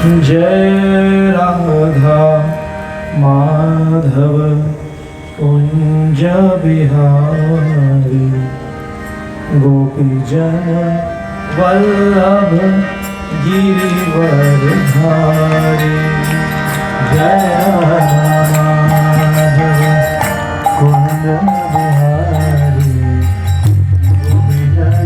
जय राधा माधव कुंज बिहारी गोपी जन वल्लभ गिरिवरधारी। जय राधा माधव कुंज बिहारी गोपी जन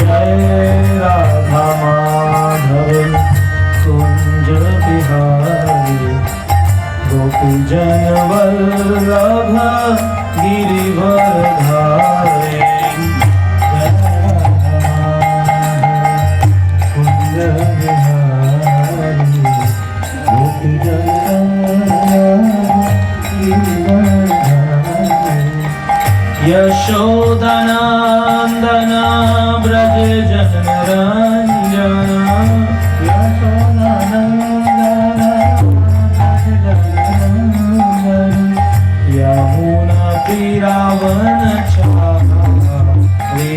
जय राधा माधव कुंज बिहारी गोपी जन वल्लभ गिरिवरधारी। कुंज बिहारी गोपी जन यशोदनंदन ब्रज जनरंजन यमुना तीरावन चारी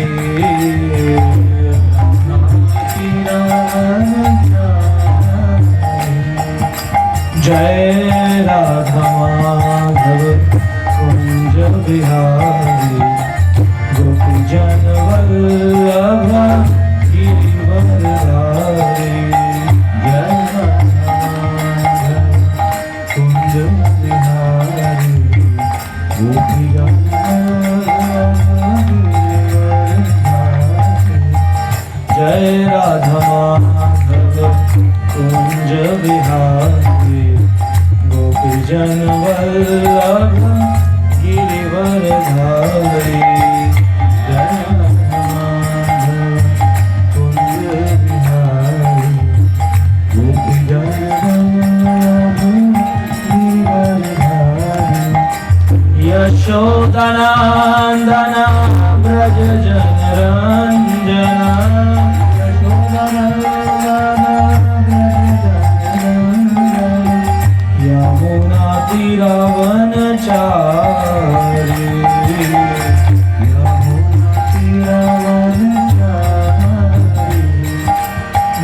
जय राधा माधव कुंज बिहारी गोपी जन वल्लभ गिरिवरधारी। जय राधा कुंज बिहारी गोपी जन वल्लभ गिरिवरधारी। जय राधा माधव कुंज बिहारी गोपी जन वल्लभ गिरिवरधारी। जय राधा माधव कुंज बिहारी गोपी जन वल्लभ गिरिवरधारी। यशोदनंदन ब्रज जनरंजन यमुना तीरावन चारी यमुना तीरावन चारी।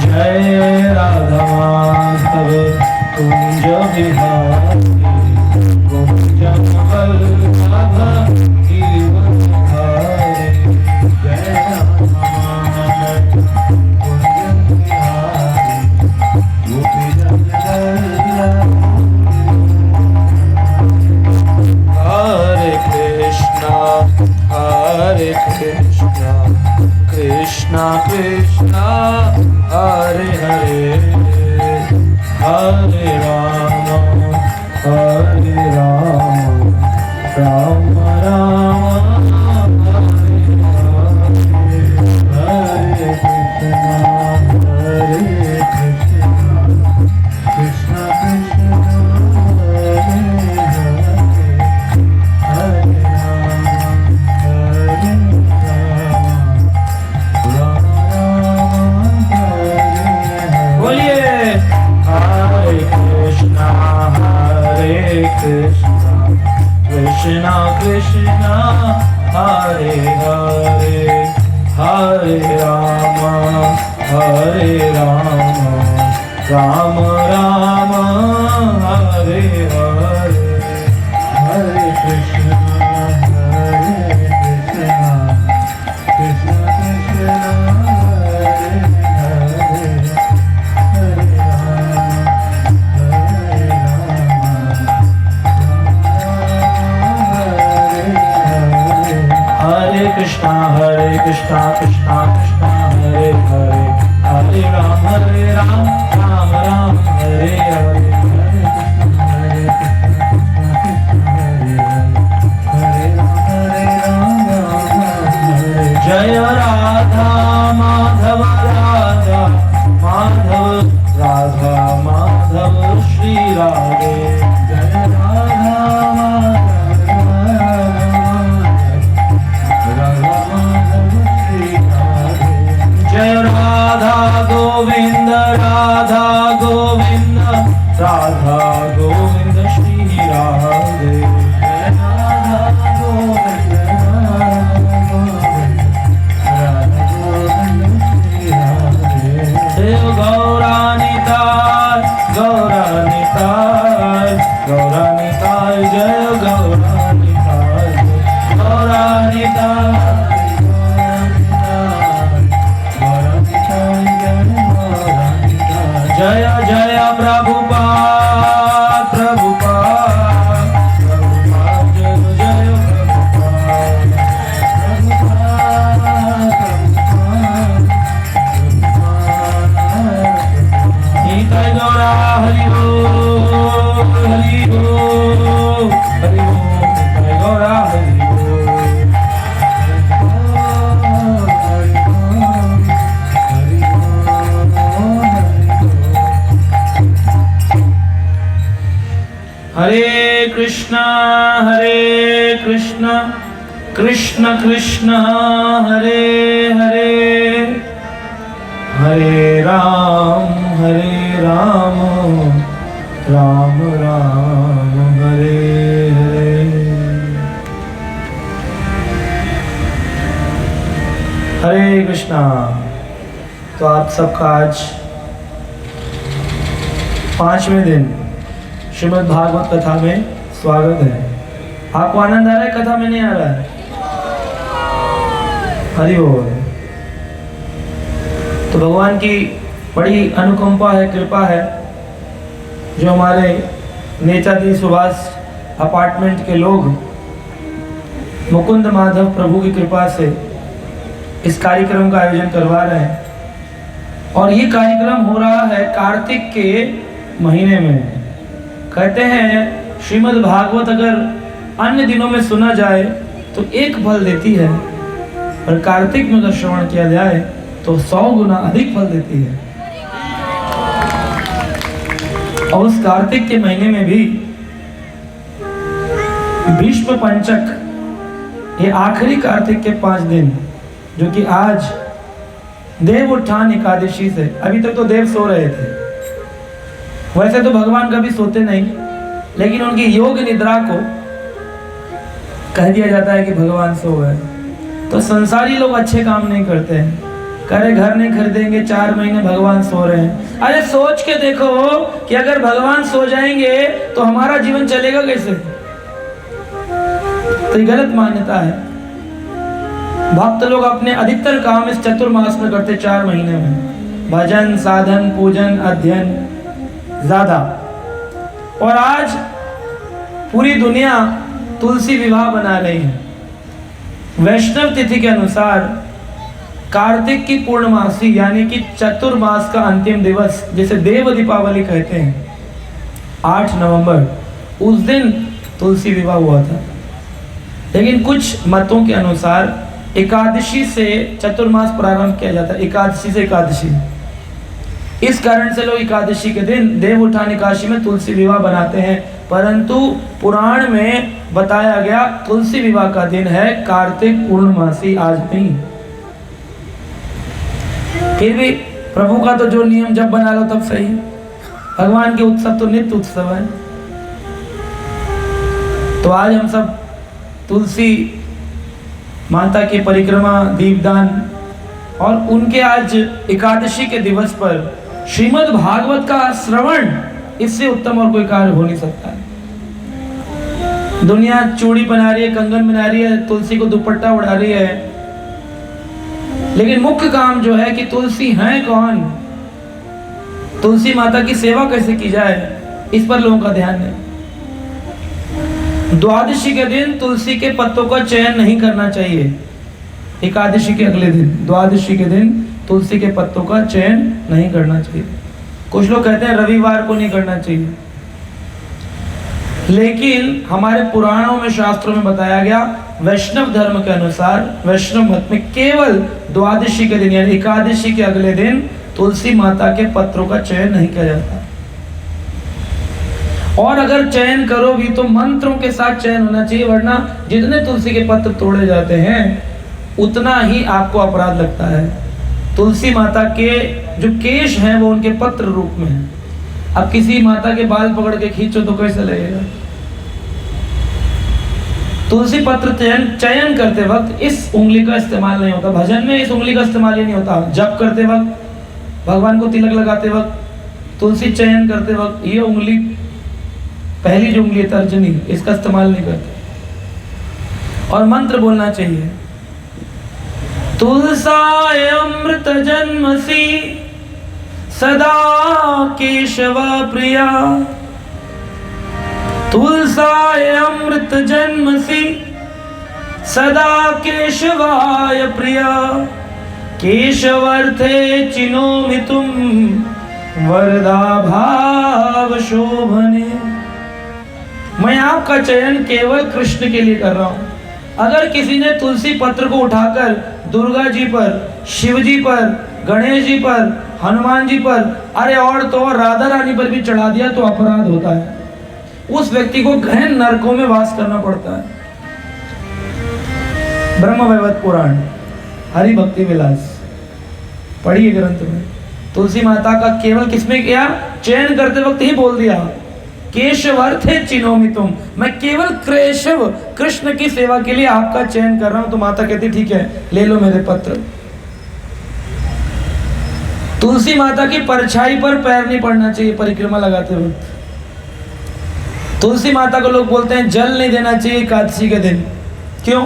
जय राधा माधव कुंज बिहारी गोपी जन वल्लभ गिरिवरधारी। जय राधा माधव कुंज बिहारी गोपी जन वल्लभ। हरे कृष्णा कृष्णा कृष्णा हरे हरे हरे राम राम राम हरे हरे। हरे कृष्णा कृष्णा कृष्णा हरे हरे कृष्णा कृष्णा हरे हरे हरे राम राम राम हरे हरे। हरे कृष्णा कृष्णा कृष्णा हरे हरे हरे कृष्णा कृष्णा कृष्णा हरे हरे हरे राम राम राम हरे हरे। जय राधा माधव राधा माधव राधा माधव श्री राधे। जय राधा जय राधा गोविंद राधा गोविंद राधा गोविंद श्री राधे। जय राधा गोविंद राधा गोविंद कृष्ण कृष्ण हरे हरे, हरे राम राम राम हरे हरे। हरे कृष्णा। तो आप सबका आज 5वें दिन श्रीमद् भागवत कथा में स्वागत है। आपको आनंद आ रहा है कथा में, नहीं आ रहा है? हरि बोल। तो भगवान की बड़ी अनुकंपा है, कृपा है, जो हमारे नेताजी सुभाष अपार्टमेंट के लोग मुकुंद माधव प्रभु की कृपा से इस कार्यक्रम का आयोजन करवा रहे हैं। और ये कार्यक्रम हो रहा है कार्तिक के महीने में। कहते हैं श्रीमद् भागवत अगर अन्य दिनों में सुना जाए तो एक फल देती है, और कार्तिक में अगर श्रवण किया जाए तो 100 गुना अधिक फल देती है। और उस कार्तिक के महीने में भी भीष्म पंचक, ये आखिरी कार्तिक के 5 दिन, जो कि आज देव उत्थान एकादशी से, अभी तक तो देव सो रहे थे। वैसे तो भगवान कभी सोते नहीं, लेकिन उनकी योग निद्रा को कह दिया जाता है कि भगवान सो गए। तो संसारी लोग अच्छे काम नहीं करते हैं, करे घर नहीं खरीदेंगे, 4 महीने भगवान सो रहे हैं। अरे सोच के देखो कि अगर भगवान सो जाएंगे तो हमारा जीवन चलेगा कैसे? तो ये गलत मान्यता है। भक्त लोग अपने अधिकतर काम इस चतुर्मास में करते 4 महीने में, भजन, साधन, पूजन, अध्ययन ज्यादा। और आज पूरी दुनिया तुलसी विवाह बना रही है। वैष्णव तिथि के अनुसार कार्तिक की पूर्णमासी यानी कि चतुर्मास का अंतिम दिवस, जिसे देव दीपावली कहते हैं, 8 नवंबर, उस दिन तुलसी विवाह हुआ था। लेकिन कुछ मतों के अनुसार एकादशी से चतुर्मास प्रारंभ किया जाता है, एकादशी से एकादशी। इस कारण से लोग एकादशी के दिन देव उत्थान एकादशी में तुलसी विवाह बनाते हैं। परंतु पुराण में बताया गया तुलसी विवाह का दिन है कार्तिक पूर्णमासी, आज नहीं। फिर भी प्रभु का तो जो नियम जब बना लो तब सही। भगवान के उत्सव तो नित्य उत्सव है। तो आज हम सब तुलसी माता की परिक्रमा, दीपदान, और उनके आज एकादशी के दिवस पर श्रीमद् भागवत का श्रवण, इससे उत्तम और कोई कार्य हो नहीं सकता है। दुनिया चूड़ी बना रही है, कंगन बना रही है, तुलसी को दुपट्टा उड़ा रही है, लेकिन मुख्य काम जो है कि तुलसी है कौन, तुलसी माता की सेवा कैसे की जाए, इस पर लोगों का ध्यान नहीं। द्वादशी के दिन तुलसी के पत्तों का चयन नहीं करना चाहिए। एकादशी के अगले दिन, द्वादशी के दिन तुलसी के पत्तों का चयन नहीं करना चाहिए। कुछ लोग कहते हैं रविवार को नहीं करना चाहिए, लेकिन हमारे पुराणों में, शास्त्रों में बताया गया, वैष्णव धर्म के अनुसार, वैष्णव मत में केवल द्वादशी के दिन यानी एकादशी के अगले दिन तुलसी माता के पत्रों का चयन नहीं किया जाता। और अगर चयन करो भी तो मंत्रों के साथ चयन होना चाहिए, वरना जितने तुलसी के पत्र तोड़े जाते हैं उतना ही आपको अपराध लगता है। तुलसी माता के जो केश हैं वो उनके पत्र रूप में है। अब किसी माता के बाल पकड़ के खींचो तो कैसे लगेगा? तुलसी पत्र चयन करते वक्त इस उंगली का इस्तेमाल नहीं होता। भजन में इस उंगली का इस्तेमाल ही नहीं होता। जप करते वक्त, भगवान को तिलक लगाते वक्त, तुलसी चयन करते वक्त ये उंगली, पहली जो उंगली तर्जनी, इसका इस्तेमाल नहीं करते। और मंत्र बोलना चाहिए, तुलसाय अमृत जन्मसि सदा केशव प्रिया, तुलसाय अमृत जन्मसि सदा केशवाय प्रिया, केशवर्थे चिनोमि तुम वरदा भाव शोभने। मैं आपका चयन केवल कृष्ण के लिए कर रहा हूं। अगर किसी ने तुलसी पत्र को उठाकर दुर्गा जी पर, शिव जी पर, गणेश जी पर, हनुमान जी पर, अरे और तो राधा रानी पर भी चढ़ा दिया तो अपराध होता है। उस व्यक्ति को गहन नरकों में वास करना पड़ता है। ब्रह्म वैवर्त पुराण, हरि भक्ति विलास पढ़िए ग्रंथ में। तुलसी माता का केवल किसमें किया, चयन करते वक्त ही बोल दिया, केशवर्थे चिनोमि तुम, मैं केवल केशव कृष्ण की सेवा के लिए आपका चयन कर रहा हूं। तो माता कहती ठीक है, ले लो मेरे पत्र। तुलसी माता की परछाई पर पैर नहीं पड़ना चाहिए परिक्रमा लगाते वक्त। तुलसी माता को लोग बोलते हैं जल नहीं देना चाहिए एकादशी के दिन। क्यों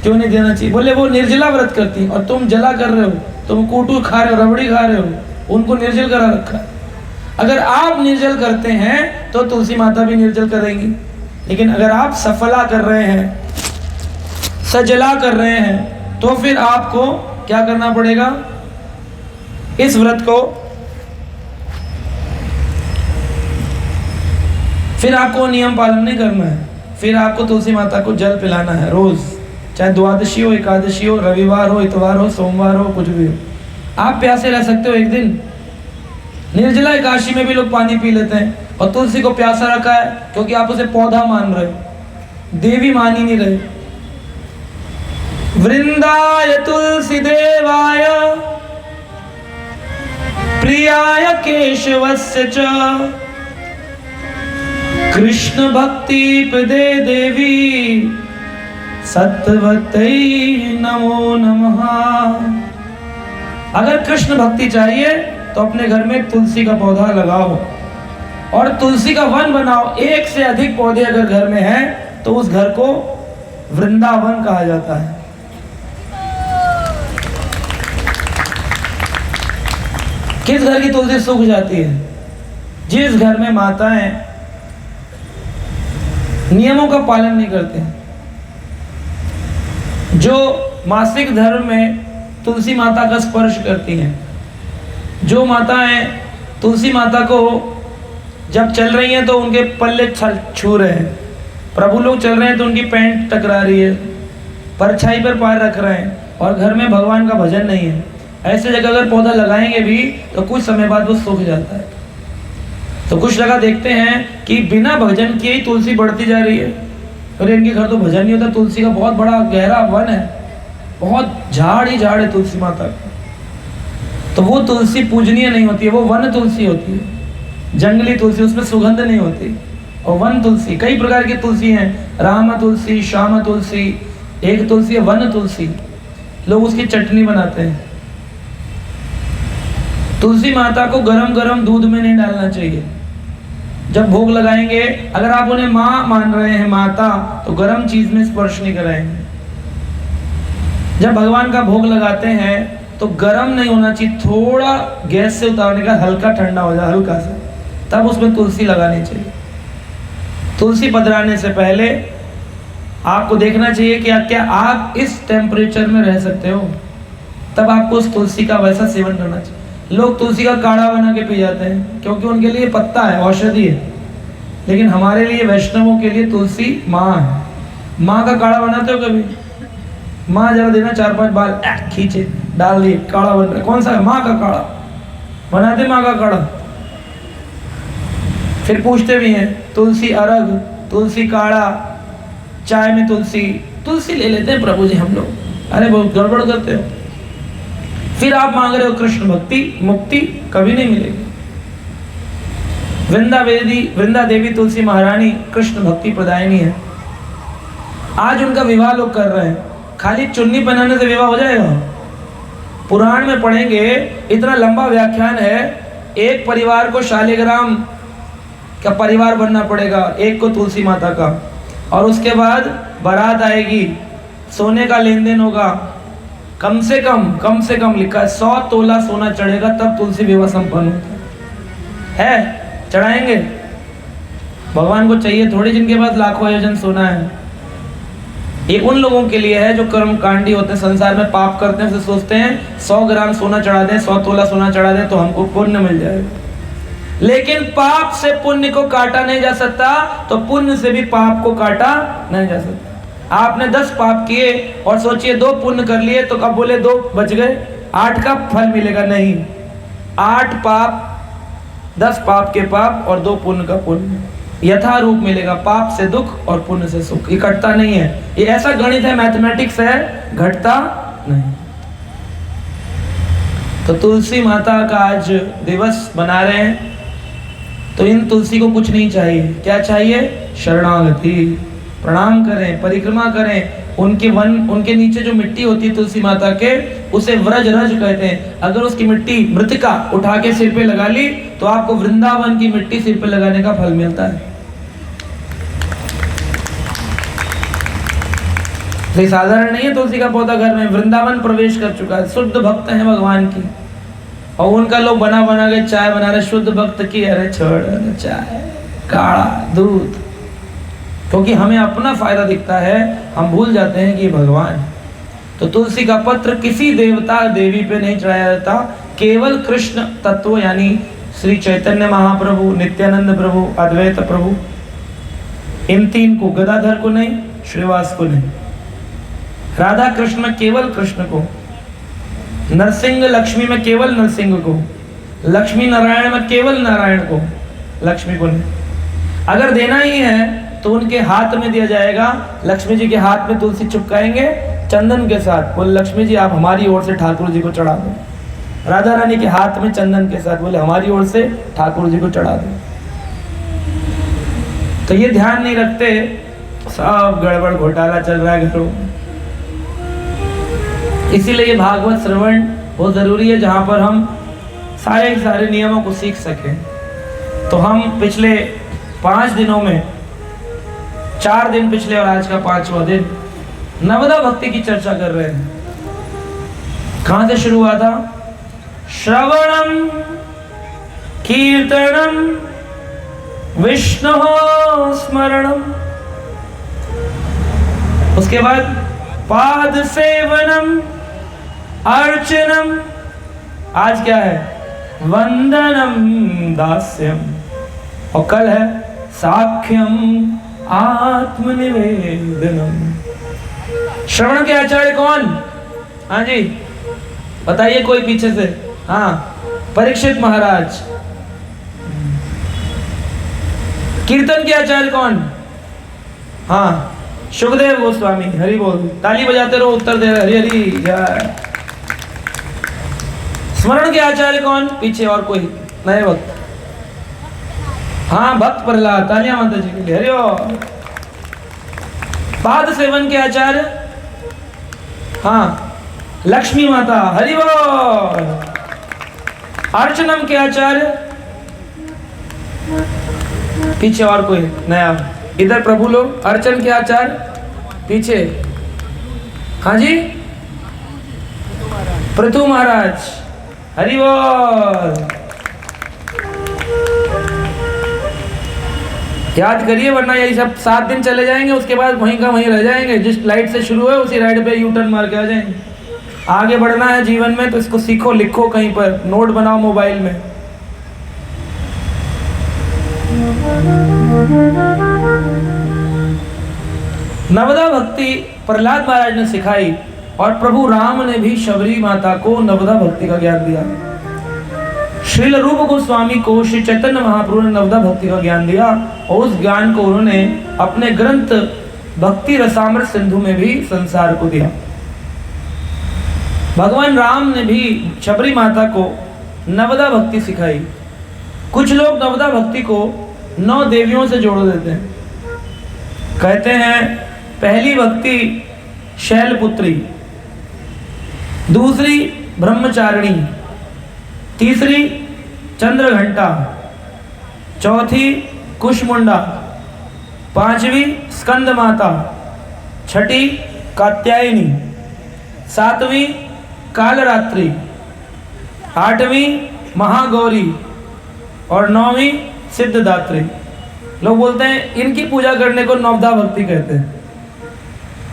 नहीं देना चाहिए? बोले वो निर्जला व्रत करती और तुम जला कर रहे हो, तुम कूटू खा रहे हो, रबड़ी खा रहे हो, उनको निर्जल करा रखा है। अगर आप निर्जल करते हैं तो तुलसी माता भी निर्जल करेंगी, लेकिन अगर आप सफला कर रहे हैं, सजला कर रहे हैं, तो फिर आपको क्या करना पड़ेगा, इस व्रत को फिर आपको नियम पालन नहीं करना है। फिर आपको तुलसी माता को जल पिलाना है रोज, चाहे द्वादशी हो, एकादशी हो, रविवार हो, इतवार हो, सोमवार हो, कुछ भी हो। आप प्यासे रह सकते हो एक दिन। निर्जला एकादशी में भी लोग पानी पी लेते हैं, और तुलसी को प्यासा रखा है क्योंकि आप उसे पौधा मान रहे हो, देवी मान ही नहीं रहे। वृंदाय तुलसी देवाय प्रियाय केशवस्य च कृष्ण भक्ति पदे देवी सत्वतै नमो नमः। अगर कृष्ण भक्ति चाहिए तो अपने घर में तुलसी का पौधा लगाओ और तुलसी का वन बनाओ। एक से अधिक पौधे अगर घर में हैं तो उस घर को वृंदावन कहा जाता है। किस घर की तुलसी सूख जाती है? जिस घर में माताएं नियमों का पालन नहीं करते हैं। जो मासिक धर्म में तुलसी माता का स्पर्श करती हैं, जो माताएं तुलसी माता को जब चल रही हैं तो उनके पल्ले छू रहे हैं, प्रभु लोग चल रहे हैं तो उनकी पैंट टकरा रही है, परछाई पर पैर रख रहे हैं और घर में भगवान का भजन नहीं है, ऐसे जगह अगर पौधा लगाएंगे भी तो कुछ समय बाद वो सूख जाता है। तो कुछ जगह देखते हैं कि बिना भजन किए ही तुलसी बढ़ती जा रही है। अरे इनके घर तो भजन नहीं होता, तुलसी का बहुत बड़ा गहरा वन है, बहुत झाड़ ही झाड़ है तुलसी माता का। तो वो तुलसी पूजनीय नहीं होती है, वो वन तुलसी होती है, जंगली तुलसी, उसमें सुगंध नहीं होती। और वन तुलसी, कई प्रकार की तुलसी हैं, राम तुलसी, श्याम तुलसी, एक तुलसी है वन तुलसी, लोग उसकी चटनी बनाते हैं। तुलसी माता को गरम गरम दूध में नहीं डालना चाहिए। जब भोग लगाएंगे, अगर आप उन्हें माँ मान रहे हैं, माता, तो गरम चीज में स्पर्श नहीं कराएंगे। जब भगवान का भोग लगाते हैं तो गरम नहीं होना चाहिए, थोड़ा गैस से उतारने का, हल्का ठंडा हो जाए, हल्का सा, तब उसमें तुलसी लगानी चाहिए। तुलसी पधराने से पहले आपको देखना चाहिए कि क्या आप इस टेम्परेचर में रह सकते हो, तब आपको उस तुलसी का वैसा सेवन करना चाहिए। लोग तुलसी का काढ़ा बना के पी जाते हैं क्योंकि उनके लिए पत्ता है, औषधि है, लेकिन हमारे लिए वैष्णवों के लिए तुलसी माँ है। माँ का काढ़ा बनाते हो कभी? माँ जरा देना 4-5 बार खींचे, डाल दिए, काढ़ा बन रहा। कौन सा है? माँ का काढ़ा बनाते, माँ का काढ़ा। फिर पूछते भी हैं तुलसी अर्घ, तुलसी काढ़ा, चाय में तुलसी ले लेते हैं प्रभु जी हम लोग। अरे बहुत गड़बड़ करते हो। फिर आप मांग रहे हो कृष्ण भक्ति, मुक्ति कभी नहीं मिलेगी। वृंदा देवी तुलसी महारानी कृष्ण भक्ति प्रदायिनी है। आज उनका विवाह लोग कर रहे हैं, खाली चुन्नी पहनाने से विवाह हो जाएगा? पुराण में पढ़ेंगे, इतना लंबा व्याख्यान है, एक परिवार को शालिग्राम का परिवार बनना पड़ेगा, एक को तुलसी माता का, और उसके बाद बारात आएगी, सोने का लेन देन होगा, कम से कम लिखा है 100 तोला सोना चढ़ेगा, तब तुलसी विवाह संपन्न होता है। चढ़ाएंगे? भगवान को चाहिए थोड़ी जिनके पास लाखों आयोजन सोना है। ये उन लोगों के लिए है जो कर्म कांडी होते हैं, संसार में पाप करते हैं, सोचते हैं 100 ग्राम सोना चढ़ा दें, 100 तोला सोना चढ़ा दें तो हमको पुण्य मिल जाएगा। लेकिन पाप से पुण्य को काटा नहीं जा सकता, तो पुण्य से भी पाप को काटा नहीं जा सकता। आपने 10 पाप किए और सोचिए 2 पुण्य कर लिए, तो अब बोले 2 बच गए, 8 का फल मिलेगा? नहीं, 8 पाप, 10 पाप के पाप और 2 पुण्य का पुण्य। यथा रूप मिलेगा, पाप से दुख और पुण्य से सुख, ये कटता नहीं है। ये ऐसा गणित है, मैथमेटिक्स है, घटता नहीं। तो तुलसी माता का आज दिवस मना रहे हैं, तो इन तुलसी को कुछ नहीं चाहिए। क्या चाहिए? शरणागति, प्रणाम करें, परिक्रमा करें। उनके नीचे जो मिट्टी होती है तुलसी माता के, उसे व्रज रज कहते हैं। अगर उसकी मिट्टी मृतिका उठा के सिर पे लगा ली तो आपको वृंदावन की मिट्टी सिर पे लगाने का फल मिलता है। तो साधारण नहीं है तुलसी का पौधा घर में, वृंदावन प्रवेश कर चुका है। शुद्ध भक्त है भगवान की, और उनका लोग बना बना के चाय बना रहे शुद्ध भक्त की। अरे छोड़, चाय काढ़ा दूध, क्योंकि हमें अपना फायदा दिखता है, हम भूल जाते हैं कि ये भगवान। तो तुलसी का पत्र किसी देवता देवी पे नहीं चढ़ाया जाता, केवल कृष्ण तत्व यानी श्री चैतन्य महाप्रभु, नित्यानंद प्रभु, अद्वैत प्रभु, इन तीन को, गदाधर को नहीं, श्रीवास को नहीं, राधा कृष्ण में केवल कृष्ण को, नरसिंह लक्ष्मी में केवल नरसिंह को, लक्ष्मी नारायण में केवल नारायण को, लक्ष्मी को नहीं। अगर देना ही है तो उनके हाथ में दिया जाएगा। लक्ष्मी जी के हाथ में तुलसी चिपकाएंगे चंदन के साथ, बोले लक्ष्मी जी आप हमारी ओर से ठाकुर जी को चढ़ा दो। राधा रानी के हाथ में चंदन के साथ, बोले हमारी ओर से ठाकुर जी को चढ़ा दो। तो ये ध्यान नहीं रखते, सब गड़बड़ घोटाला चल रहा है घरों। इसीलिए ये भागवत श्रवण बहुत जरूरी है, जहां पर हम सारे नियमों को सीख सकें। तो हम पिछले 5 दिनों में 4 दिन पिछले और आज का 5वां दिन नवदा भक्ति की चर्चा कर रहे हैं। कहां से शुरू हुआ था? श्रवणम कीर्तनम विष्णु स्मरणम, उसके बाद पाद सेवनम अर्चनम, आज क्या है? वंदनम दास्यम, और कल है साख्यम आत्मनिवेदनम। श्रवण के आचार्य कौन? हाँ जी बताइए कोई पीछे से। हाँ, परीक्षित महाराज। कीर्तन के आचार्य कौन? हाँ, सुखदेव गोस्वामी। हरि बोल, ताली बजाते रहो, उत्तर दे रहे, हरि हरि जय। स्मरण के आचार्य कौन? पीछे और कोई नए वक्त? हाँ, भक्त प्रहलाद, तालियां माता जी के लिए, हरि। पाद सेवन के आचार्य? हाँ, लक्ष्मी माता, हरि बोल। अर्चनम के आचार्य? पीछे और कोई नया? इधर प्रभु लोग। अर्चन के आचार्य पीछे? हाँ जी, पृथु महाराज, हरि बोल। याद करिए, वरना यही सब 7 दिन चले जाएंगे, उसके बाद वहीं का वहीं रह जाएंगे। जिस लाइट से शुरू है उसी राइड पे यू टर्न मार के आ जाएंगे। आगे बढ़ना है जीवन में तो इसको सीखो, लिखो कहीं पर, नोट बनाओ मोबाइल में। नवदा भक्ति प्रहलाद महाराज ने सिखाई, और प्रभु राम ने भी शबरी माता को नवदा भक्ति का ज्ञान दिया। श्रील रूप गोस्वामी को श्री चैतन्य महाप्रभु ने नवदा भक्ति का ज्ञान दिया, और उस ज्ञान को उन्होंने अपने ग्रंथ भक्ति रसामृत सिंधु में भी संसार को दिया। भगवान राम ने भी शबरी माता को नवदा भक्ति सिखाई। कुछ लोग नवदा भक्ति को 9 देवियों से जोड़ देते हैं। कहते हैं पहली भक्ति शैलपुत्री, दूसरी ब्रह्मचारिणी, तीसरी चंद्रघंटा, चौथी कुशमुंडा, 5वीं स्कंद माता, 6ठी कात्यायनी, 7वीं कालरात्रि, 8वीं महागौरी और 9वीं सिद्धदात्री। लोग बोलते हैं इनकी पूजा करने को नवदा भक्ति कहते हैं,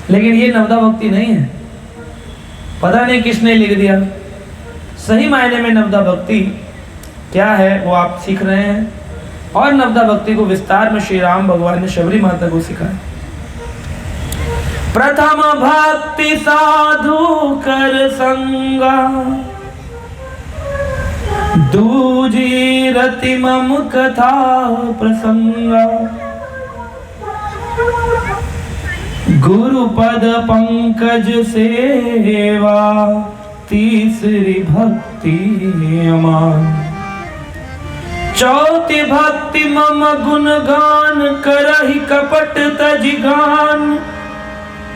लेकिन ये नवदा भक्ति नहीं है। पता नहीं किसने लिख दिया। सही मायने में नवदा भक्ति क्या है वो आप सीख रहे हैं, और नवदा भक्ति को विस्तार में श्री राम भगवान ने शबरी माता को सिखाया। प्रथम भक्ति साधु कर संगा, दूजी रति मम कथा प्रसंगा, गुरु पद पंकज सेवा तीसरी भक्ति अमान। चौथी भक्ति मम गुणगान करहि कपट तजिगान।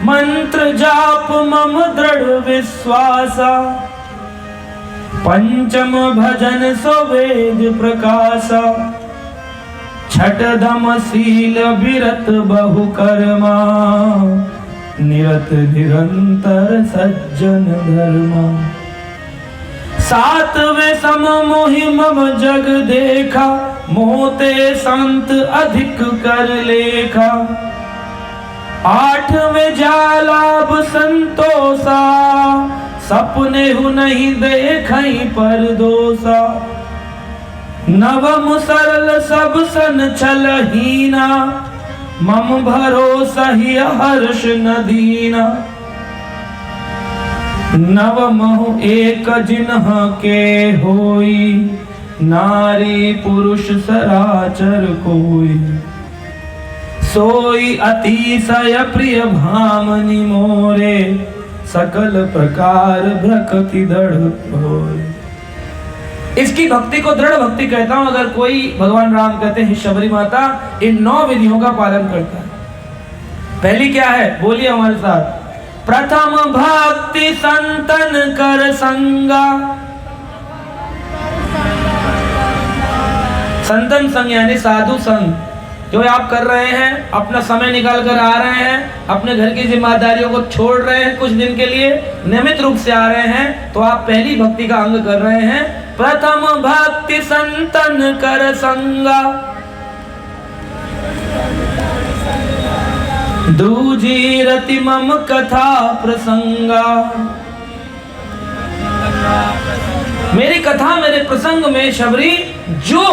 मंत्र जाप मम दृढ़ विश्वासा। पंचम भजन सवेद प्रकाशा। छठ दम शील विरत बहु कर्मा। निरत निरंतर सज्जन धर्मा। सातवें सम मोहि मम जग देखा। मोते संत अधिक कर लेखा। आठवें जालाभ संतोषा। सपने हु नहीं देखई पर दोषा। नवम सरल सब सन छलहीना। मम भरोसा ही हर्ष न दीना। नवमहु एक जिन्ह के होई। नारी पुरुष सराचर कोई। सोई अतिशय प्रिय भामनि मोरे। सकल प्रकार भ्रकति दृढ़ होय। इसकी भक्ति को दृढ़ भक्ति कहता हूं। अगर कोई, भगवान राम कहते हैं शबरी माता इन 9 विधियों का पालन करता है। पहली क्या है, बोलिए हमारे साथ। प्रथम भक्ति संतन कर संगा। संतन संग यानी साधु संग। जो आप कर रहे हैं, अपना समय निकाल कर आ रहे हैं, अपने घर की जिम्मेदारियों को छोड़ रहे हैं, कुछ दिन के लिए नियमित रूप से आ रहे हैं, तो आप पहली भक्ति का अंग कर रहे हैं। प्रथम भक्ति संतन कर संगा। दूजी रति मम कथा प्रसंगा। मेरी कथा मेरे प्रसंग में शबरी जो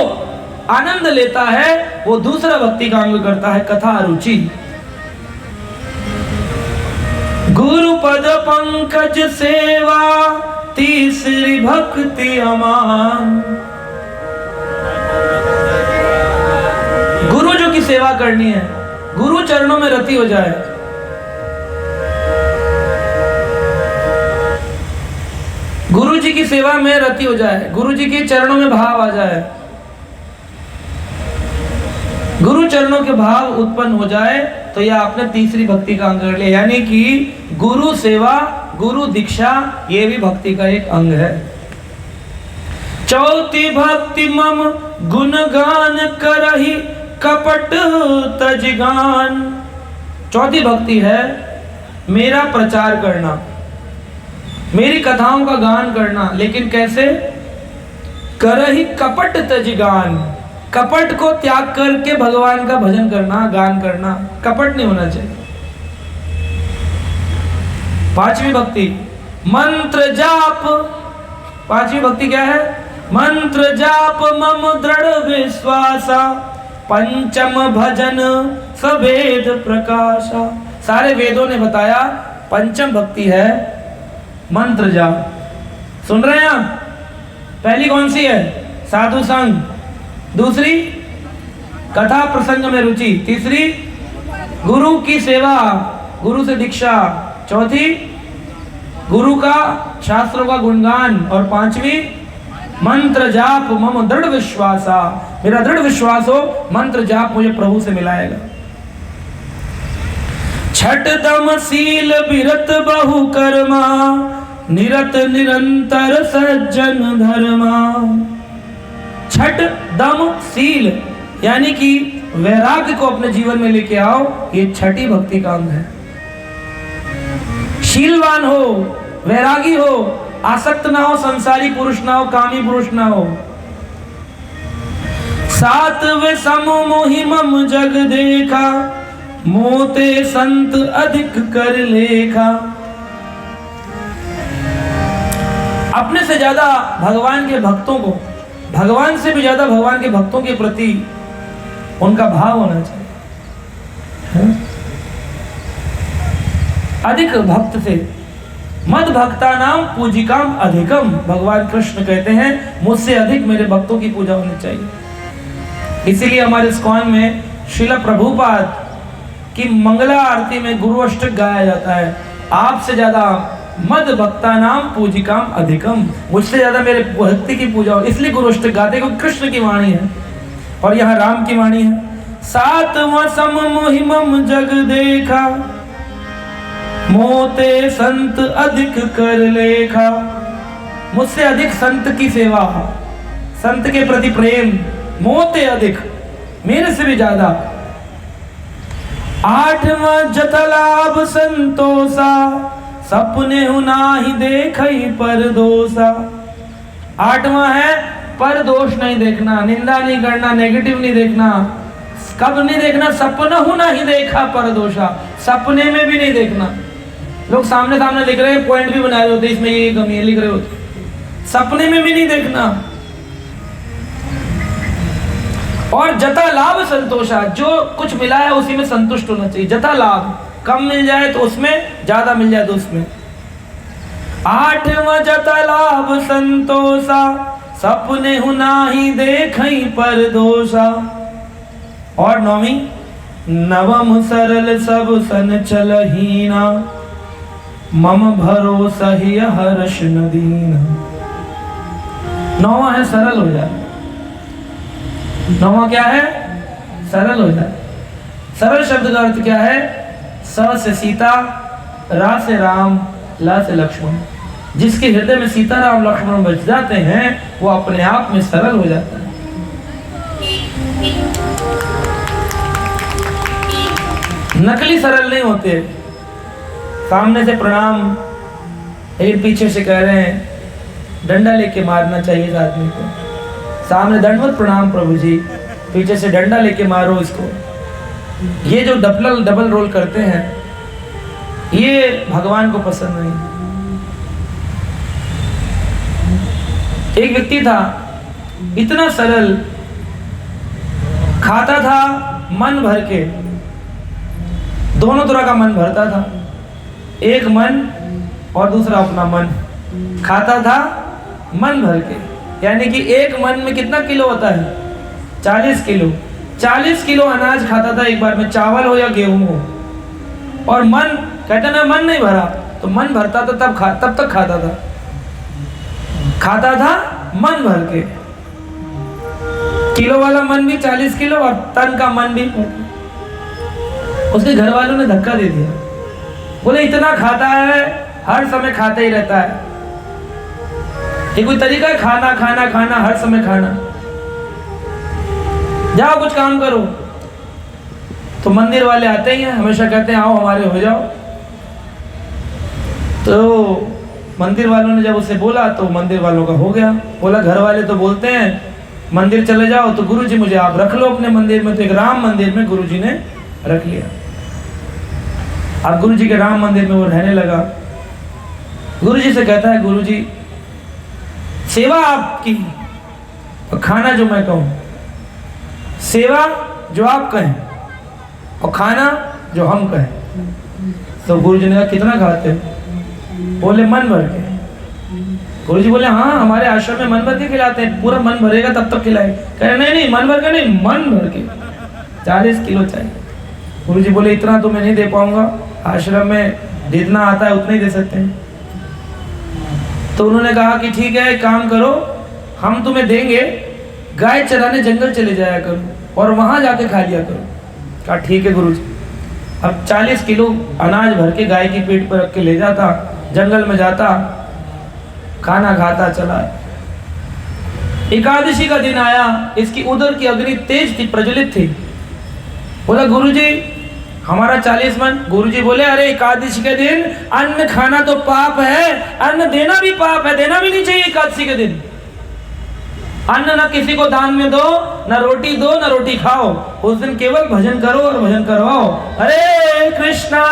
आनंद लेता है वो दूसरा भक्ति का अंग करता है, कथा रुचि। गुरु पद पंकज सेवा तीसरी भक्ति अमान। गुरु जो की सेवा करनी है, गुरु चरणों में रति हो जाए। गुरु जी की सेवा में रति हो जाए, गुरु जी के चरणों में भाव आ जाए, गुरु चरणों के भाव उत्पन्न हो जाए, तो यह आपने तीसरी भक्ति का अंग कर लिया। यानी कि गुरु सेवा, गुरु दीक्षा, ये भी भक्ति का एक अंग है। चौथी भक्ति मम गुणगान करहि कपट तजिगान। चौथी भक्ति है मेरा प्रचार करना, मेरी कथाओं का गान करना। लेकिन कैसे? करहि कपट तजिगान। कपट को त्याग करके भगवान का भजन करना, गान करना। कपट नहीं होना चाहिए। पांचवी भक्ति मंत्र जाप। पांचवी भक्ति क्या है? मंत्र जाप मम दृढ़ विश्वासा। पंचम भजन सवेद प्रकाशा। सारे वेदों ने बताया पंचम भक्ति है मंत्र जाप। सुन रहे हैं आप? पहली कौन सी है? साधु संग। दूसरी कथा प्रसंग में रुचि। तीसरी गुरु की सेवा, गुरु से दीक्षा। चौथी गुरु का, शास्त्रों का गुणगान। और पांचवी मंत्र जाप मम दृढ़ विश्वासा। मेरा दृढ़ विश्वास हो, मंत्र जाप मुझे प्रभु से मिलाएगा। छठ दम शील विरत बहु कर्मा। निरत निरंतर सज्जन धर्मा। छठ दम शील यानी कि वैराग्य को अपने जीवन में लेके आओ, ये छठी भक्ति का अंग है। शीलवान हो, वैरागी हो, आसक्त ना हो, संसारी पुरुष ना हो, कामी पुरुष ना हो। सातवें सम मोहि मम जग देखा। मोते संत अधिक कर लेखा। अपने से ज्यादा भगवान के भक्तों को, भगवान से भी ज्यादा भगवान के भक्तों के प्रति उनका भाव होना चाहिए। अधिक भक्त से मद भक्ता नाम पूजिकाम अधिकम। भगवान कृष्ण कहते हैं मुझसे अधिक मेरे भक्तों की पूजा होनी चाहिए। इसीलिए हमारे इस्कॉन में श्रील प्रभुपाद कि मंगला आरती में गुरु अष्टक गाया जाता है, आपसे ज्यादा मद भक्ता नाम पूजिकाम अधिकम, मुझसे ज्यादा मेरे भक्ति की पूजा हो, इसलिए गुरु अष्टक गाते, क्योंकि कृष्ण की वाणी है और यहाँ राम की वाणी है। सातवां सम मोहिमम जग देखा, मोते संत अधिक कर लेखा। मुझसे अधिक संत की सेवा, संत के प्रति प्रेम, मोते अधिक, मेरे से भी ज्यादा। आठवां जतलाभ संतोषा, सपने नाही देखई पर दोषा। आठवां है पर दोष नहीं देखना, निंदा नहीं करना, नेगेटिव नहीं देखना। कब नहीं देखना? सपना हूं नहीं देखा पर दोषा, सपने में भी नहीं देखना। लोग सामने सामने लिख रहे हैं, पॉइंट भी बना रहे होते, इसमें ये कमी है, लिख रहे होते, सपने में भी नहीं देखना। और जता लाभ संतोषा, जो कुछ मिला है उसी में संतुष्ट होना चाहिए। जता लाभ, कम मिल जाए तो उसमें, ज्यादा मिल जाए तो उसमें। आठवां जता लाभ संतोषा, सपने हूं नाही देखई पर दोषा। और नौवीं, नवम सरल सब सन चलहीना, मम भरोसा ही हर्ष न दीना। नौवां है सरल हो जाए। नौवां क्या है? सरल हो जाए। सरल शब्द का अर्थ क्या है? स से सीता, रा से राम, ला से लक्ष्मण। जिसके हृदय में सीता राम लक्ष्मण बच जाते हैं वो अपने आप में सरल हो जाता है। नकली सरल नहीं होते। सामने से प्रणाम, लेकिन पीछे से कह रहे हैं डंडा लेके मारना चाहिए इस आदमी को। सामने दंडवत प्रणाम प्रभु जी, पीछे से डंडा लेके मारो इसको। ये जो डबल रोल करते हैं ये भगवान को पसंद नहीं। एक व्यक्ति था इतना सरल, खाता था मन भर के, दोनों तरह का मन भरता था, एक मन और दूसरा अपना मन। खाता था मन भर के, यानी कि एक मन में कितना किलो होता है? 40 किलो। 40 किलो अनाज खाता था एक बार में, चावल हो या गेहूं हो। और मन, कहते ना मन नहीं भरा, तो मन भरता था तब तक खाता था। खाता था मन भर के। किलो वाला मन भी 40 किलो और तन का मन भी। उसके घर वालों ने धक्का दे दिया, बोले इतना खाता है, हर समय खाता ही रहता है, ये कोई तरीका है? खाना खाना खाना, हर समय खाना। जाओ कुछ काम करो। तो मंदिर वाले आते ही हैं, हमेशा कहते हैं आओ हमारे हो जाओ। तो मंदिर वालों ने जब उसे बोला तो मंदिर वालों का हो गया। बोला घर वाले तो बोलते हैं मंदिर चले जाओ, तो गुरुजी मुझे आप रख लो अपने मंदिर में। तो एक राम मंदिर में गुरुजी ने रख लिया। अब गुरुजी के राम मंदिर में वो रहने लगा। गुरुजी से कहता है गुरुजी सेवा आपकी और खाना जो मैं कहूं, सेवा जो आप कहें और खाना जो हम कहें। तो गुरुजी ने कहा कितना खाते हो? बोले मन भर के। गुरुजी बोले हाँ हमारे आश्रम में मन भर के खिलाते हैं, पूरा मन भरेगा तब तक खिलाए। कहे नहीं मन भर के नहीं, मन भर के 40 किलो चाहिए। गुरुजी बोले इतना तो मैं नहीं दे पाऊंगा, आश्रम में जितना आता है उतना ही दे सकते हैं। तो उन्होंने कहा कि ठीक है एक काम करो, हम तुम्हें देंगे, गाय चराने जंगल चले जाया करो और वहां जाके खा लिया करो। कहा ठीक है गुरुजी। अब 40 किलो अनाज भर के गाय की पेट पर रख के ले जाता, जंगल में जाता, खाना खाता चला। एकादशी का दिन आया, इसकी उदर की अग्नि तेज थी, प्रज्वलित थी। बोला गुरुजी हमारा 40 मन। गुरुजी बोले अरे एकादशी के दिन अन्न खाना तो पाप है, अन्न देना भी पाप है, देना भी नहीं चाहिए एकादशी के दिन। अन्न न किसी को दान में दो, न रोटी दो, न रोटी खाओ। उस दिन केवल भजन करो और भजन करवाओ। हरे कृष्णा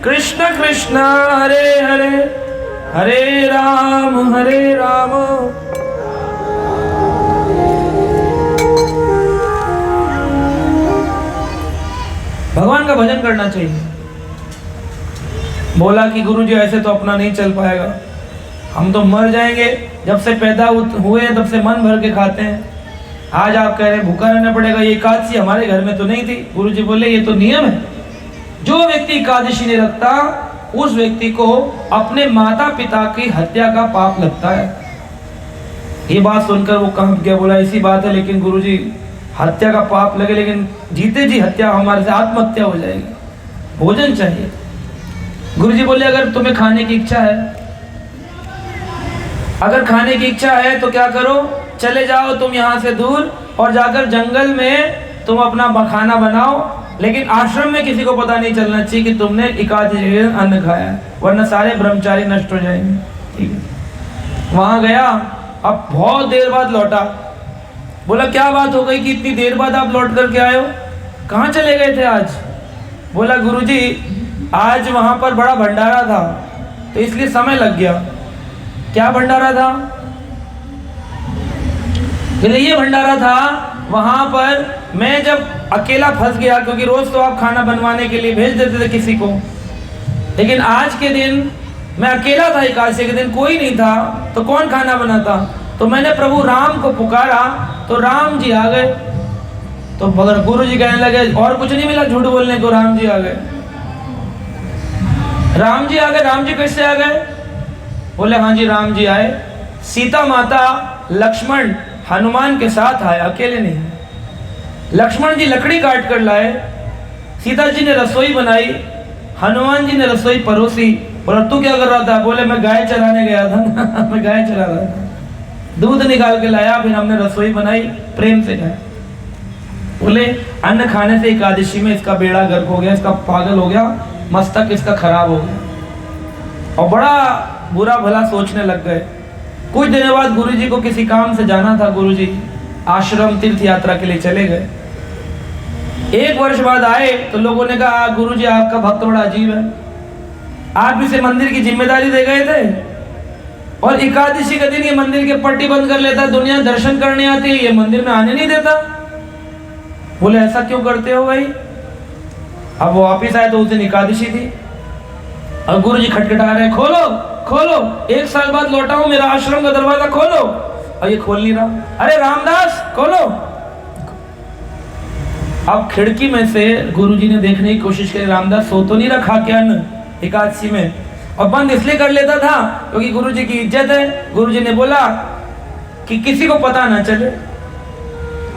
कृष्ण कृष्ण हरे हरे, हरे राम भगवान का भजन करना चाहिए। बोला कि गुरुजी ऐसे तो अपना नहीं चल पाएगा, हम तो मर जाएंगे। जब से पैदा हुए तब से मन भर के खाते हैं, आज आप कह रहे हैं भूखा रहना पड़ेगा, ये एकादशी हमारे घर में तो नहीं थी। गुरुजी बोले ये तो नियम है, जो व्यक्ति एकादशी नहीं रखता उस व्यक्ति को अपने माता पिता की हत्या का पाप लगता है। ये बात सुनकर वो कहाँ गया, बोला ऐसी बात है, लेकिन गुरुजी हत्या का पाप लगे लेकिन जीते जी हत्या हमारे से आत्महत्या हो जाएगी, भोजन चाहिए। गुरुजी बोले अगर तुम्हें खाने की इच्छा है, अगर खाने की इच्छा है तो क्या करो, चले जाओ तुम यहाँ से दूर और जाकर जंगल में तुम अपना खाना बनाओ, लेकिन आश्रम में किसी को पता नहीं चलना चाहिए कि तुमने एकादशी अन्न खाया है, वरना सारे ब्रह्मचारी नष्ट हो जाएंगे। ठीक है, वहां गया, अब बहुत देर बाद लौटा। बोला क्या बात हो गई कि इतनी देर बाद आप लौट करके आए हो, कहाँ चले गए थे आज? बोला गुरुजी आज वहां पर बड़ा भंडारा था तो इसलिए समय लग गया। क्या भंडारा था? ये भंडारा था, वहां पर मैं जब अकेला फंस गया, क्योंकि रोज तो आप खाना बनवाने के लिए भेज देते थे किसी को, लेकिन आज के दिन मैं अकेला था, एकादशी के दिन कोई नहीं था, तो कौन खाना बनाता? तो मैंने प्रभु राम को पुकारा तो राम जी आ गए। तो गुरु जी कहने लगे और कुछ नहीं मिला झूठ बोलने को, राम जी आ गए। राम जी आ गए, राम जी कैसे आ गए? बोले हाँ जी राम जी आए, सीता माता लक्ष्मण हनुमान के साथ आए, अकेले नहीं है। लक्ष्मण जी लकड़ी काट कर लाए, सीता जी ने रसोई बनाई, हनुमान जी ने रसोई परोसी। बोला तू क्या कर रहा था? बोले मैं गाय चराने गया था मैं गाय चरा रहा था, दूध निकाल के लाया, फिर हमने रसोई बनाई, प्रेम से खाया। बोले अन्न खाने से एकादशी में इसका बेड़ा गर्क हो गया, इसका पागल हो गया, मस्तक इसका खराब हो गया, और बड़ा बुरा भला सोचने लग गए। कुछ दिनों बाद गुरुजी को किसी काम से जाना था, गुरुजी आश्रम तीर्थ यात्रा के लिए चले गए। 1 वर्ष बाद आए तो लोगों ने कहा गुरुजी आपका भक्त बड़ा अजीब है, आप इसे मंदिर की जिम्मेदारी दे गए थे और एकादशी के दिन ये मंदिर के पट्टी बंद कर लेता, दुनिया दर्शन करने आती है, ये मंदिर में आने नहीं देता। बोले ऐसा क्यों करते हो भाई? अब वो वापिस आए तो उस दिन एकादशी थी, और गुरुजी खटखटा रहे, खोलो खोलो, 1 साल बाद लौटा हूं, मेरा आश्रम का दरवाजा खोलो, और ये खोल नहीं रहा। अरे रामदास खोलो। अब खिड़की में से गुरुजी ने देखने की कोशिश की, रामदास सो तो नहीं रखा क्या अन्न एकादशी में? और बंद इसलिए कर लेता था क्योंकि गुरुजी की इज्जत है। गुरुजी ने बोला कि किसी को पता ना चले।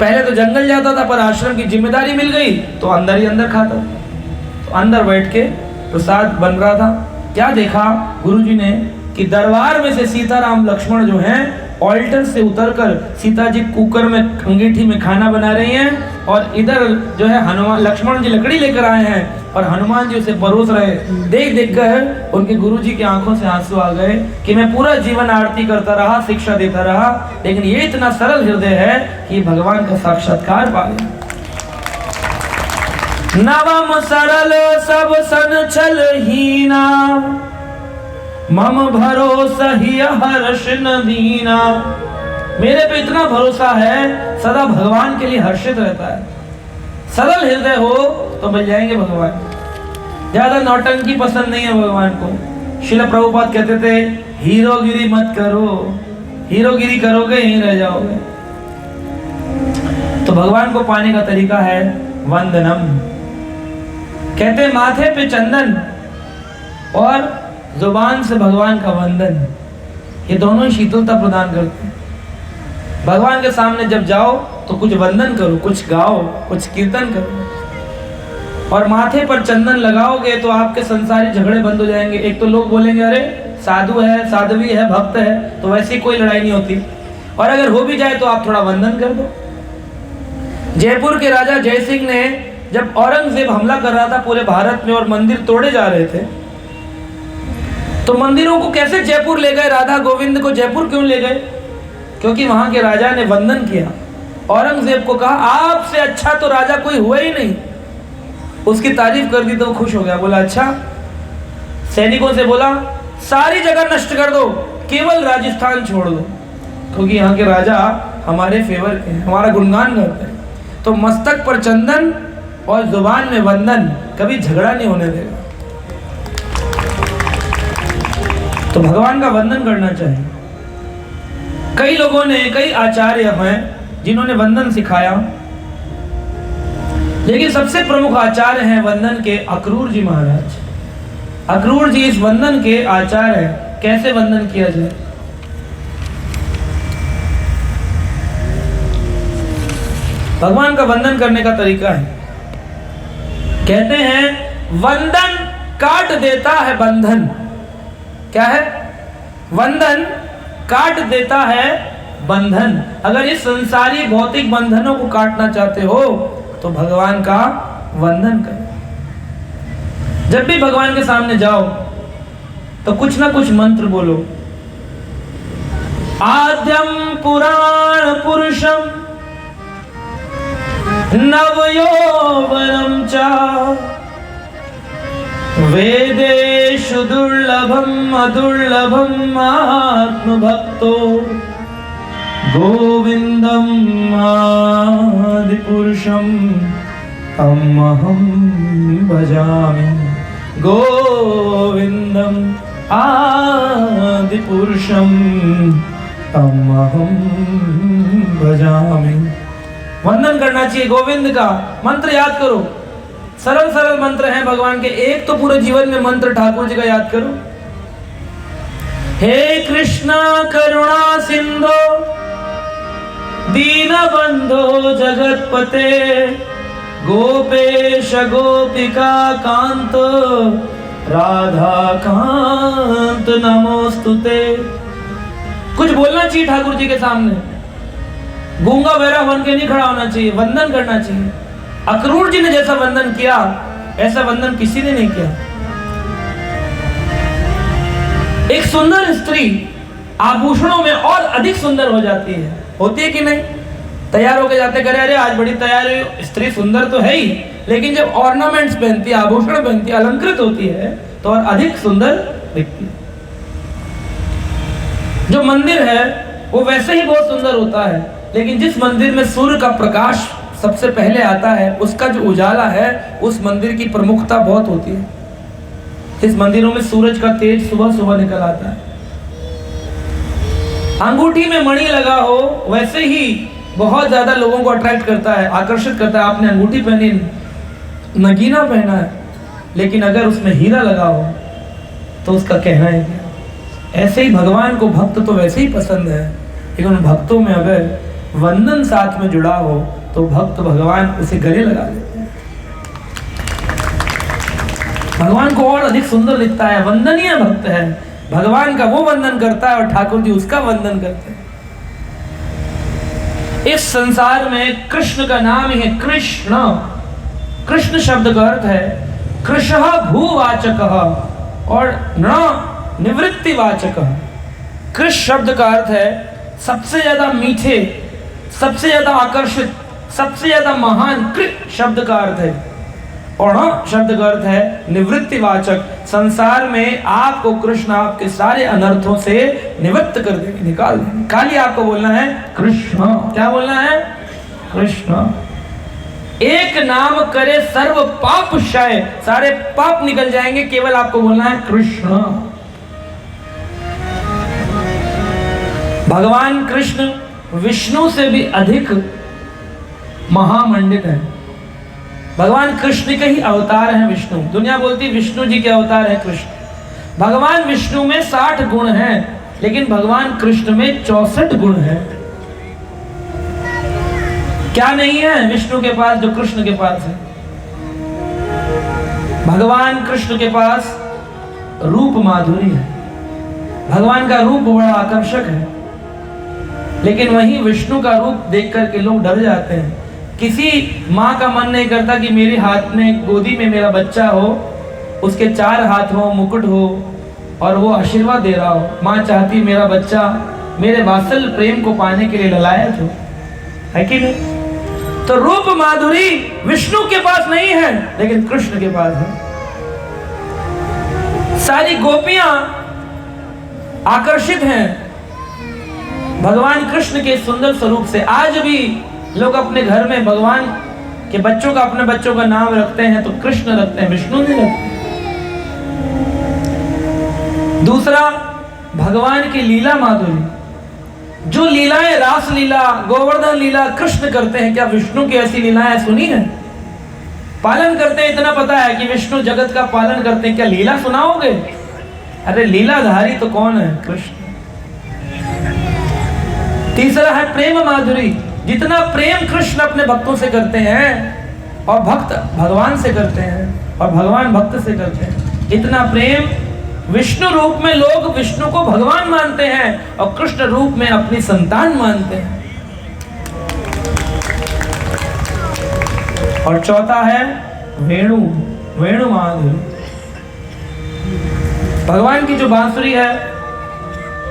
पहले तो जंगल जाता था, पर आश्रम की जिम्मेदारी मिल गई तो अंदर ही अंदर खाता। तो अंदर बैठ के प्रसाद बन रहा था, क्या देखा गुरुजी ने कि दरबार में से सीताराम लक्ष्मण जो हैं ऑल्टर से उतरकर सीता जी कुकर में अंगीठी में खाना बना रही हैं, और इधर जो है हनुमान लक्ष्मण जी लकड़ी लेकर आए हैं और हनुमान जी उसे परोस रहे। देख देख कर उनके गुरुजी की आंखों से आंसू आ गए कि मैं पूरा जीवन आरती करता रहा, शिक्षा देता रहा, लेकिन ये इतना सरल हृदय है कि भगवान का साक्षात्कार पा गया। नवम सरल सब सन छल हीना, मम भरोसा ही हर्ष न दीना। मेरे पे इतना भरोसा है, सदा भगवान के लिए हर्षित रहता है। सरल हृदय हो तो मिल जाएंगे भगवान। ज्यादा नौटंकी पसंद नहीं है भगवान को। श्रील प्रभुपाद कहते थे हीरोगिरी मत करो, हीरोगिरी करोगे यहीं रह जाओगे। तो भगवान को पाने का तरीका है वंदनम। कहते माथे पे चंदन और जुबान से भगवान का वंदन, ये दोनों ही शीतलता प्रदान करते हैं। भगवान के सामने जब जाओ तो कुछ वंदन करो, कुछ गाओ, कुछ कीर्तन करो, और माथे पर चंदन लगाओगे तो आपके संसारी झगड़े बंद हो जाएंगे। एक तो लोग बोलेंगे अरे साधु है, साध्वी है, भक्त है, तो वैसी कोई लड़ाई नहीं होती, और अगर हो भी जाए तो आप थोड़ा वंदन कर दो। जयपुर के राजा जयसिंह ने जब औरंगजेब हमला कर रहा था पूरे भारत में और मंदिर तोड़े जा रहे थे, तो मंदिरों को कैसे जयपुर ले गए, राधा गोविंद को जयपुर क्यों ले गए? क्योंकि वहां के राजा ने वंदन किया, औरंगजेब को कहा आपसे अच्छा तो राजा कोई हुआ ही नहीं, उसकी तारीफ कर दी तो वो खुश हो गया। बोला अच्छा। सैनिकों से बोला सारी जगह नष्ट कर दो, केवल राजस्थान छोड़ दो, क्योंकि यहाँ के राजा हमारे फेवर के हैं, हमारा गुणगान करते हैं। तो मस्तक पर चंदन और जुबान में वंदन, कभी झगड़ा नहीं होने देगा। तो भगवान का वंदन करना चाहिए। कई लोगों ने, कई आचार्य हैं जिन्होंने वंदन सिखाया। लेकिन सबसे प्रमुख आचार्य हैं वंदन के अक्रूर जी महाराज। अक्रूर जी इस वंदन के आचार्य हैं। कैसे वंदन किया जाए? भगवान का वंदन करने का तरीका है, कहते हैं वंदन काट देता है बंधन। क्या है? वंदन काट देता है बंधन। अगर इस संसारी भौतिक बंधनों को काटना चाहते हो तो भगवान का वंदन करो। जब भी भगवान के सामने जाओ तो कुछ ना कुछ मंत्र बोलो। आद्यम पुराण पुरुषम नवयौवनम च वेदेषु दुर्लभम अदुर्लभम आत्मभक्तो गोविंदम आदिपुरुषम अहम भजामि। गोविंदम आदिपुरुषम अहम भजामि। वंदन करना चाहिए गोविंद का। मंत्र याद करो, सरल सरल मंत्र हैं भगवान के। एक तो पूरे जीवन में मंत्र ठाकुर जी का याद करो। हे कृष्णा करुणा सिंधो दीन बंधो जगतपते गोपेश गोपिका कांत राधा कांत नमोस्तुते। कुछ बोलना चाहिए ठाकुर जी के सामने। गूंगा बहरा बन के नहीं खड़ा होना चाहिए, वंदन करना चाहिए। अक्रूर जी ने जैसा वंदन किया ऐसा वंदन किसी ने नहीं किया। एक सुंदर स्त्री आभूषणों में और अधिक सुंदर हो जाती है, होती है कि नहीं? तैयार होके जाते करे अरे आज बड़ी तैयार हुई। स्त्री सुंदर तो है ही, लेकिन जब ऑर्नामेंट्स पहनती है, आभूषण पहनती है, अलंकृत होती है तो और अधिक सुंदर दिखती है। जो मंदिर है वो वैसे ही बहुत सुंदर होता है, लेकिन जिस मंदिर में सूर्य का प्रकाश सबसे पहले आता है, उसका जो उजाला है, उस मंदिर की प्रमुखता बहुत होती है। इस मंदिरों में सूरज का तेज सुबह सुबह निकल आता है। अंगूठी में मणि लगा हो वैसे ही बहुत ज्यादा लोगों को अट्रैक्ट करता है, आकर्षित करता है। आपने अंगूठी पहनी, नगीना पहना है, लेकिन अगर उसमें हीरा लगा हो तो उसका कहना है क्या। ऐसे ही भगवान को भक्त तो वैसे ही पसंद है, लेकिन उन भक्तों में अगर वंदन साथ में जुड़ा हो तो भक्त भगवान उसे गले लगा देते हैं। भगवान को और अधिक सुंदर दिखता है। वंदनीय भक्त है, भगवान का वो वंदन करता है और ठाकुर जी उसका वंदन करते हैं। इस संसार में कृष्ण का नाम ही है कृष्ण। कृष्ण शब्द का अर्थ है कृष्ण भूवाचक और न निवृत्तिवाचक। कृष्ण शब्द का अर्थ है सबसे ज्यादा मीठे, सबसे ज्यादा आकर्षित, सबसे ज्यादा महान। कृष्ण शब्द का अर्थ है और शब्द का अर्थ है निवृत्तिवाचक। संसार में आपको कृष्ण आपके सारे अनर्थों से निवृत्त कर देंगे, निकाल देंगे। खाली आपको बोलना है कृष्ण। क्या बोलना है? कृष्ण। एक नाम करे सर्व पाप क्षय, सारे पाप निकल जाएंगे। केवल आपको बोलना है कृष्ण। भगवान कृष्ण विष्णु से भी अधिक महामंडित है। भगवान कृष्ण के ही अवतार हैं विष्णु। दुनिया बोलती विष्णु जी के अवतार है कृष्ण। भगवान विष्णु में 60 गुण हैं, लेकिन भगवान कृष्ण में 64 गुण हैं। क्या नहीं है विष्णु के पास जो कृष्ण के पास है? भगवान कृष्ण के पास रूप माधुरी है। भगवान का रूप बड़ा आकर्षक है, लेकिन वहीं विष्णु का रूप देख करके लोग डर जाते हैं। किसी माँ का मन नहीं करता कि मेरे हाथ में, गोदी में मेरा बच्चा हो, उसके 4 हाथ हो, मुकुट हो और वो आशीर्वाद दे रहा हो। माँ चाहती मेरा बच्चा मेरे वात्सल प्रेम को पाने के लिए ललायत हो, है कि नहीं? तो रूप माधुरी विष्णु के पास नहीं है, लेकिन कृष्ण के पास है। सारी गोपियां आकर्षित हैं भगवान कृष्ण के सुंदर स्वरूप से। आज भी लोग अपने घर में भगवान के बच्चों का, अपने बच्चों का नाम रखते हैं तो कृष्ण रखते हैं, विष्णु नहीं रखते। दूसरा, भगवान की लीला माधुरी। जो लीलाएं, रास लीला, गोवर्धन लीला कृष्ण करते हैं, क्या विष्णु की ऐसी लीलाएं सुनी है? पालन करते हैं, इतना पता है कि विष्णु जगत का पालन करते हैं, क्या लीला सुनाओगे? अरे लीलाधारी तो कौन है? कृष्ण। तीसरा है प्रेम माधुरी। जितना प्रेम कृष्ण अपने भक्तों से करते हैं और भक्त भगवान से करते हैं और भगवान भक्त से करते हैं, इतना प्रेम विष्णु रूप में लोग विष्णु को भगवान मानते हैं और कृष्ण रूप में अपनी संतान मानते हैं। और चौथा है वेणु, वेणु माधुरी। भगवान की जो बांसुरी है,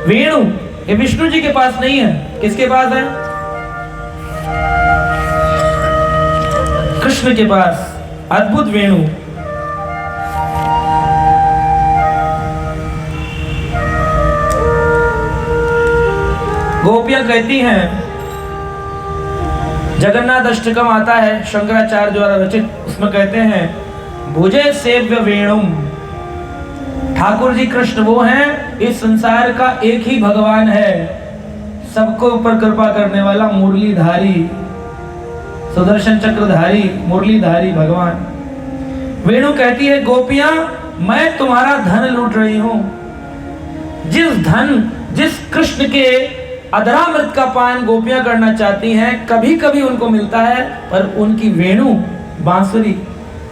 वेणु, ये विष्णु जी के पास नहीं है, किसके पास है? कृष्ण के पास। अद्भुत वेणु। गोपियां कहती हैं, जगन्नाथ अष्टकम आता है शंकराचार्य द्वारा रचित, उसमें कहते हैं भुजे सेव्य वेणुम। ठाकुर जी कृष्ण वो हैं, इस संसार का एक ही भगवान है, सबको ऊपर कृपा करने वाला मुरलीधारी, सुदर्शन चक्रधारी, मुरलीधारी भगवान। वेणु कहती है गोपियां, मैं तुम्हारा धन लूट रही हूं। जिस कृष्ण के अधरामृत का पान गोपियां करना चाहती हैं, कभी कभी उनको मिलता है, पर उनकी वेणु बांसुरी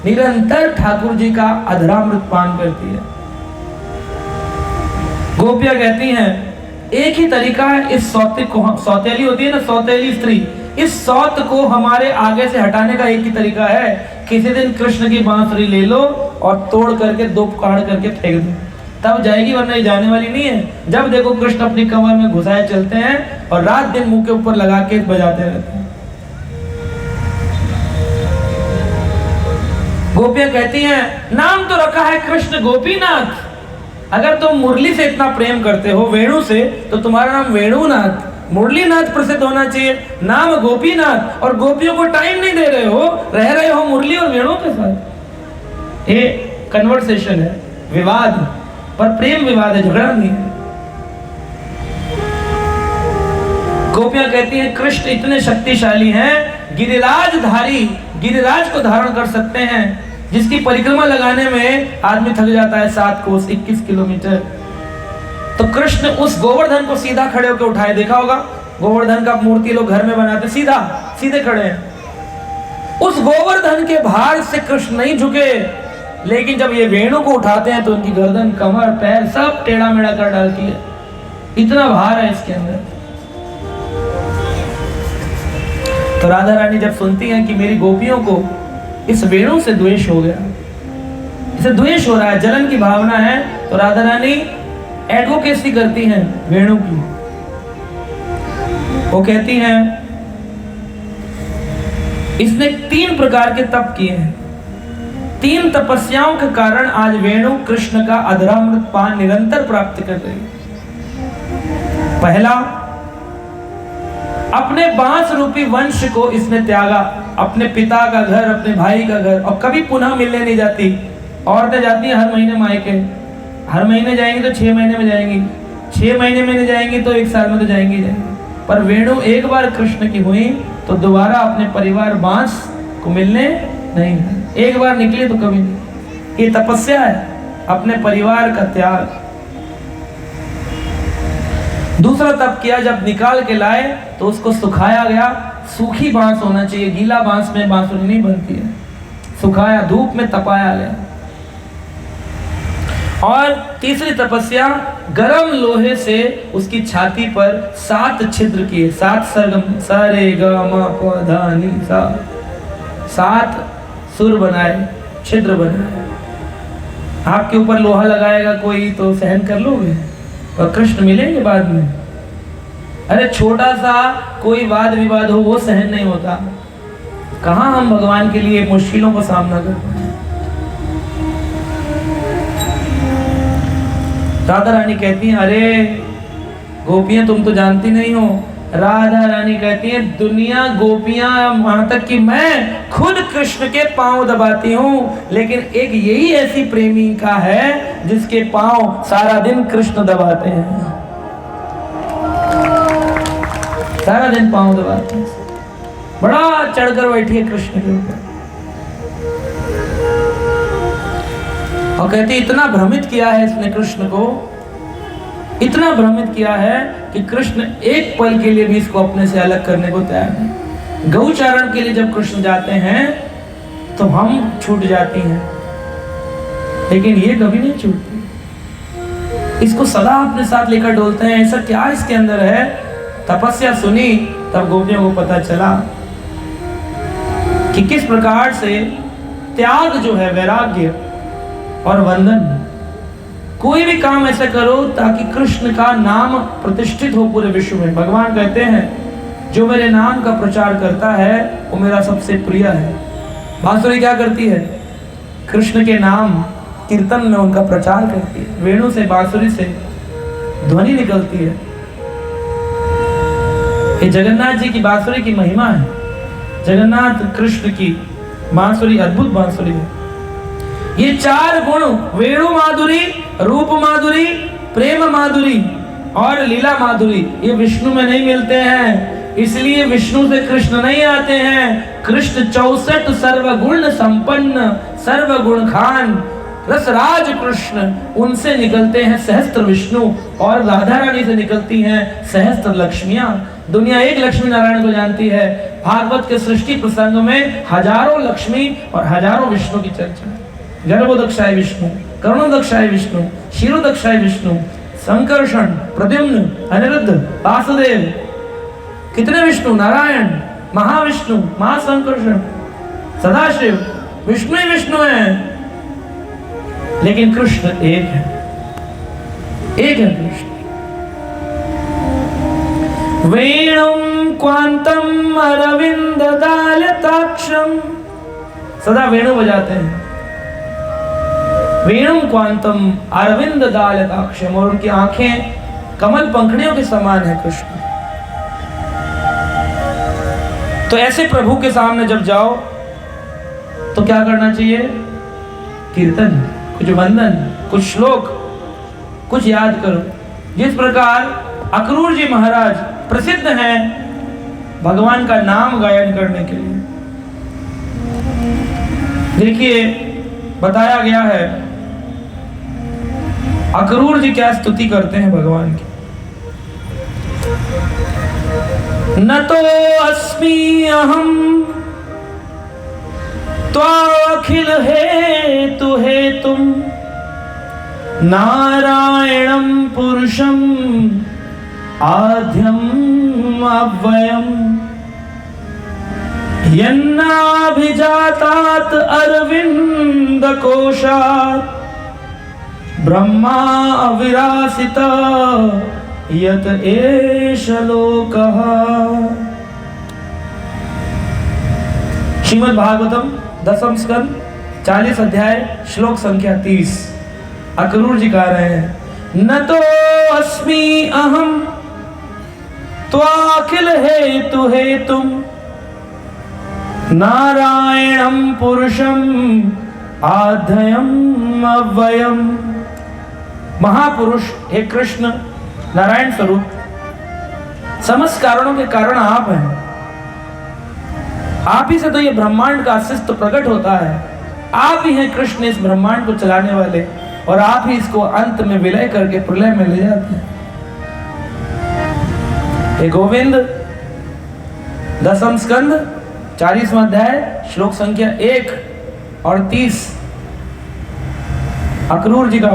निरंतर ठाकुर जी का अधरामृत पान करती है। गोपियां कहती हैं एक ही तरीका है, इस सौते को, सौतेली होती है ना, सौतेली स्त्री, इस सौत को हमारे आगे से हटाने का एक ही तरीका है, किसी दिन कृष्ण की बांसुरी ले लो और तोड़ करके दो काट करके फेंक दो, तब जाएगी, वरना ये जाने वाली नहीं है। जब देखो कृष्ण अपनी कमर में घुसाए चलते हैं और रात दिन मुंह के ऊपर लगा के बजाते रहते हैं। गोपियां कहती हैं नाम तो रखा है कृष्ण गोपीनाथ, अगर तुम मुरली से इतना प्रेम करते हो, वेणु से, तो तुम्हारा नाम वेणुनाथ, मुरलीनाथ प्रसिद्ध होना चाहिए, नाम गोपीनाथ। और गोपियों को टाइम नहीं दे रहे हो, रह रहे हो मुरली और वेणु के साथ। ये कन्वर्सेशन है, विवाद, पर प्रेम विवाद है, झगड़ा नहीं है। गोपियां कहती हैं कृष्ण इतने शक्तिशाली हैं, गिरिराजधारी, गिरिराज को धारण कर सकते हैं, जिसकी परिक्रमा लगाने में आदमी थक जाता है 7 कोस 21 किलोमीटर। तो कृष्ण उस गोवर्धन को सीधा खड़े होकर उठाए, देखा होगा गोवर्धन का मूर्ति लोग घर में बनाते, सीधे खड़े हैं। उस गोवर्धन के भार से कृष्ण नहीं झुके, लेकिन जब ये वेणु को उठाते हैं तो उनकी गर्दन, कमर, पैर सब टेढ़ा मेढ़ा कर डालती है, इतना भार है इसके अंदर। तो राधा रानी जब सुनती हैं कि मेरी गोपियों को इस वेणु से द्वेष हो गया, इसे द्वेष हो रहा है, जलन की भावना है, तो राधा रानी एडवोकेसी करती हैं वेणु की। वो कहती हैं इसने 3 प्रकार के तप किए हैं, 3 तपस्याओं के कारण आज वेणु कृष्ण का अधरामृत पान निरंतर प्राप्त कर रही है। पहला, अपने बांस रूपी वंश को इसने त्यागा, अपने पिता का घर, अपने भाई का घर, और कभी पुनः मिलने नहीं जाती। औरतें जाती हैं हर महीने मायके, हर महीने जाएंगी तो 6 महीने में जाएंगी, 6 महीने में नहीं जाएंगी तो 1 साल में तो जाएंगी। पर वेणु एक बार कृष्ण की हुई तो दोबारा अपने परिवार बांस को मिलने नहीं, एक बार निकले तो कभी नहीं। ये तपस्या है, अपने परिवार का त्याग। दूसरा तप किया, जब निकाल के लाए तो उसको सुखाया गया, सूखी बांस होना चाहिए, गीला बांस में बांसुरी नहीं बनती है, सुखाया, धूप में तपाया गया। और तीसरी तपस्या, गरम लोहे से उसकी छाती पर 7 छिद्र किए, 7 सरगम, सा रे ग म प ध नि सा, 7 सुर बनाए, छिद्र बनाए। आपके ऊपर लोहा लगाएगा कोई तो सहन कर लोगे, और कृष्ण मिलेंगे बाद में। अरे छोटा सा कोई वाद विवाद हो वो सहन नहीं होता, कहां हम भगवान के लिए मुश्किलों का सामना करते हैं। राधा रानी कहती हैं अरे गोपियां तुम तो जानती नहीं हो। राधा रानी कहती है दुनिया गोपियां, वहां तक कि मैं खुद कृष्ण के पांव दबाती हूँ, लेकिन एक यही ऐसी प्रेमिका है जिसके पांव सारा दिन कृष्ण दबाते हैं। सारा दिन पांव दबाते हैं, बड़ा चढ़कर बैठी है कृष्ण के ऊपर और कहती इतना भ्रमित किया है इसने कृष्ण को, इतना भ्रमित किया है कि कृष्ण एक पल के लिए भी इसको अपने से अलग करने को तैयार नहीं। गौचारण के लिए जब कृष्ण जाते हैं तो हम छूट जाती हैं, लेकिन ये कभी नहीं छूटती, इसको सदा अपने साथ लेकर डोलते हैं। ऐसा क्या इसके अंदर है? तपस्या सुनी तब गोपियों को पता चला कि किस प्रकार से त्याग जो है, वैराग्य और वंदन, कोई भी काम ऐसा करो ताकि कृष्ण का नाम प्रतिष्ठित हो पूरे विश्व में। भगवान कहते हैं जो मेरे नाम का प्रचार करता है वो मेरा सबसे प्रिय है। बांसुरी क्या करती है? कृष्ण के नाम कीर्तन में उनका प्रचार करती है, वेणु से बांसुरी से ध्वनि निकलती है। ये जगन्नाथ जी की बांसुरी की महिमा है। जगन्नाथ कृष्ण की बांसुरी अद्भुत बांसुरी है। ये चार गुण, वेणु माधुरी, रूप माधुरी, प्रेम माधुरी और लीला माधुरी, ये विष्णु में नहीं मिलते हैं, इसलिए विष्णु से कृष्ण नहीं आते हैं। कृष्ण 64 सर्वगुण संपन्न, सर्वगुण खान, रसराज कृष्ण, उनसे निकलते हैं सहस्त्र विष्णु और राधा रानी से निकलती हैं सहस्त्र लक्ष्मियां। दुनिया एक लक्ष्मी नारायण को जानती है, भागवत के सृष्टि प्रसंग में हजारों लक्ष्मी और हजारों विष्णु की चर्चा है। गर्भोदक्षाय विष्णु, करुणोदक्षाय विष्णु, क्षीरोदक्षाय विष्णु, संकर्षण, प्रद्युम्न, अनिरुद्ध, वासुदेव, कितने विष्णु? नारायण, महाविष्णु, महासंकर्षण, सदाशिव, विष्णु ही विष्णु है, लेकिन कृष्ण एक है, एक है कृष्ण। वेणुं क्वांतम अरविंद दालताक्षम, सदा वेणु बजाते हैं। वेणुं क्वांतम अरविंद दालताक्षम, और उनकी आंखें कमल पंखुड़ियों के समान है कृष्ण। तो ऐसे प्रभु के सामने जब जाओ तो क्या करना चाहिए? कीर्तन, कुछ वंदन, कुछ श्लोक, कुछ याद करो। जिस प्रकार अक्रूर जी महाराज प्रसिद्ध हैं भगवान का नाम गायन करने के लिए। देखिए बताया गया है अक्रूर जी क्या स्तुति करते हैं भगवान की। न तो अस्मि अहम त्वाखिल हेतु हेतुम नारायणं पुरुषं आद्यं अव्ययम् यन्नाभिजातात् अरविंद कोशात् ब्रह्मा अविरासिता यत एष लोकः। श्रीमद् भागवतम 10वां स्कंद 40 अध्याय श्लोक संख्या 30। अक्रूर जी गा रहे हैं, न तो अस्मि अहम त्वाखिल हेतु हेतुम नारायणं पुरुषं आद्यं अव्ययम्। महापुरुष हे कृष्ण नारायण स्वरूप, समस्त कारणों के कारण आप हैं। आप ही से तो ये ब्रह्मांड का अस्तित्व प्रकट होता है। आप ही हैं कृष्ण इस ब्रह्मांड को चलाने वाले, और आप ही इसको अंत में विलय करके प्रलय में ले जाते हैं। हे गोविंद 10वां स्कंद 40वां अध्याय श्लोक संख्या 1 और 30 अक्रूर जी का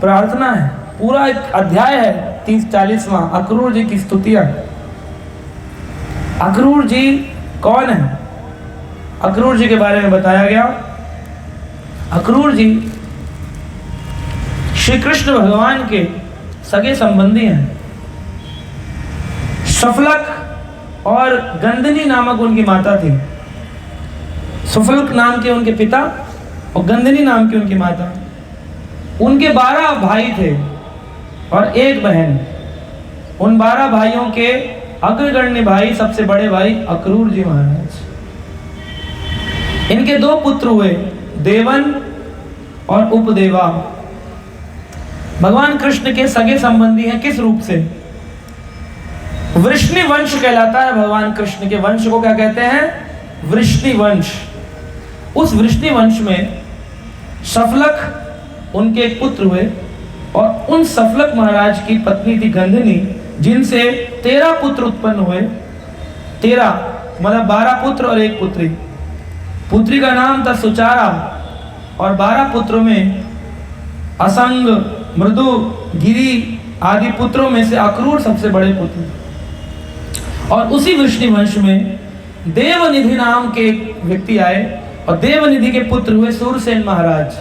प्रार्थना है। पूरा एक अध्याय है 30-40वां अक्रूर जी की स्तुतियां। अक्रूर जी कौन है? अक्रूर जी के बारे में बताया गया। अक्रूर जी श्री कृष्ण भगवान के सगे संबंधी हैं। सफलक और गंधनी नामक उनकी माता थी। सफलक नाम के उनके पिता और गंधनी नाम की उनकी माता। उनके 12 भाई थे और एक बहन। उन 12 भाइयों के अग्रगण्य भाई, सबसे बड़े भाई अक्रूर जी महाराज। इनके 2 पुत्र हुए, देवन और उपदेवा। भगवान कृष्ण के सगे संबंधी हैं। किस रूप से? वृष्णि वंश कहलाता है भगवान कृष्ण के वंश को। क्या कहते हैं? वृष्णि वंश। उस वृष्णि वंश में सफलक उनके एक पुत्र हुए और उन सफलक महाराज की पत्नी थी गंधिनी, जिनसे 13 पुत्र उत्पन्न हुए। 13 मतलब 12 पुत्र और एक पुत्री। पुत्री का नाम था सुचारा और 12 पुत्रों में असंग, मृदु, गिरी आदि पुत्रों में से अक्रूर सबसे बड़े पुत्र। और उसी वृष्णि वंश में देवनिधि नाम के एक व्यक्ति आए और देवनिधि के पुत्र हुए सूरसेन महाराज,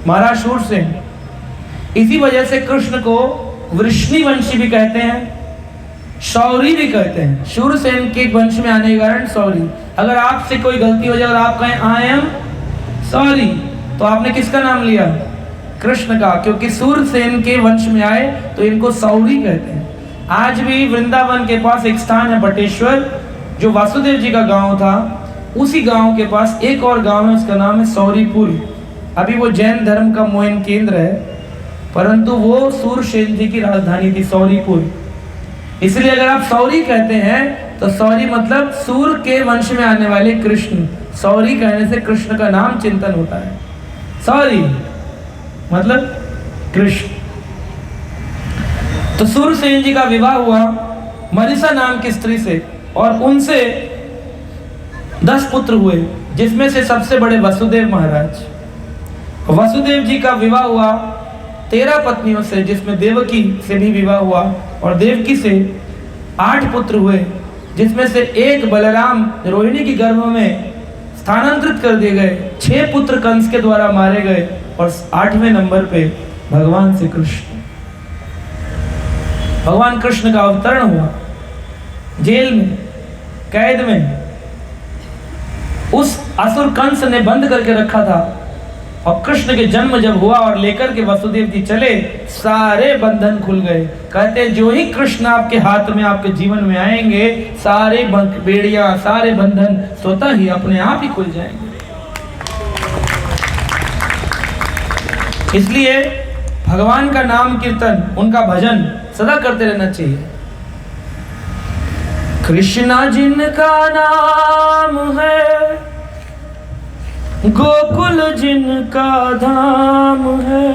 महाराज सूरसेन। इसी वजह से कृष्ण को वृष्णि वंशी भी कहते हैं, शौरी भी कहते हैं। सूरसेन के वंश में आने के कारण शौरी। अगर आपसे कोई गलती हो जाए और आप कहें आई एम सॉरी, तो आपने किसका नाम लिया? कृष्ण का, क्योंकि सूरसेन के वंश में आए तो इनको सौरी कहते हैं। आज भी वृंदावन के पास एक स्थान है बटेश्वर, जो वासुदेव जी का गांव था। उसी गांव के पास एक और गांव है, उसका नाम है सौरीपुर। अभी वो जैन धर्म का मोहन केंद्र है, परंतु वो सूरसेन जी की राजधानी थी सौरीपुर। इसलिए अगर आप सौरी कहते हैं तो सौरी मतलब सूर के वंश में आने वाले कृष्ण। सौरी कहने से कृष्ण का नाम चिंतन होता है। सौरी मतलब कृष्ण। तो सूरसेन जी का विवाह हुआ मरीसा नाम की स्त्री से और उनसे 10 पुत्र हुए, जिसमें से सबसे बड़े वसुदेव महाराज। वसुदेव जी का विवाह हुआ 13 पत्नियों से, जिसमें देवकी से भी विवाह हुआ और देवकी से 8 पुत्र हुए, जिसमें से एक बलराम रोहिणी की गर्भ में स्थानांतरित कर दिए गए। 6 पुत्र कंस के द्वारा मारे गए और 8वें नंबर पे भगवान श्री कृष्ण। भगवान कृष्ण का अवतरण हुआ जेल में, कैद में। उस असुर कंस ने बंद करके रखा था और कृष्ण के जन्म जब हुआ और लेकर के वसुदेव जी चले, सारे बंधन खुल गए। कहते जो ही कृष्ण आपके हाथ में, आपके जीवन में आएंगे, सारे बेड़ियां, सारे बंधन स्वतः ही अपने आप ही खुल जाएंगे। इसलिए भगवान का नाम कीर्तन, उनका भजन सदा करते रहना चाहिए। कृष्णा जिनका नाम है, गोकुल जिनका धाम है,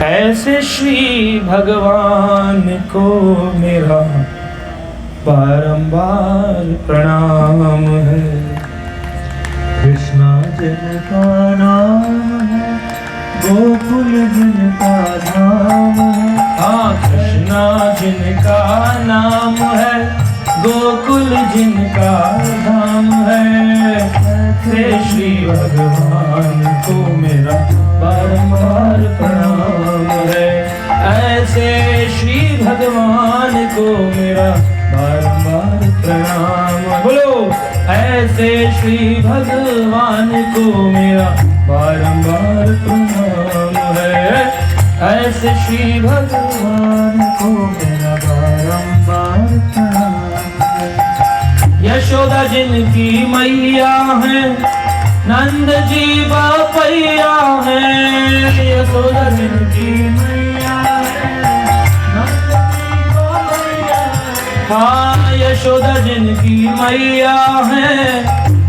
ऐसे श्री भगवान को मेरा बारंबार प्रणाम है। कृष्णा जिनका नाम है, गोकुल जिनका धाम है। हाँ, कृष्णा जिनका नाम है, गोकुल जिनका धाम है, ऐसे श्री भगवान को मेरा बारंबार प्रणाम है। ऐसे श्री भगवान को मेरा बारंबार प्रणाम। बोलो, ऐसे श्री भगवान को मेरा बारंबार प्रणाम है। ऐसे श्री भगवान को मेरा बारंबार प्रणाम है। यशोदा जिनकी मैया है, नंद जी बापैया है। यशोदा जिनकी मैया है, नंद जी बापैया है। हाँ, यशोदा जिनकी मैया है,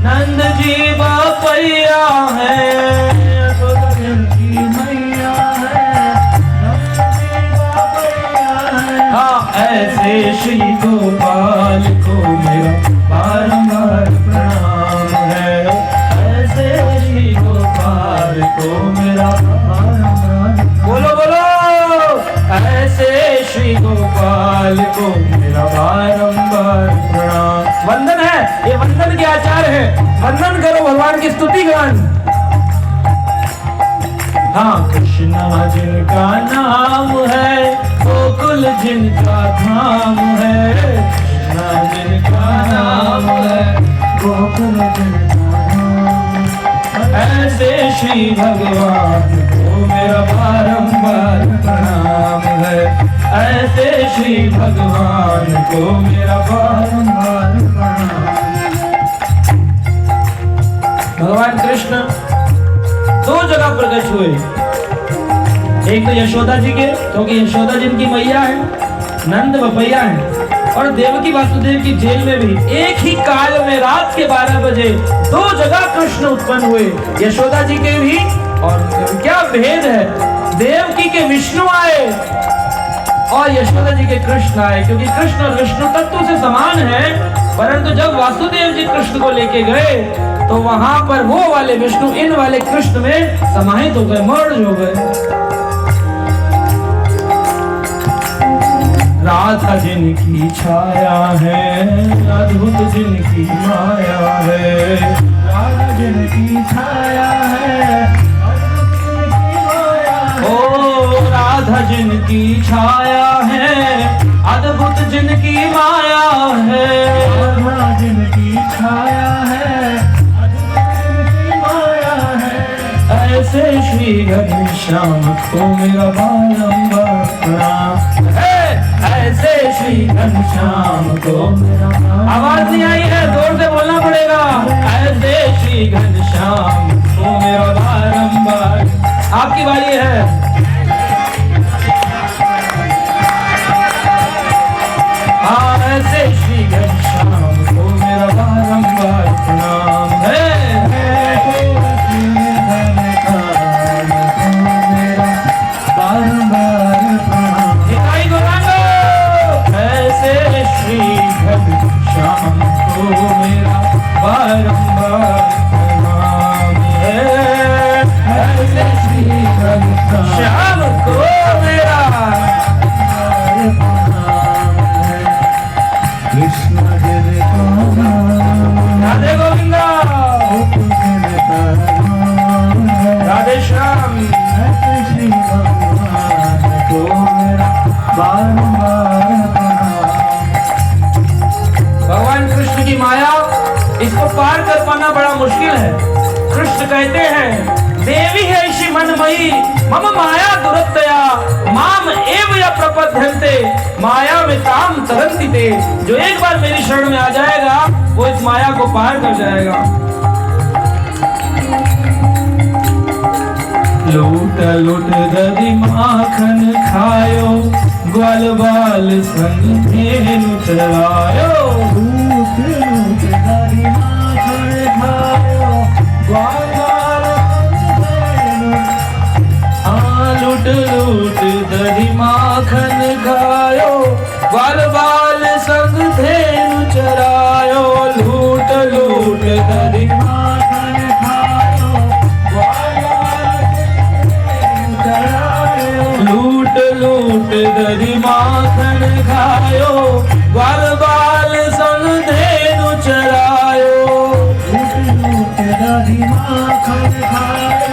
नंद जी बापैया है। यशोदा जिनकी मैया है, नंद जी बापैया है। हाँ, ऐसे श्री गोपाल को मेरा बारंबार प्रणाम है। ऐसे श्री गोपाल को मेरा बारंबार, बोलो बोलो, ऐसे श्री गोपाल को मेरा बारंबार प्रणाम। वंदन है, ये वंदन के आचार है। वंदन करो, भगवान की स्तुति गान। हाँ, कृष्णा जिनका नाम है, गोकुल जिनका धाम है। कृष्णा जिनका नाम है, गोकुल जिनका धाम है। ऐसे श्री भगवान को मेरा बारंबार प्रणाम है। ऐसे श्री भगवान को मेरा बारंबार प्रणाम। भगवान कृष्ण 2 जगह प्रकट हुए। एक तो यशोदा जी के, क्योंकि यशोदा जिनकी मैया है, नंद बपैया है, और देवकी वासुदेव की जेल में भी एक ही काल में रात के 12 बजे 2 जगह कृष्ण उत्पन्न हुए। यशोदा जी के भी, और क्या भेद है, देवकी के विष्णु आए और यशोदा जी के कृष्ण आए, क्योंकि कृष्ण और विष्णु तत्व से समान है। परंतु जब वासुदेव जी कृष्ण को लेके गए तो वहां पर वो वाले विष्णु इन वाले कृष्ण में समाहित हो गए, मर्ज हो गए। राधा जिनकी छाया है, अद्भुत जिनकी माया है, राधा जिनकी छाया है, अद्भुत जिनकी माया है। ओ राधा जिनकी छाया है, अद्भुत जिनकी माया है, राधा जिनकी छाया है, अद्भुत जिनकी माया है। ऐसे श्री घनश्याम को मेरा बारंबार प्रणाम है। ऐसे श्री घनश्याम को मेरा, आवाज नहीं आई है, जोर से बोलना पड़ेगा। ऐसे श्री घनश्याम को मेरा बारंबार, आपकी बारी है। ऐसे श्री घनश्याम को मेरा बारंबार प्रणाम है। श्याम को मेरा बारंबार प्रणाम है। ऐसे श्री श्याम को मेरा कृष्ण राधे गोविंदा, राधे श्याम। श्री भगवान को मेरा बारंबार भगवान कृष्ण की माया, इसको पार कर पाना बड़ा मुश्किल है। कृष्ण कहते हैं, देवी है ऐसी मनमयी मम माया दुरत्तया माम एव या प्रपद्यन्ते माया में ताम तरन्ति ते। जो एक बार मेरी शरण में आ जाएगा वो इस माया को पार कर जाएगा। लूट लूट दधि माखन खायो, ग्वाल बाल संग धेनु चरायो। लूट लूट दधि माखन खायो, ग्वाल बाल संग धेनु। लूट लूट दधि माखन खायो, ग्वाल बाल संग धेनु चरायो। लूट लूट दधि माखन खायो, ग्वाल बाल संग धेनु चरायो। लूट लूट दधि माखन खायो, ग्वाल बाल संग धेनु चरायो। लूट लूट दधि माखन खायो,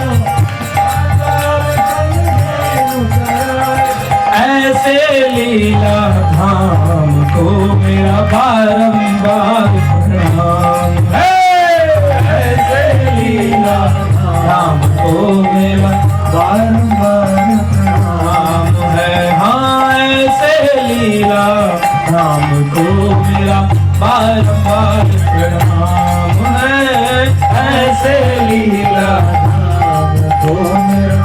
ग्वाल बाल संग धेनु चरायो। ऐसे लीला धाम को मेरा बारंबार प्रणाम है। ऐसे लीला धाम को मेरा बारंबार प्रणाम है। हाँ, ऐसे लीला धाम को मेरा बारंबार प्रणाम है। ऐसे लीला धाम को मेरा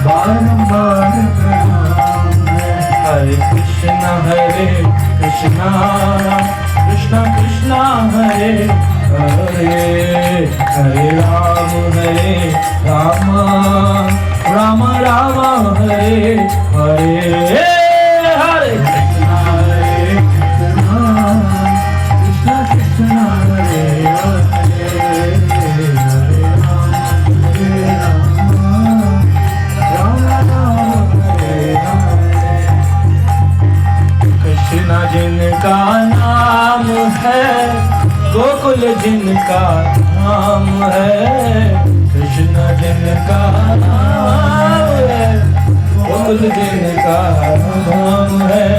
बारंबार प्रणाम है। हरे कृष्णा कृष्णा कृष्णा हरे हरे, हरे राम राम राम हरे हरे। हरे कृष्णा कृष्णा कृष्णा हरे हरे, हरे राम राम राम हरे हरे। कृष्णा जिनका नाम है, गोकुल जिनका नाम है। कृष्ण जिनका नाम है, गोकुल जिनका नाम है।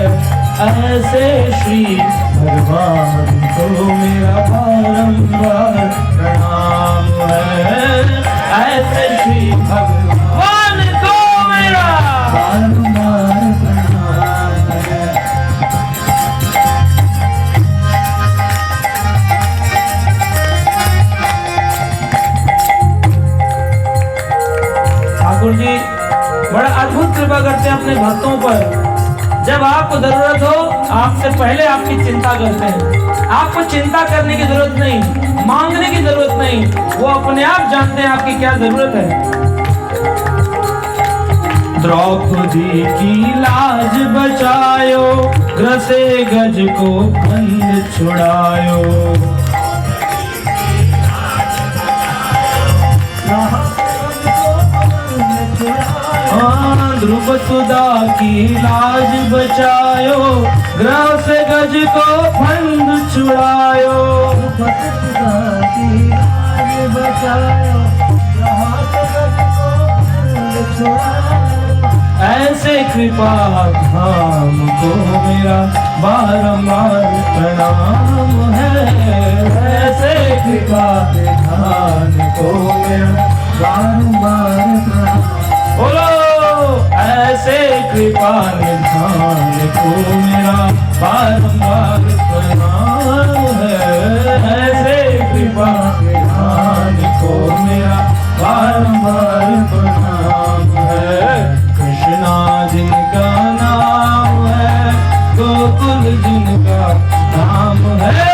ऐसे श्री भगवान को मेरा बारंबार प्रणाम है। ऐसे श्री भगवान को मेरा बारंबार प्रणाम है। ठाकुर जी बड़ा अद्भुत कृपा करते जब आपको जरूरत हो आपसे पहले आपकी चिंता करते हैं। आपको चिंता करने की जरूरत नहीं, मांगने की जरूरत नहीं, वो अपने आप जानते हैं आपकी क्या जरूरत है। द्रौपदी की लाज बचायो, ग्रसे गज को बंद छुड़ायो। ध्रुव सुधा की लाज बचायो, ग्रह से गज को बंद छुड़ायो। ऐसे कृपा धाम को मेरा बारंबार प्रणाम है। ऐसे कृपा धाम को मेरा बारंबार प्रणाम। बोलो ऐसे कृपा निधान को मेरा बारंबार प्रणाम है। ऐसे कृपा निधान को मेरा बारंबार प्रणाम है। कृष्णा जिनका नाम है, गोकुल जिनका नाम है।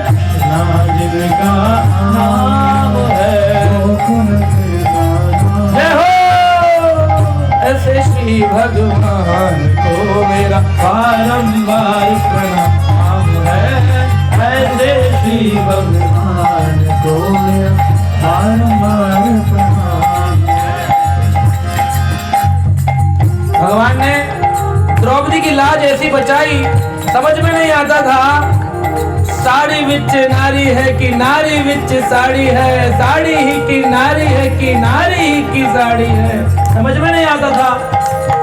कृष्णा जिनका नाम है, गोकुल जिनका नाम। जय हो। ऐसे श्री भगवान को मेरा बारंबार प्रणाम है। ऐसे श्री भगवान को मेरा बारंबार प्रणाम है। भगवान ने द्रौपदी की लाज ऐसी बचाई, समझ में नहीं आता था साड़ी विच नारी है कि नारी विच साड़ी है, साड़ी ही की नारी है कि नारी ही की साड़ी है, समझ में नहीं आता था।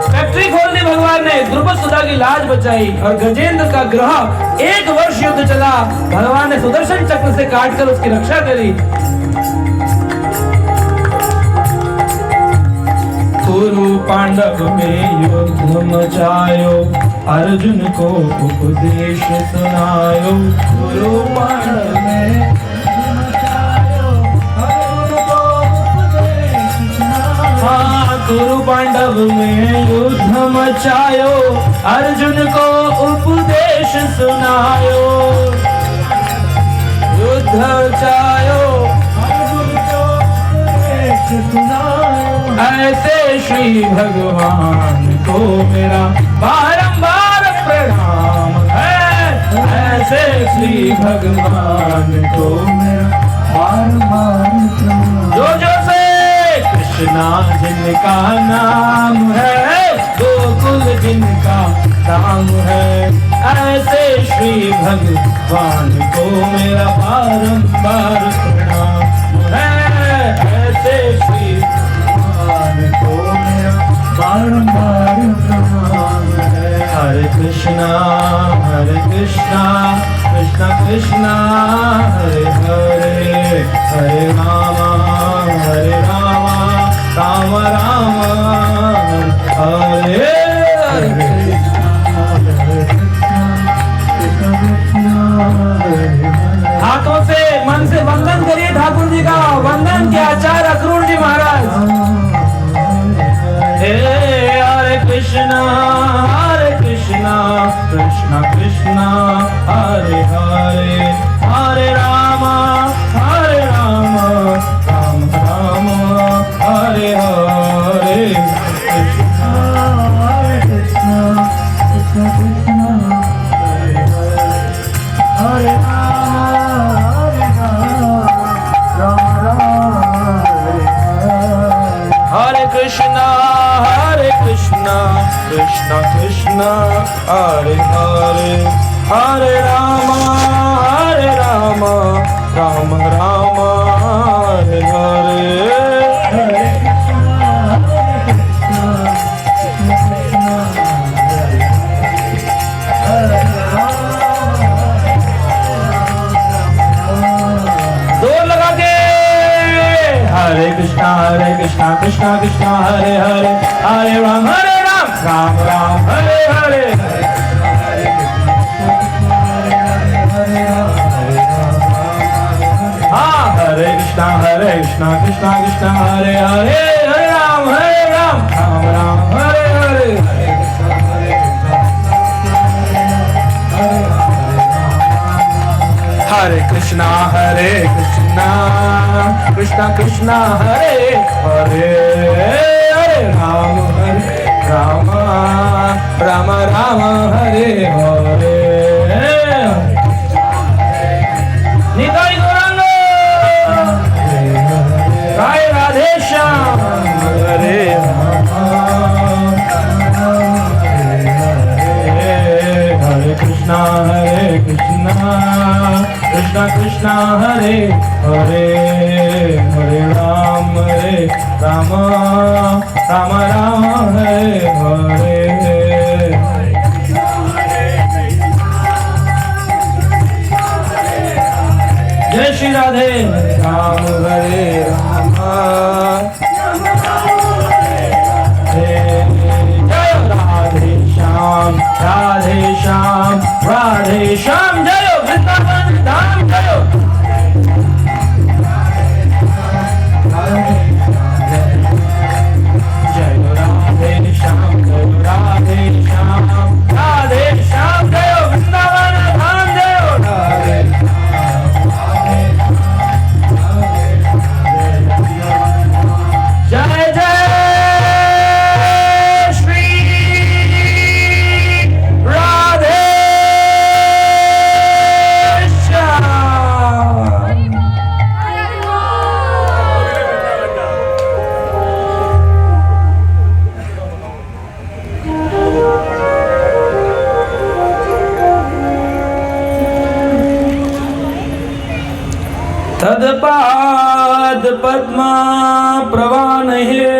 फैक्ट्री खोल दी भगवान ने, द्रुपद सुधा की लाज बचाई और गजेंद्र का ग्रह 1 वर्ष युद्ध चला। भगवान ने सुदर्शन चक्र से काटकर उसकी रक्षा करी। कुरु पांडव में युद्ध मचायो, अर्जुन को उपदेश सुनायो। कुरु पांडव में युद्ध मचायो, अर्जुन को उपदेश सुनायो। हाँ, कुरु पांडव में युद्ध मचायो, अर्जुन को उपदेश सुनायो। युद्ध मचायो, अर्जुन को उपदेश सुनायो। ऐसे श्री भगवान को मेरा बारंबार प्रणाम है। ऐसे श्री भगवान को मेरा बारंबार प्रणाम। जो से कृष्णा जिनका नाम है, गोकुल जिनका नाम है। ऐसे श्री भगवान को मेरा बारंबार प्रणाम है। ऐसे श्री को मेरा बारंबार प्रणाम है। हरे कृष्णा कृष्णा कृष्णा हरे हरे, हरे रामा राम राम हरे हरे। हाथों से मन से वंदन करिए ठाकुर जी का। वंदन के आचार्य अक्रूर जी महाराज। हरे कृष्णा कृष्णा कृष्णा हरे हरे, हरे राम राम राम हरे हरे। कृष्णा कृष्णा कृष्णा हरे हरे, हरे राम हरे कृष्णा कृष्णा कृष्णा हरे हरे, हरे राम राम राम हरे हरे। हरे कृष्णा कृष्णा कृष्णा हरे हरे, हरे राम राम राम हरे हरे। हाँ, हरे कृष्णा कृष्णा कृष्णा हरे हरे, हरे राम राम राम हरे हरे। कृष्णा हरे कृष्णा कृष्णा कृष्णा हरे हरे हरे राम राम राम हरे हरे निताई गौरांग राय राधे श्याम हरे हरे कृष्णा कृष्णा कृष्णा हरे हरे हरे राम राम राम हरे हरे जय श्री राधे राम हरे राम जय राधे श्याम राधे श्याम राधे श्याम जय वृंदावन धाम जय राधे श्याम राधे श्याम राधे श्याम जय वृंदावन धाम जय राधे जय जय श्री राधे श्याम। तदपाद पद्मा प्रवानहे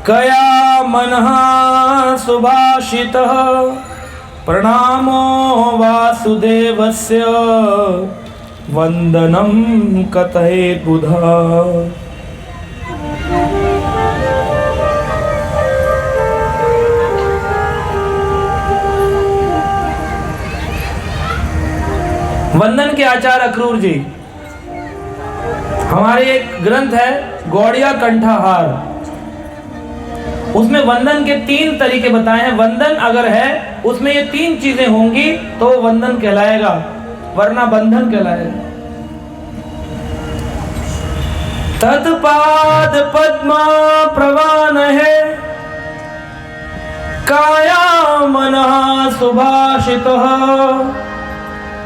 कया मनः सुभाषितः प्रणामो वासुदेवस्य वंदनं कथयेत् बुधः। वंदन के आचार्य अक्रूर जी, हमारे एक ग्रंथ है गौड़िया कंठाहार, उसमें वंदन के 3 तरीके बताए हैं। वंदन अगर है उसमें ये 3 चीजें होंगी तो वंदन कहलाएगा, वरना बंधन कहलाएगा। तत्पाद पद्मा प्रवान है काया मनः सुभाषितः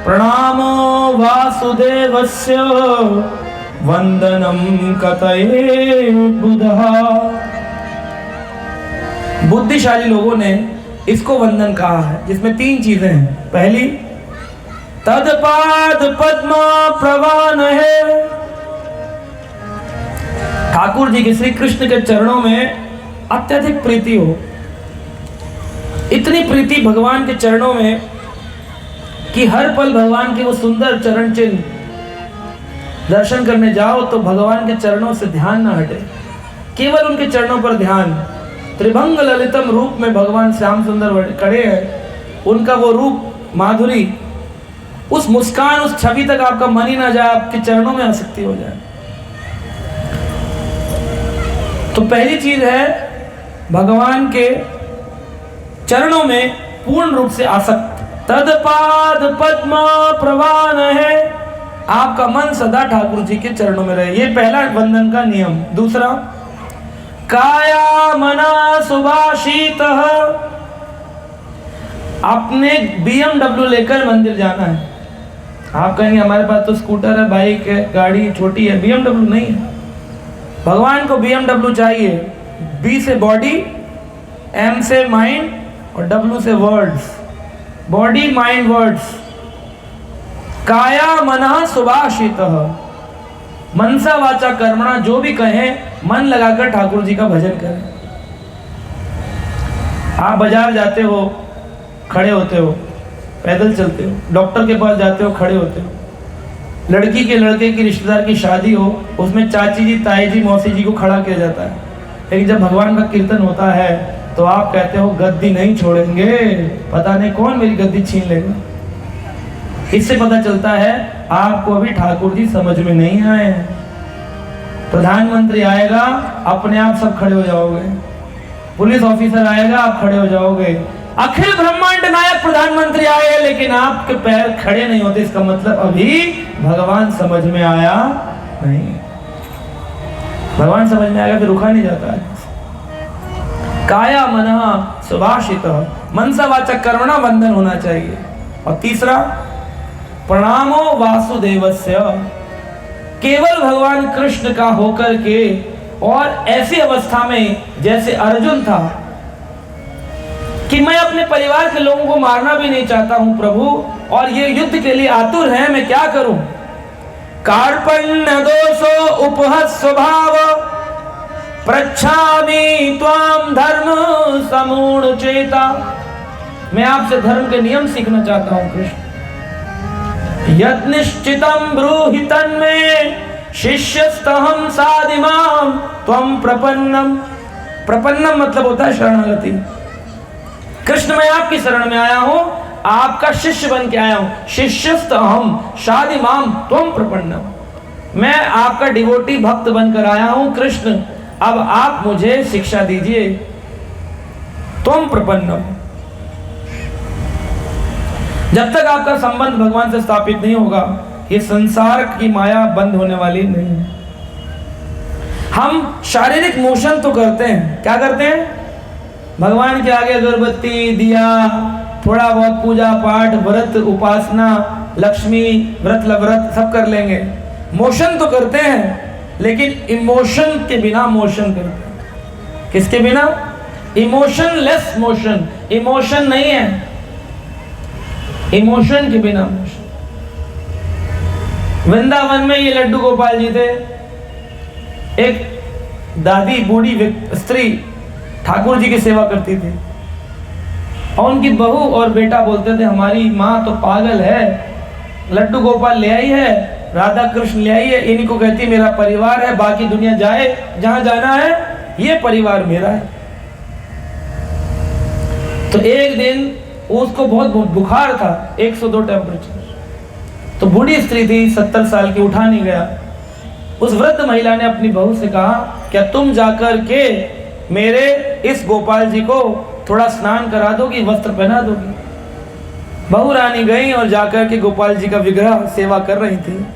प्रणामो वासुदेवस्य वंदनम कथयेत् बुधः। बुद्धिशाली लोगों ने इसको वंदन कहा है, जिसमें 3 चीजें हैं। पहली, तदपाद पद्मा प्रवान है, ठाकुर जी के श्री कृष्ण के चरणों में अत्यधिक प्रीति हो। इतनी प्रीति भगवान के चरणों में कि हर पल भगवान के वो सुंदर चरण चिन्ह दर्शन करने जाओ तो भगवान के चरणों से ध्यान ना हटे, केवल उनके चरणों पर ध्यान। त्रिभंग ललितम रूप में भगवान श्याम सुंदर खड़े हैं, उनका वो रूप माधुरी, उस मुस्कान, उस छवि तक आपका मन ही ना जाए, आपके चरणों में आसक्ति हो जाए। तो पहली चीज है भगवान के चरणों में पूर्ण रूप से आसक्त। तदपाद पद्मा प्रवान है, आपका मन सदा ठाकुर जी के चरणों में रहे, ये पहला वंदन का नियम। दूसरा, काया मना सुभाषितः, आपने BMW लेकर मंदिर जाना है। आप कहेंगे हमारे पास तो स्कूटर है, बाइक है, गाड़ी छोटी है, BMW नहीं है। भगवान को BMW चाहिए। B से बॉडी, M से माइंड और W से वर्ड्स। Body mind words. काया मनः सुभाषितः, मनसा वाचा कर्मणा, जो भी कहें मन लगाकर ठाकुर जी का भजन करें। आप बाजार जाते हो, खड़े होते हो, पैदल चलते हो, डॉक्टर के पास जाते हो, खड़े होते हो, लड़की के लड़के की रिश्तेदार की शादी हो, उसमें चाची जी, ताई जी, मौसी जी को खड़ा किया जाता है। लेकिन जब भगवान का कीर्तन होता है तो आप कहते हो गद्दी नहीं छोड़ेंगे, पता नहीं कौन मेरी गद्दी छीन लेगा। इससे पता चलता है आपको अभी ठाकुर जी समझ में नहीं आए हैं। प्रधानमंत्री आएगा, अपने आप सब खड़े हो जाओगे। पुलिस ऑफिसर आएगा, आप खड़े हो जाओगे। अखिल ब्रह्मांड नायक प्रधानमंत्री आए लेकिन आपके पैर खड़े नहीं होते, इसका मतलब अभी भगवान समझ में आया नहीं। भगवान समझ में आएगा फिर रुका नहीं जाता है। काया मनः सुभाषित, मनसा वाचक कर्मणा बंधन होना चाहिए। और तीसरा प्रणामो वासुदेवस्य, केवल भगवान कृष्ण का होकर के और ऐसी अवस्था में जैसे अर्जुन था कि मैं अपने परिवार के लोगों को मारना भी नहीं चाहता हूं प्रभु, और ये युद्ध के लिए आतुर है, मैं क्या करूं। कार्पण्य दोषो उपहत स्वभाव प्रच्छामि त्वाम धर्म समूढ़ चेता, मैं आपसे धर्म के नियम सीखना चाहता हूं कृष्ण। यद निश्चितम ब्रूहि तन्मे शिष्यस्तहं साधिमाम त्वं प्रपन्नम, प्रपन्नम मतलब होता है शरणागति। कृष्ण मैं आपकी शरण में आया हूं, आपका शिष्य बन के आया हूं। शिष्यस्तहं साधिमाम त्वं प्रपन्नम, मैं आपका डिवोटी भक्त बनकर आया हूं कृष्ण, अब आप मुझे शिक्षा दीजिए। त्वं प्रपन्नम, जब तक आपका संबंध भगवान से स्थापित नहीं होगा ये संसार की माया बंद होने वाली नहीं है। हम शारीरिक मोशन तो करते हैं, क्या करते हैं, भगवान के आगे अगरबत्ती दिया, थोड़ा बहुत पूजा पाठ व्रत उपासना लक्ष्मी व्रत सब कर लेंगे, मोशन तो करते हैं, लेकिन इमोशन के बिना मोशन करते हैं। किसके बिना, इमोशनलेस मोशन, इमोशन नहीं है, इमोशन के बिना मोशन। वृंदावन में ये लड्डू गोपाल जी थे, एक दादी बूढ़ी स्त्री ठाकुर जी की सेवा करती थी, और उनकी बहू और बेटा बोलते थे हमारी माँ तो पागल है, लड्डू गोपाल ले आई है, राधा कृष्ण ले आई है, इन्हीं को कहती मेरा परिवार है, बाकी दुनिया जाए जहां जाना है, ये परिवार मेरा है। तो एक दिन उसको बहुत बुखार था, 102 टेम्परेचर, तो बूढ़ी स्त्री थी 70 साल की, उठा नहीं गया। उस वृद्ध महिला ने अपनी बहू से कहा क्या तुम जाकर के मेरे इस गोपाल जी को थोड़ा स्नान करा दोगी, वस्त्र पहना दोगी। बहू रानी गई और जाकर के गोपाल जी का विग्रह सेवा कर रही थी।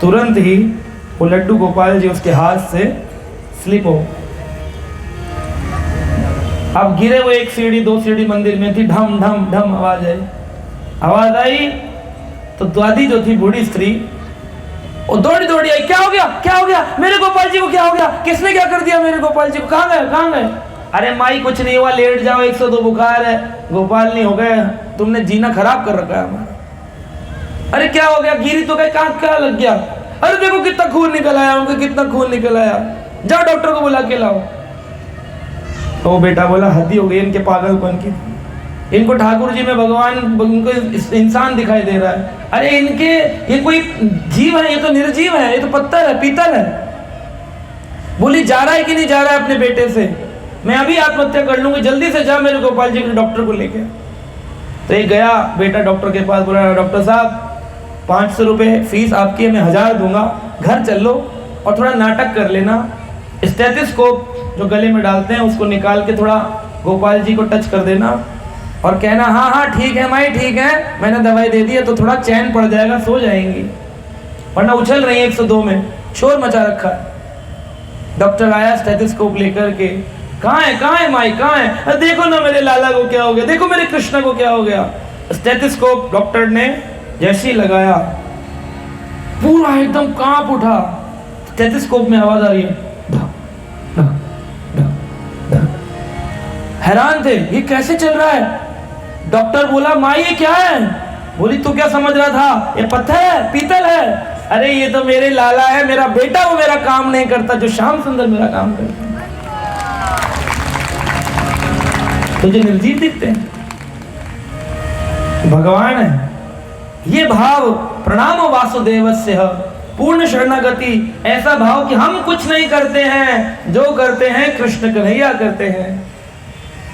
तुरंत ही वो लड्डू गोपाल जी उसके हाथ से स्लिप हो, अब गिरे वो, एक सीढ़ी 2 सीढ़ी मंदिर में थी, ढम ढम ढम आवाज आई। आवाज आई तो दादी जो थी बूढ़ी स्त्री वो दौड़ी दौड़ी आई, क्या हो गया, क्या हो गया, मेरे गोपाल जी को क्या हो गया, किसने क्या कर दिया मेरे गोपाल जी को, कहाँ गए, कहाँ गए। अरे माई कुछ नहीं हुआ, लेट जाओ, 102 बुखार है, गोपाल नहीं हो गए, तुमने जीना खराब कर रखा है हमारा। अरे क्या हो गया, गिरी तो गए, कहाँ क्या लग गया, अरे देखो कितना खून निकल आया, उनका कितना खून निकल आया, जाओ डॉक्टर को बुला के लाओ। तो वो बेटा बोला हद्दी हो गई इनके पागलपन की, इनको ठाकुर जी में भगवान, इनको इंसान दिखाई दे रहा है, अरे इनके ये कोई जीव है, ये तो निर्जीव है, ये तो पत्थर है, पीतल है। बोली जा रहा है कि नहीं जा रहा है अपने बेटे से, मैं अभी आत्महत्या कर लूंगी, जल्दी से जा मेरे गोपाल जी के डॉक्टर को लेके। तो ये गया बेटा डॉक्टर के पास, बोला डॉक्टर साहब 500 रुपये फीस आपकी है, मैं 1000 दूंगा, घर चल लो और थोड़ा नाटक कर लेना, स्टेथोस्कोप जो गले में डालते हैं उसको निकाल के थोड़ा गोपाल जी को टच कर देना और कहना हाँ हाँ ठीक है माई ठीक है, मैंने दवाई दे दी है, तो थोड़ा चैन पड़ जाएगा, सो जाएंगी, वरना उछल रही है 102 में, शोर मचा रखा है। डॉक्टर आया स्टेथोस्कोप लेकर के, कहाँ है माई कहाँ है, देखो ना मेरे लाला को क्या हो गया, देखो मेरे कृष्णा को क्या हो गया। स्टेथोस्कोप डॉक्टर ने जैसे ही लगाया पूरा एकदम कांप उठा, स्टेथोस्कोप में आवाज आ रही है, हैरान थे ये कैसे चल रहा है। डॉक्टर बोला माँ ये क्या है, बोली तू क्या समझ रहा था, ये पत्थर है, पीतल है, अरे ये तो मेरे लाला है, मेरा बेटा, वो मेरा काम नहीं करता जो श्याम सुंदर मेरा काम करता। तुझे निर्जीव दिखते हैं, भगवान है। ये भाव प्रणाम वासुदेवस्य पूर्ण शरणागति, ऐसा भाव कि हम कुछ नहीं करते हैं, जो करते हैं कृष्ण कन्हैया करते हैं,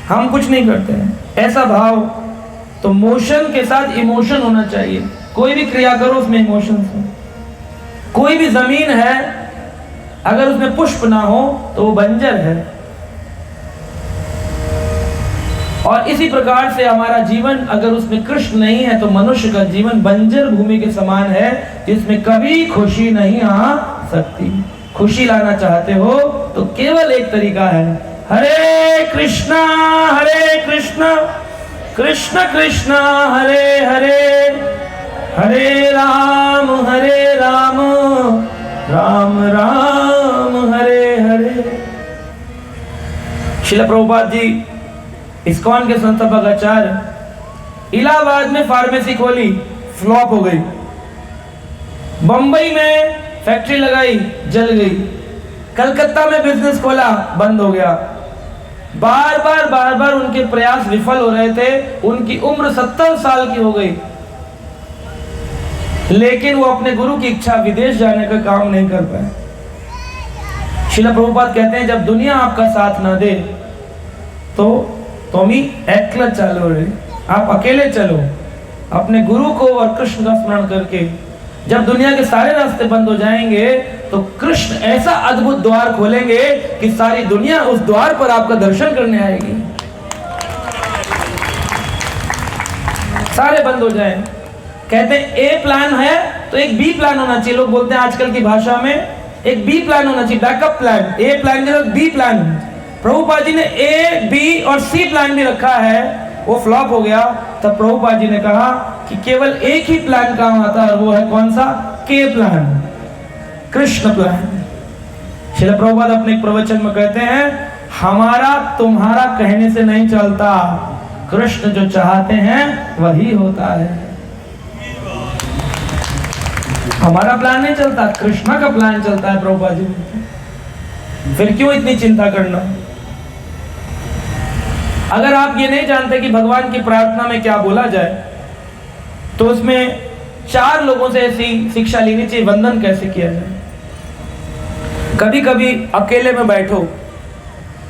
हम कुछ नहीं करते हैं, ऐसा भाव। तो मोशन के साथ इमोशन होना चाहिए, कोई भी क्रिया करो उसमें इमोशन हो। कोई भी जमीन है अगर उसमें पुष्प ना हो तो वो बंजर है, और इसी प्रकार से हमारा जीवन अगर उसमें कृष्ण नहीं है तो मनुष्य का जीवन बंजर भूमि के समान है, जिसमें कभी खुशी नहीं आ सकती। खुशी लाना चाहते हो तो केवल एक तरीका है, हरे कृष्णा कृष्ण कृष्ण हरे हरे, हरे राम राम राम हरे हरे। श्रील प्रभुपाद जी इस्कॉन के संस्थापक आचार्य इलाहाबाद में फार्मेसी खोली, फ्लॉप हो गई। बंबई में फैक्ट्री लगाई, जल गई। कलकत्ता में बिजनेस खोला, बंद हो गया। बार बार उनके प्रयास विफल हो रहे थे। उनकी उम्र 70 साल की हो गई, लेकिन वो अपने गुरु की इच्छा विदेश जाने का काम नहीं कर पाए। श्रील प्रभुपाद कहते हैं जब दुनिया आपका साथ ना दे तो तुम ही एकला चलो रे, आप अकेले चलो अपने गुरु को और कृष्ण का स्मरण करके। जब दुनिया के सारे रास्ते बंद हो जाएंगे तो कृष्ण ऐसा अद्भुत द्वार खोलेंगे कि सारी दुनिया उस द्वार पर आपका दर्शन करने आएगी। सारे बंद हो जाए। कहते हैं ए प्लान है तो एक बी प्लान होना चाहिए। लोग बोलते हैं आजकल की भाषा में एक बी प्लान होना चाहिए, बैकअप प्लान। ए प्लान के साथ बी प्लान। प्रभुपाद जी ने ए बी और सी प्लान भी रखा है, वो फ्लॉप हो गया। तब प्रभुपाद जी ने कहा कि केवल एक ही प्लान काम आता है, और वो है कौन सा? के प्लान, कृष्ण प्लान। श्रील प्रभुपाद अपने एक प्रवचन में कहते हैं हमारा तुम्हारा कहने से नहीं चलता, कृष्ण जो चाहते हैं वही होता है। हमारा प्लान नहीं चलता, कृष्ण का प्लान चलता है। प्रभुपाद जी फिर क्यों इतनी चिंता करना? अगर आप ये नहीं जानते कि भगवान की प्रार्थना में क्या बोला जाए तो उसमें 4 लोगों से ऐसी शिक्षा लेनी चाहिए, वंदन कैसे किया जाए। कभी कभी अकेले में बैठो,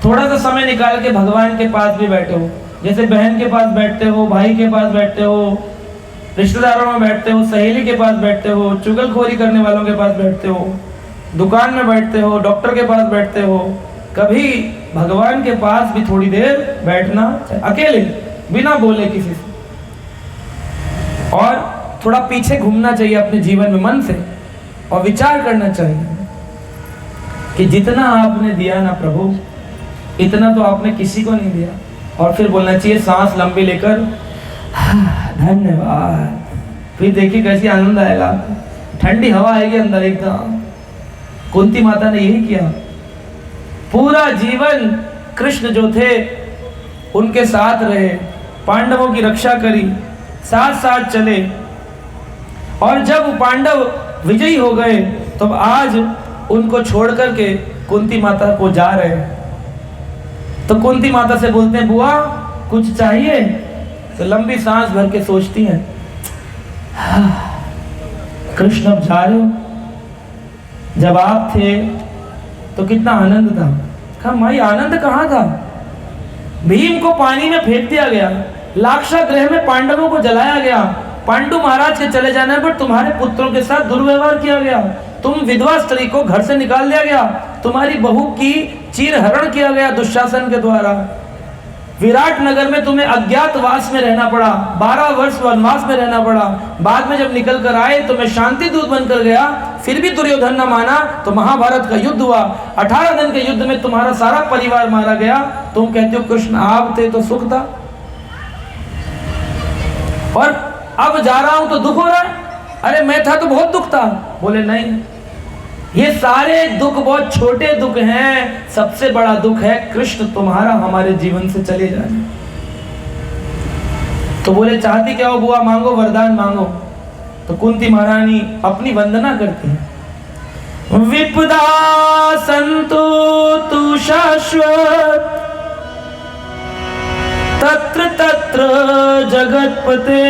थोड़ा सा समय निकाल के भगवान के पास भी बैठो। जैसे बहन के पास बैठते हो, भाई के पास बैठते हो, रिश्तेदारों में बैठते हो, सहेली के पास बैठते हो, चुगलखोरी करने वालों के पास बैठते हो, दुकान में बैठते हो, डॉक्टर के पास बैठते हो। कभी भगवान के पास भी थोड़ी देर बैठना चाहिए, अकेले, बिना बोले किसी से। और थोड़ा पीछे घूमना चाहिए अपने जीवन में मन से, और विचार करना चाहिए कि जितना आपने दिया ना प्रभु, इतना तो आपने किसी को नहीं दिया। और फिर बोलना चाहिए सांस लंबी लेकर धन्यवाद। फिर देखिए कैसी आनंद आएगा, ठंडी हवा आएगी अंदर एकदम। कुंती माता ने यही किया, पूरा जीवन कृष्ण जो थे उनके साथ रहे, पांडवों की रक्षा करी, साथ साथ चले। और जब पांडव विजयी हो गए तो आज उनको छोड़ करके कुंती माता को जा रहे। तो कुंती माता से बोलते हैं बुआ कुछ चाहिए? तो लंबी सांस भर के सोचती हैं, कृष्ण अब जा रहे हो, जब आप थे तो कितना आनंद था। कहा माई आनंद कहाँ था? भीम को पानी में फेंक दिया गया, लाक्षागृह में पांडवों को जलाया गया, पांडु महाराज के चले जाने पर तुम्हारे पुत्रों के साथ दुर्व्यवहार किया गया, तुम विधवा स्त्री को घर से निकाल दिया गया, तुम्हारी बहू की चीरहरण किया गया दुशासन के द्वारा, विराट नगर में तुम्हें अज्ञातवास में रहना पड़ा, 12 वर्ष वनवास में रहना पड़ा। बाद में जब निकल कर आए तो मैं शांति दूत बनकर गया, फिर भी दुर्योधन न माना तो महाभारत का युद्ध हुआ। 18 दिन के युद्ध में तुम्हारा सारा परिवार मारा गया। तुम कहते हो कृष्ण आप थे तो सुख था, और अब जा रहा हूं तो दुख हो रहा है। अरे मैं था तो बहुत दुख था। बोले नहीं, ये सारे दुख बहुत छोटे दुख हैं, सबसे बड़ा दुख है कृष्ण तुम्हारा हमारे जीवन से चले जाना। तो बोले चाहती क्या हो बुआ? मांगो, वरदान मांगो। तो कुंती महारानी अपनी वंदना करती है, विपदा संतु तु शाश्वत तत्र तत्र जगतपते,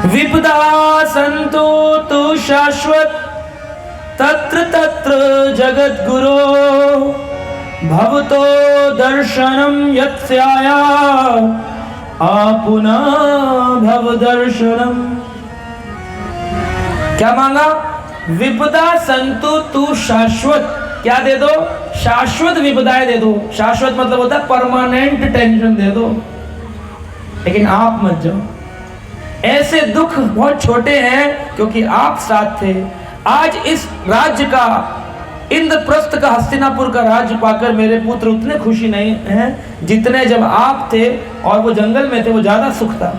विपदा संतु तु शाश्वत तत्र तत्र जगद्गुरो, भवतो दर्शनम यत्स्याया आपुना भव दर्शनम। क्या मांगा? विपदा संतु तु शाश्वत, क्या दे दो? शाश्वत विपदाएं दे दो। शाश्वत मतलब होता है परमानेंट टेंशन दे दो, लेकिन आप मत जाओ। ऐसे दुख बहुत छोटे हैं क्योंकि आप साथ थे। आज इस राज्य का, इंद्रप्रस्थ का, हस्तिनापुर का राज्य पाकर मेरे पुत्र उतने खुशी नहीं हैं जितने जब आप थे और वो जंगल में थे, वो ज्यादा सुख था।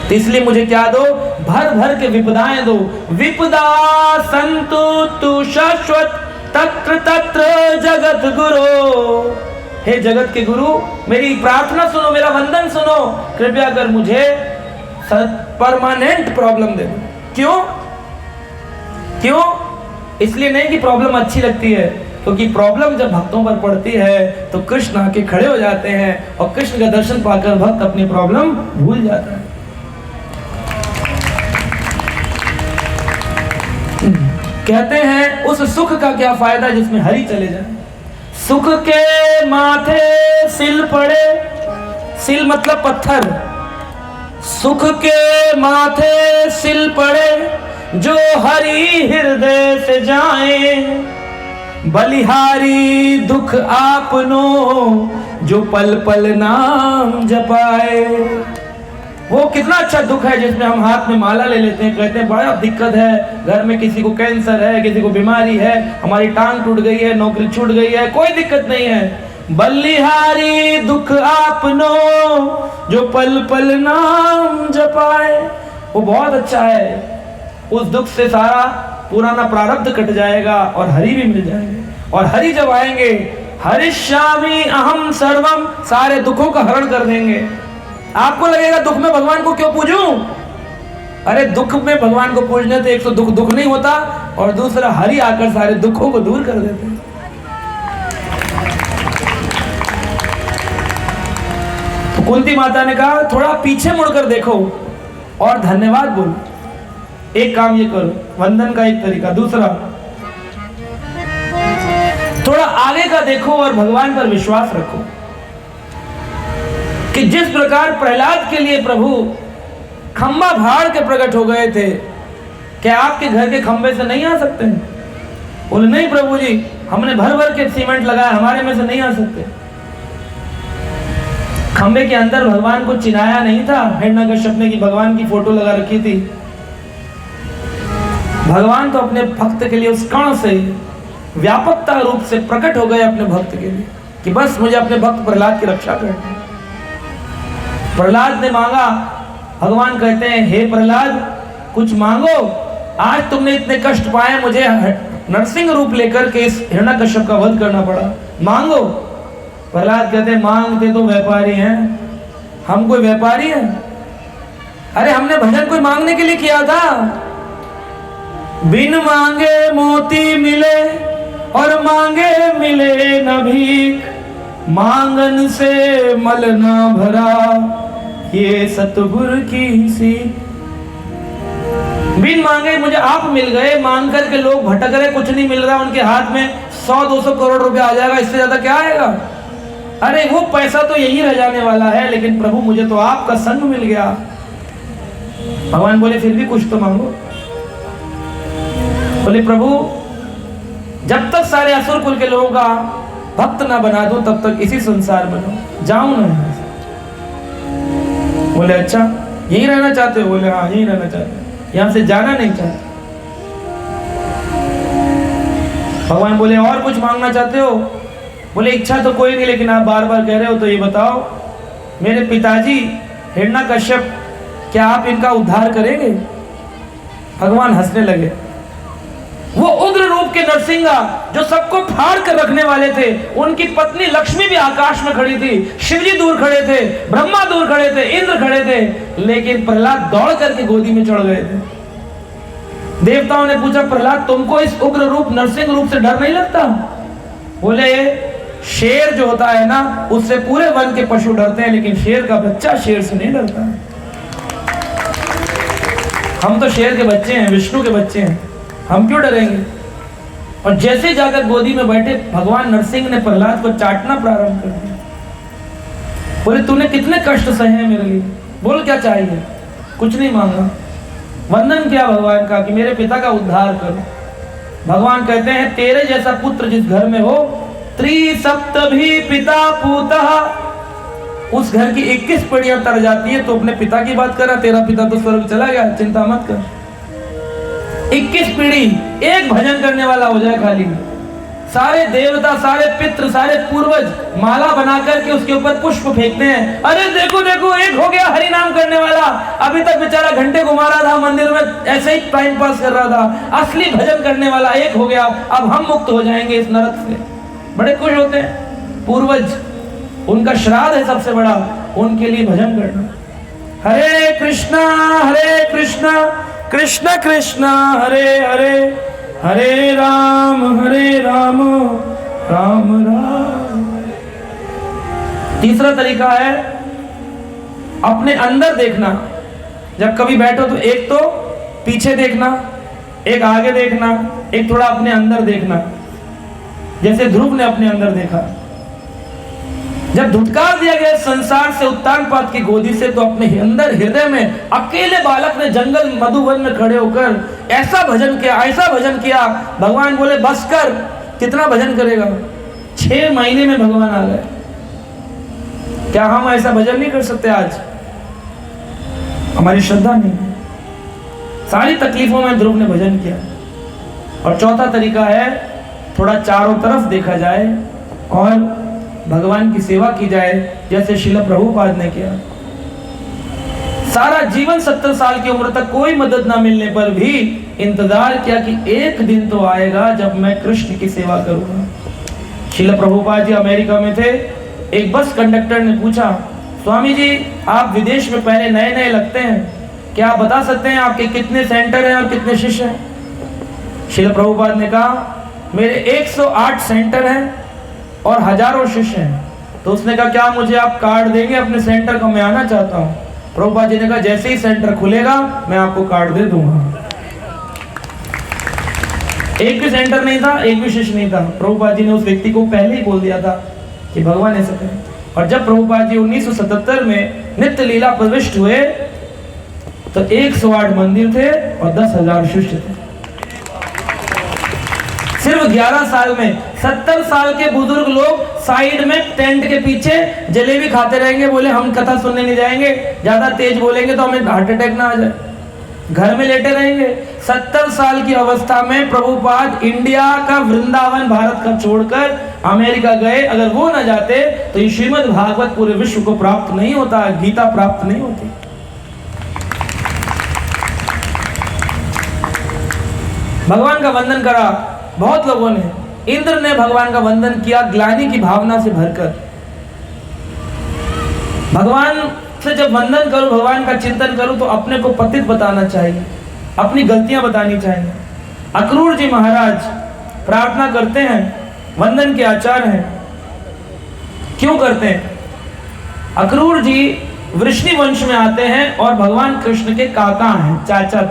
तो इसलिए मुझे क्या दो, भर भर के विपदाएं दो। विपदा संतु तु शाश्वत तत्र तत्र जगत गुरु। हे जगत के गुरु, मेरी प्रार्थना सुनो, मेरा वंदन सुनो, कृपया कर मुझे परमानेंट प्रॉब्लम दे दो। क्यों? क्यों? इसलिए नहीं कि प्रॉब्लम अच्छी लगती है, क्योंकि प्रॉब्लम जब भक्तों पर पड़ती है तो कृष्ण आके खड़े हो जाते हैं और कृष्ण का दर्शन पाकर भक्त अपनी प्रॉब्लम भूल जाता है। कहते हैं उस सुख का क्या फायदा जिसमें हरि चले जाए। सुख के माथे सिल पड़े, सिल मतलब पत्थर। सुख के माथे सिल पड़े जो हरि हृदय से जाए, बलिहारी दुख आपनो जो पल पल नाम जपाए। वो कितना अच्छा दुख है जिसमें हम हाथ में माला ले लेते हैं, कहते हैं बड़ा दिक्कत है, घर में किसी को कैंसर है, किसी को बीमारी है, हमारी टांग टूट गई है, नौकरी छूट गई है, कोई दिक्कत नहीं है। बलिहारी दुख आपनो जो पल पल नाम जपाए, वो बहुत अच्छा है। उस दुख से सारा पुराना प्रारब्ध कट जाएगा और हरि भी मिल जाएंगे। और हरि जब आएंगे, हरिष्यामि अहम सर्वम, सारे दुखों का हरण कर देंगे। आपको लगेगा दुख में भगवान को क्यों पूजूं? अरे दुख में भगवान को पूजने से एक तो दुख नहीं होता और दूसरा हरि आकर सारे दुखों को दूर कर देते हैं। तो कुंती माता ने कहा थोड़ा पीछे मुड़कर देखो और धन्यवाद बोलो। एक काम ये करो, वंदन का एक तरीका। दूसरा, थोड़ा आगे का देखो और भगवान पर विश्वास रखो कि जिस प्रकार प्रहलाद के लिए प्रभु खंबा फाड़ के प्रकट हो गए थे, क्या आपके घर के खंबे से नहीं आ सकते हैं? बोले नहीं प्रभु जी, हमने भर भर के सीमेंट लगाया, हमारे में से नहीं आ सकते। खंबे के अंदर भगवान को चिनाया नहीं था। हिरण्यकश्यप ने की भगवान की फोटो लगा रखी थी। भगवान तो अपने भक्त के लिए उस कण से व्यापकता रूप से प्रकट हो गए अपने भक्त के लिए कि बस मुझे अपने भक्त प्रहलाद की रक्षा करनी। प्रहलाद ने मांगा, भगवान कहते हैं हे प्रहलाद कुछ मांगो, आज तुमने इतने कष्ट पाए, मुझे नरसिंह रूप लेकर के इस हिरण्यकश्यप का वध करना पड़ा, मांगो। प्रहलाद कहते हैं मांगते तो व्यापारी हैं, हम कोई व्यापारी हैं? अरे हमने भजन कोई मांगने के लिए किया था। बिन मांगे मोती मिले और मांगे मिले न भीख, मांगन से मल ना भरा ये सतगुरु की सीख। बिन मांगे मुझे आप मिल गए, मांग करके लोग भटक रहे, कुछ नहीं मिल रहा, उनके हाथ में 100-200 करोड़ रुपया आ जाएगा, इससे ज्यादा क्या आएगा? अरे वो पैसा तो यही रह जाने वाला है, लेकिन प्रभु मुझे तो आपका संग मिल गया। भगवान बोले फिर भी कुछ तो मांगो। बोले प्रभु जब तक सारे असुर कुल के लोगों का भक्त ना बना दूं तब तक इसी संसार बनो, जाऊं ना। बोले अच्छा यही रहना चाहते हो? बोले हाँ यही रहना चाहते हो, यहां से जाना नहीं चाहते। भगवान बोले और कुछ मांगना चाहते हो? बोले इच्छा तो कोई नहीं, लेकिन आप बार बार कह रहे हो तो ये बताओ, मेरे पिताजी हिरण्यकश्यप, क्या आप इनका उद्धार करेंगे? भगवान हंसने लगे। वो उग्र रूप के नरसिंहा जो सबको फाड़ कर रखने वाले थे, उनकी पत्नी लक्ष्मी भी आकाश में खड़ी थी, शिवजी दूर खड़े थे, ब्रह्मा दूर खड़े थे, इंद्र खड़े थे, लेकिन प्रहलाद दौड़ करके गोदी में चढ़ गए थे। देवताओं ने पूछा प्रहलाद तुमको इस उग्र रूप नरसिंह रूप से डर नहीं लगता? बोले शेर जो होता है ना, उससे पूरे वन के पशु डरते हैं, लेकिन शेर का बच्चा शेर से नहीं डरता। हम तो शेर के बच्चे हैं, विष्णु के बच्चे हैं, हम क्यों डरेंगे? और जैसे जाकर गोदी में बैठे, भगवान नरसिंह ने प्रहलाद को चाटना प्रारंभ कर दिया। बोले तूने कितने कष्ट सहे हैं मेरे लिए, बोल क्या चाहिए? कुछ नहीं मांगा, वंदन किया भगवान का कि मेरे पिता का उद्धार करो। भगवान कहते हैं तेरे जैसा पुत्र जिस घर में हो, त्रिसप्तभी पिता पूतः, उस घर की 21 पीढ़ियां तर जाती है। तो अपने पिता की बात कर रहा, तेरा पिता तो स्वर्ग चला गया, चिंता मत कर। 21 पीढ़ी एक भजन करने वाला हो जाए खाली, सारे देवता, सारे पितृ, सारे पूर्वज माला बना करके उसके ऊपर पुष्प फेंकते हैं। अरे देखो देखो, एक हो गया हरि नाम करने वाला, अभी तक बेचारा घंटे घुमा रहा था मंदिर में, ऐसे ही टाइम पास कर रहा था, असली भजन करने वाला एक हो गया, अब हम मुक्त हो जाएंगे इस नरक से। बड़े खुश होते हैं पूर्वज, उनका श्राद्ध है सबसे बड़ा, उनके लिए भजन करना। हरे कृष्णा कृष्ण कृष्ण हरे हरे, हरे राम राम राम। तीसरा तरीका है अपने अंदर देखना। जब कभी बैठो तो एक तो पीछे देखना, एक आगे देखना, एक थोड़ा अपने अंदर देखना, जैसे ध्रुव ने अपने अंदर देखा। जब धुतकार दिया गया संसार से, उत्तानपाद की गोदी से, तो अपने अंदर हृदय में अकेले बालक ने जंगल मधुवन में खड़े होकर ऐसा भजन किया, ऐसा भजन किया। भगवान बोले बस कर, कितना भजन करेगा। 6 महीने में भगवान आ गए। क्या हम ऐसा भजन नहीं कर सकते आज? हमारी श्रद्धा नहीं। सारी तकलीफों में ध्रुव ने भजन किया। और चौथा तरीका है थोड़ा चारों तरफ देखा जाए और भगवान की सेवा की जाए, जैसे श्रील प्रभुपाद ने किया। सारा जीवन 70 साल की उम्र तक कोई मदद ना मिलने पर भी इंतजार किया कि एक दिन तो आएगा जब मैं कृष्ण की सेवा करूंगा। श्रील प्रभुपाद जी अमेरिका में थे। एक बस कंडक्टर ने पूछा, स्वामी जी आप विदेश में पहले नए नए लगते हैं, क्या आप बता सकते हैं आपके कितने सेंटर हैं और कितने शिष्य हैं? श्रील प्रभुपाद ने कहा मेरे 108 सेंटर हैं और हजारों शिष्य हैं। तो उसने कहा क्या मुझे आप कार्ड देंगे अपने सेंटर का, मैं आना चाहता हूँ। प्रभुपाद जी ने कहा जैसे ही सेंटर खुलेगा मैं आपको कार्ड दे दूंगा। एक भी सेंटर नहीं था, एक भी शिष्य नहीं था। प्रभुपाद जी ने उस व्यक्ति को पहले ही बोल दिया था कि भगवान ऐसा करें। और जब प्रभुपाद जी 1977 में नित्य लीला प्रविष्ट हुए तो 108 मंदिर थे और 10,000 शिष्य थे। सिर्फ 11 साल में 70 साल के बुजुर्ग लोग साइड में टेंट के पीछे जलेबी खाते रहेंगे, बोले हम कथा सुनने नहीं जाएंगे, ज्यादा तेज बोलेंगे तो हमें हार्ट अटैक ना आ जाए, घर में लेटे रहेंगे। 70 साल की अवस्था में प्रभुपाद इंडिया का वृंदावन भारत का छोड़कर अमेरिका गए। अगर वो न जाते तो ये श्रीमद् भागवत पूरे विश्व को प्राप्त नहीं होता, गीता प्राप्त नहीं होती। भगवान का वंदन करा बहुत लोगों ने। इंद्र ने भगवान का वंदन किया ग्लानि की भावना से भरकर। भगवान से जब वंदन करूं, भगवान का चिंतन करूं तो अपने को पतित बताना चाहिए, अपनी गलतियां बतानी चाहिए। अक्रूर जी महाराज प्रार्थना करते हैं, वंदन के आचार हैं। क्यों करते हैं? अक्रूर जी वृष्णि वंश में आते हैं और भगवान कृष्ण के काका हैं, चाचा।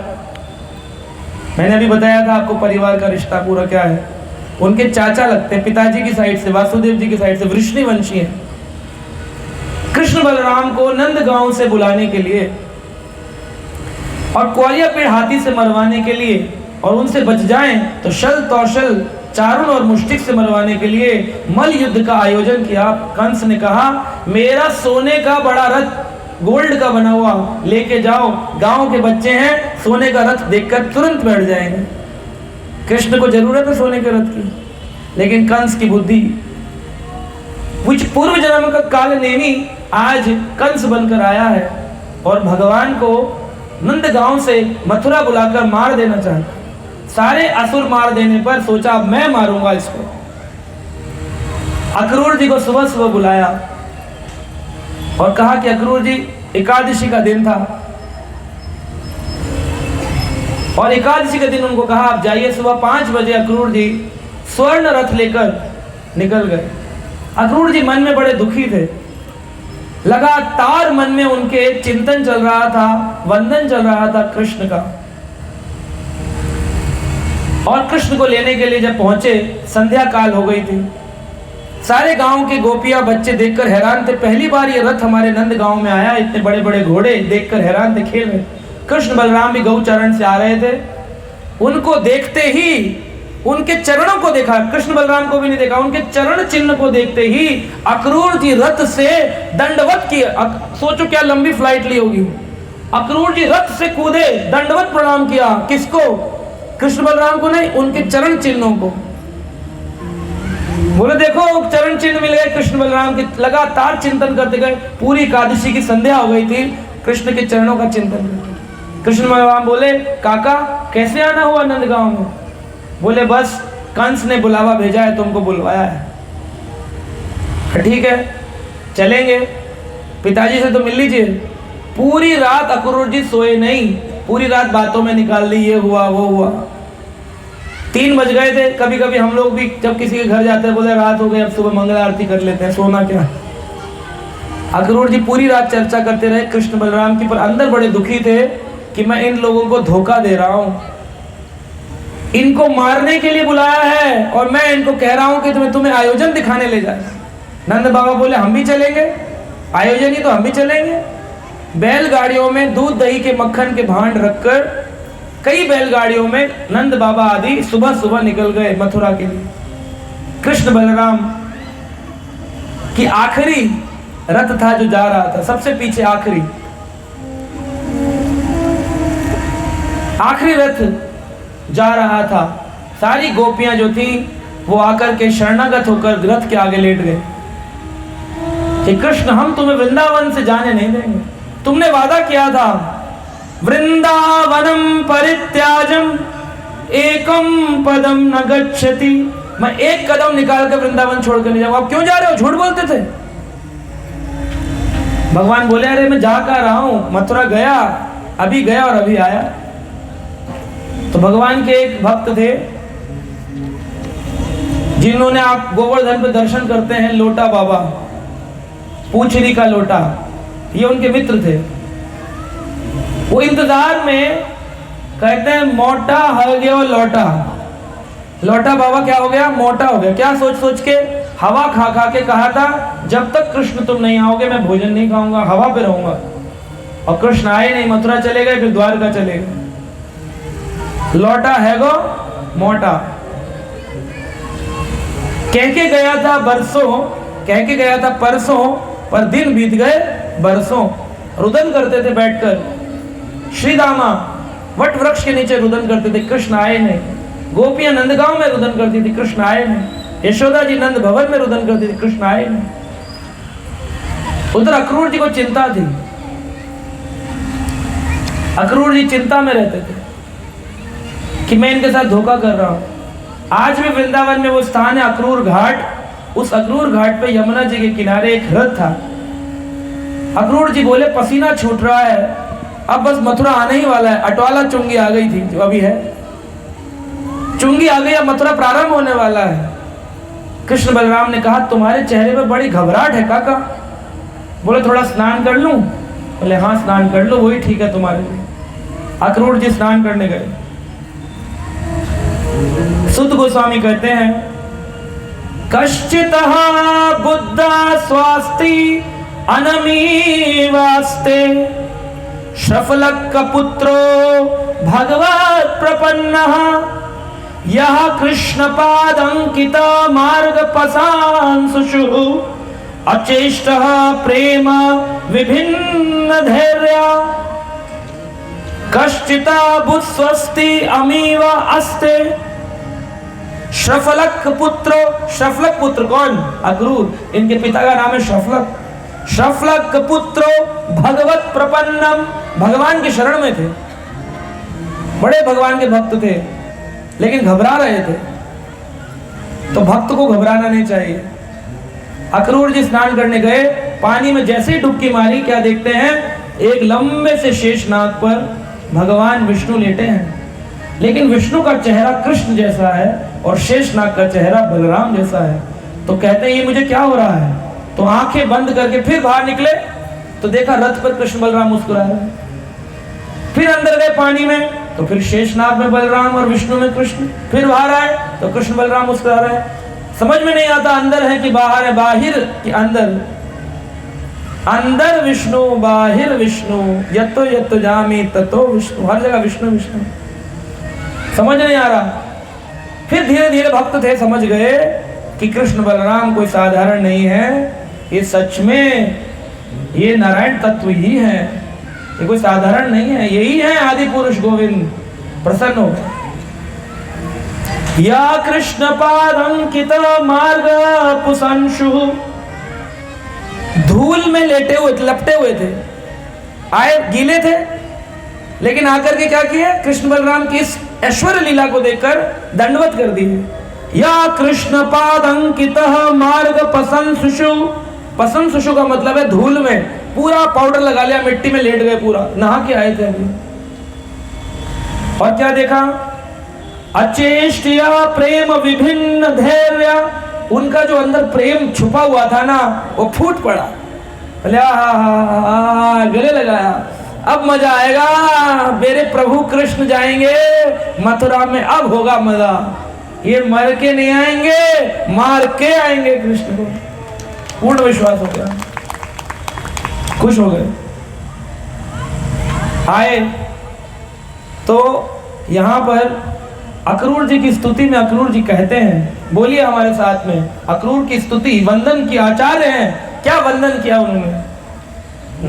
मैंने अभी बताया था आपको परिवार का रिश्ता पूरा क्या है। उनके चाचा लगते हैं, पिताजी की साइड से, वासुदेव जी की साइड से वृष्णि वंशी है। कृष्ण बलराम को नंदगांव से बुलाने के लिए और ग्वालिया पेड़ हाथी से मरवाने के लिए और उनसे बच जाएं तो शल तौशल चारुण और मुष्टिक से मरवाने के लिए मल युद्ध का आयोजन किया। कंस ने कहा मेरा सोने का बड़ा रथ गोल्ड का बना हुआ लेके जाओ, गांव के बच्चे हैं, सोने का रथ देखकर तुरंत बैठ जाएंगे। कृष्ण को जरूरत है सोने के रथ की, लेकिन कंस की बुद्धि, कुछ पूर्व जन्म का काल नेमी आज कंस बनकर आया है और भगवान को नंदगांव से मथुरा बुलाकर मार देना चाहता। सारे असुर मार देने पर सोचा अब मैं मारूंगा इसको। अक्रूर जी को सुबह सुबह बुलाया और कहा कि अक्रूर जी एकादशी का दिन था और एकादशी के दिन उनको कहा आप जाइए। सुबह 5 बजे अक्रूर जी स्वर्ण रथ लेकर निकल गए। अक्रूर जी मन में बड़े दुखी थे, लगातार मन में उनके चिंतन चल रहा था, वंदन चल रहा था कृष्ण का। और कृष्ण को लेने के लिए जब पहुंचे संध्या काल हो गई थी। सारे गांव के गोपियां बच्चे देखकर हैरान थे, पहली बार ये रथ हमारे नंद गांव में आया, इतने बड़े बड़े घोड़े देखकर हैरान थे, खेल रहे। कृष्ण बलराम भी गौचरण से आ रहे थे। उनको देखते ही उनके चरणों को देखा, कृष्ण बलराम को भी नहीं देखा, उनके चरण चिन्ह को देखते ही अक्रूर जी रथ से दंडवत किया। सोचो क्या लंबी फ्लाइट ली होगी। अक्रूर जी रथ से कूदे, दंडवत प्रणाम किया। किसको? कृष्ण बलराम को नहीं, उनके चरण चिन्हों को। बोले देखो चरण चिन्ह मिल गए कृष्ण बलराम के। लगातार चिंतन करते गए, पूरी एकादशी की संध्या हो गई थी कृष्ण के चरणों का चिंतन करते। कृष्ण बलराम बोले काका कैसे आना हुआ नंदगांव में? बोले बस कंस ने बुलावा भेजा है, तुमको बुलवाया है। ठीक है चलेंगे, पिताजी से तो मिल लीजिए। पूरी रात अक्रूर जी सोए नहीं, पूरी रात बातों में निकाल दी, ये हुआ वो हुआ। 3 बज गए थे। कभी कभी हम लोग भी जब किसी के घर जाते हैं बोले रात हो गई, अब सुबह मंगल आरती कर लेते हैं, सोना क्या। अक्रूर जी पूरी रात चर्चा करते रहे कृष्ण बलराम की, पर अंदर बड़े दुखी थे कि मैं इन लोगों को धोखा दे रहा हूं, इनको मारने के लिए बुलाया है और मैं इनको कह रहा हूं कि तुम्हें आयोजन दिखाने ले जाए। नंद बाबा बोले हम भी चलेंगे, आयोजन ही तो हम भी चलेंगे। बैलगाड़ियों में दूध दही के मक्खन के भांड रखकर कई बैलगाड़ियों में नंद बाबा आदि सुबह सुबह निकल गए मथुरा के लिए। कृष्ण बलराम की आखिरी रथ था जो जा रहा था, सबसे पीछे आखिरी रथ जा रहा था। सारी गोपियां जो थी वो आकर के शरणागत होकर रथ के आगे लेट गए कि कृष्ण हम तुम्हें वृंदावन से जाने नहीं देंगे, तुमने वादा किया था वृंदावनम परित्याजम एकम पदम न गच्छति, मैं एक कदम निकाल कर वृंदावन छोड़कर नहीं जाऊंगा। आप क्यों जा रहे हो? झूठ बोलते थे। भगवान बोले अरे मैं जा कर रहा हूं, मथुरा गया, अभी गया और अभी आया। तो भगवान के एक भक्त थे जिन्होंने, आप गोवर्धन पे दर्शन करते हैं, लोटा बाबा, पूछरी का लोटा, ये उनके मित्र थे। वो इंतजार में कहते हैं मोटा हो गया लौटा। लौटा बाबा क्या हो गया? मोटा हो गया। क्या सोच सोच के? हवा खा खा के कहा था जब तक कृष्ण तुम नहीं आओगे मैं भोजन नहीं खाऊंगा, हवा पे रहूंगा। और कृष्ण आए नहीं, मथुरा चले गए, फिर द्वारका चले गए। लौटा है गो मोटा। कह के गया था बरसों, कह के गया था परसों, पर दिन बीत गए बरसों। रुदन करते थे बैठकर, श्री दामा वट वृक्ष के नीचे रुदन करते थे, कृष्ण आए नहीं। गोपियां नंदगांव में रुदन करती थी, कृष्ण आए नहीं। यशोदा जी नंद भवन में रुदन करती थी, कृष्ण आए नहीं। उधर अक्रूर जी को चिंता थी, अक्रूर जी चिंता में रहते थे कि मैं इनके साथ धोखा कर रहा हूं। आज भी वृंदावन में वो स्थान है अक्रूर घाट। उस अक्रूर घाट पे यमुना जी के किनारे एक रथ था। अक्रूर जी बोले पसीना छूट रहा है, अब बस मथुरा आने ही वाला है। अटवाला चुंगी आ गई थी जो अभी है, चुंगी आ गई, अब मथुरा प्रारंभ होने वाला है। कृष्ण बलराम ने कहा तुम्हारे चेहरे पे बड़ी घबराहट है काका। बोले थोड़ा स्नान कर लूं? बोले हाँ स्नान कर लो, वही ठीक है तुम्हारे लिए। अक्रूर जी स्नान करने गए। सुत गोस्वामी कहते हैं कश्चितः बुद्धा स्वास्ति अनमीवास्ते शफलक पुत्रो भगवत प्रपन्नः यह कृष्ण पादंकित मार्ग पसांसुषु अचेष्टः प्रेम विभिन्न धैर्य कश्चिता बुत्स्वस्ति अमीव अस्ते शफलक पुत्रो। शफलक पुत्र कौन? अक्रूर। इनके पिता का नाम है शफलक। शफलक पुत्रो भगवत प्रपन्नम, भगवान की शरण में थे, बड़े भगवान के भक्त थे, लेकिन घबरा रहे थे। तो भक्त को घबराना नहीं चाहिए। अक्रूर जी स्नान करने गए, पानी में जैसे ही डुबकी मारी, क्या देखते हैं? एक लंबे से शेषनाग पर भगवान विष्णु लेटे हैं, लेकिन विष्णु का चेहरा कृष्ण जैसा है और शेषनाग का चेहरा बलराम जैसा है। तो कहते हैं ये मुझे क्या हो रहा है? तो आंखें बंद करके फिर बाहर निकले तो देखा रथ पर कृष्ण बलराम मुस्कुरा रहे हैं। फिर अंदर गए पानी में तो फिर शेषनाग में बलराम और विष्णु में कृष्ण। फिर बाहर आए तो कृष्ण बलराम मुस्कुरा रहे हैं। समझ में नहीं आता अंदर है कि बाहर है, बाहिर कि अंदर। अंदर विष्णु बाहिर विष्णु, यतो यतो जामी ततो विष्णु, हर जगह विष्णु विष्णु। समझ नहीं आ रहा। फिर धीरे धीरे भक्त थे समझ गए कि कृष्ण बलराम कोई साधारण नहीं है, ये सच में ये नारायण तत्व ही है, ये कोई साधारण नहीं है, यही है आदि पुरुष गोविंद। प्रसन्न हो गए। या कृष्ण पादंकित मार्ग पुसंशु, धूल में लेटे हुए लपटे हुए थे, आए गीले थे, लेकिन आकर के क्या किए, कृष्ण बलराम की इस ऐश्वर्य लीला को देखकर दंडवत कर दिए। या कृष्ण पादंकित मार्ग पसंशु, पसंशु का मतलब है धूल में, पूरा पाउडर लगा लिया, मिट्टी में लेट गए, पूरा नहा के आए थे अभी। और क्या देखा, अचेष्टिया प्रेम विभिन्न धैर्य, उनका जो अंदर प्रेम छुपा हुआ था ना वो फूट पड़ा। बोले गले लगाया, अब मजा आएगा, मेरे प्रभु कृष्ण जाएंगे मथुरा में, अब होगा मजा, ये मर के नहीं आएंगे, मार के आएंगे कृष्ण को। पूर्ण विश्वास हो गया, खुश हो गए। आए तो यहां पर अक्रूर जी की स्तुति में अक्रूर जी कहते हैं, बोलिए हमारे साथ में, अक्रूर की स्तुति, वंदन की आचार्य हैं, क्या वंदन किया उन्होंने।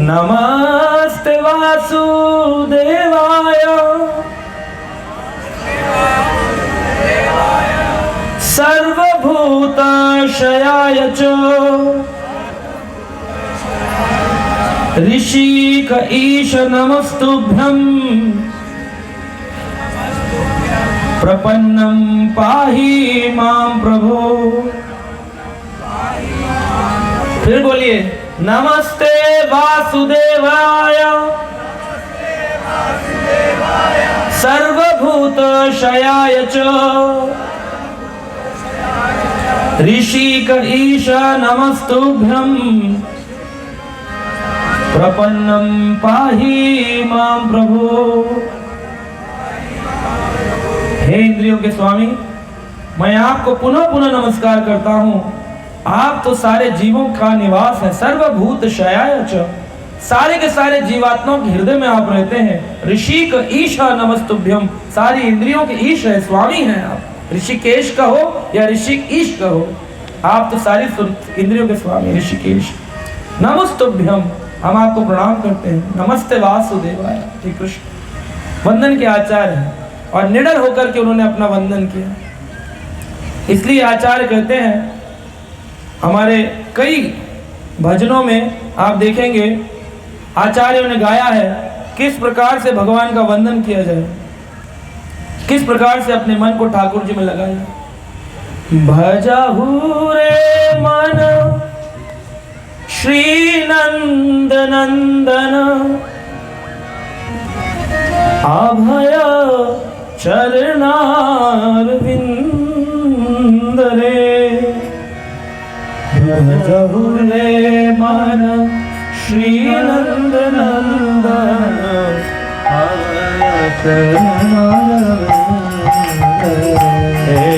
नमस्ते वासुदेवाय सर्वभूताशयाय च ऋषिक ईश नमस्तुभ्यं प्रपन्नं पाहि मां प्रभो। फिर बोलिए, नमस्ते वासुदेवाय सर्वभूतशयाय च ऋषिक ईश नमस्तुभ्यं प्रपन्नं पाहि मां प्रभो। हे इंद्रियों के स्वामी, मैं आपको पुनः पुनः नमस्कार करता हूँ। आप तो सारे जीवों का निवास है, सर्वभूत शयाय च, सारे के सारे जीवात्माओं के हृदय में आप रहते हैं। ऋषिक ईश नमस्तुभ्यम, सारी इंद्रियों के ईश है, स्वामी हैं आप। ऋषिकेश का हो या ऋषिक ईश का हो, आप तो सारी इंद्रियों के स्वामी ऋषिकेश। नमस्तुभ्यम, हम आपको प्रणाम करते हैं। नमस्ते वासुदेवाय, श्री कृष्ण वंदन के आचार्य हैं और निडर होकर के उन्होंने अपना वंदन किया। इसलिए आचार्य कहते हैं, हमारे कई भजनों में आप देखेंगे आचार्यों ने गाया है किस प्रकार से भगवान का वंदन किया जाए, किस प्रकार से अपने मन को ठाकुर जी में लगाया। भजहु रे मन श्री नंद नंदन अभय चरणारविंद रे। भजहु रे मन श्री नंद नंदन अभय चरणारविंद रे।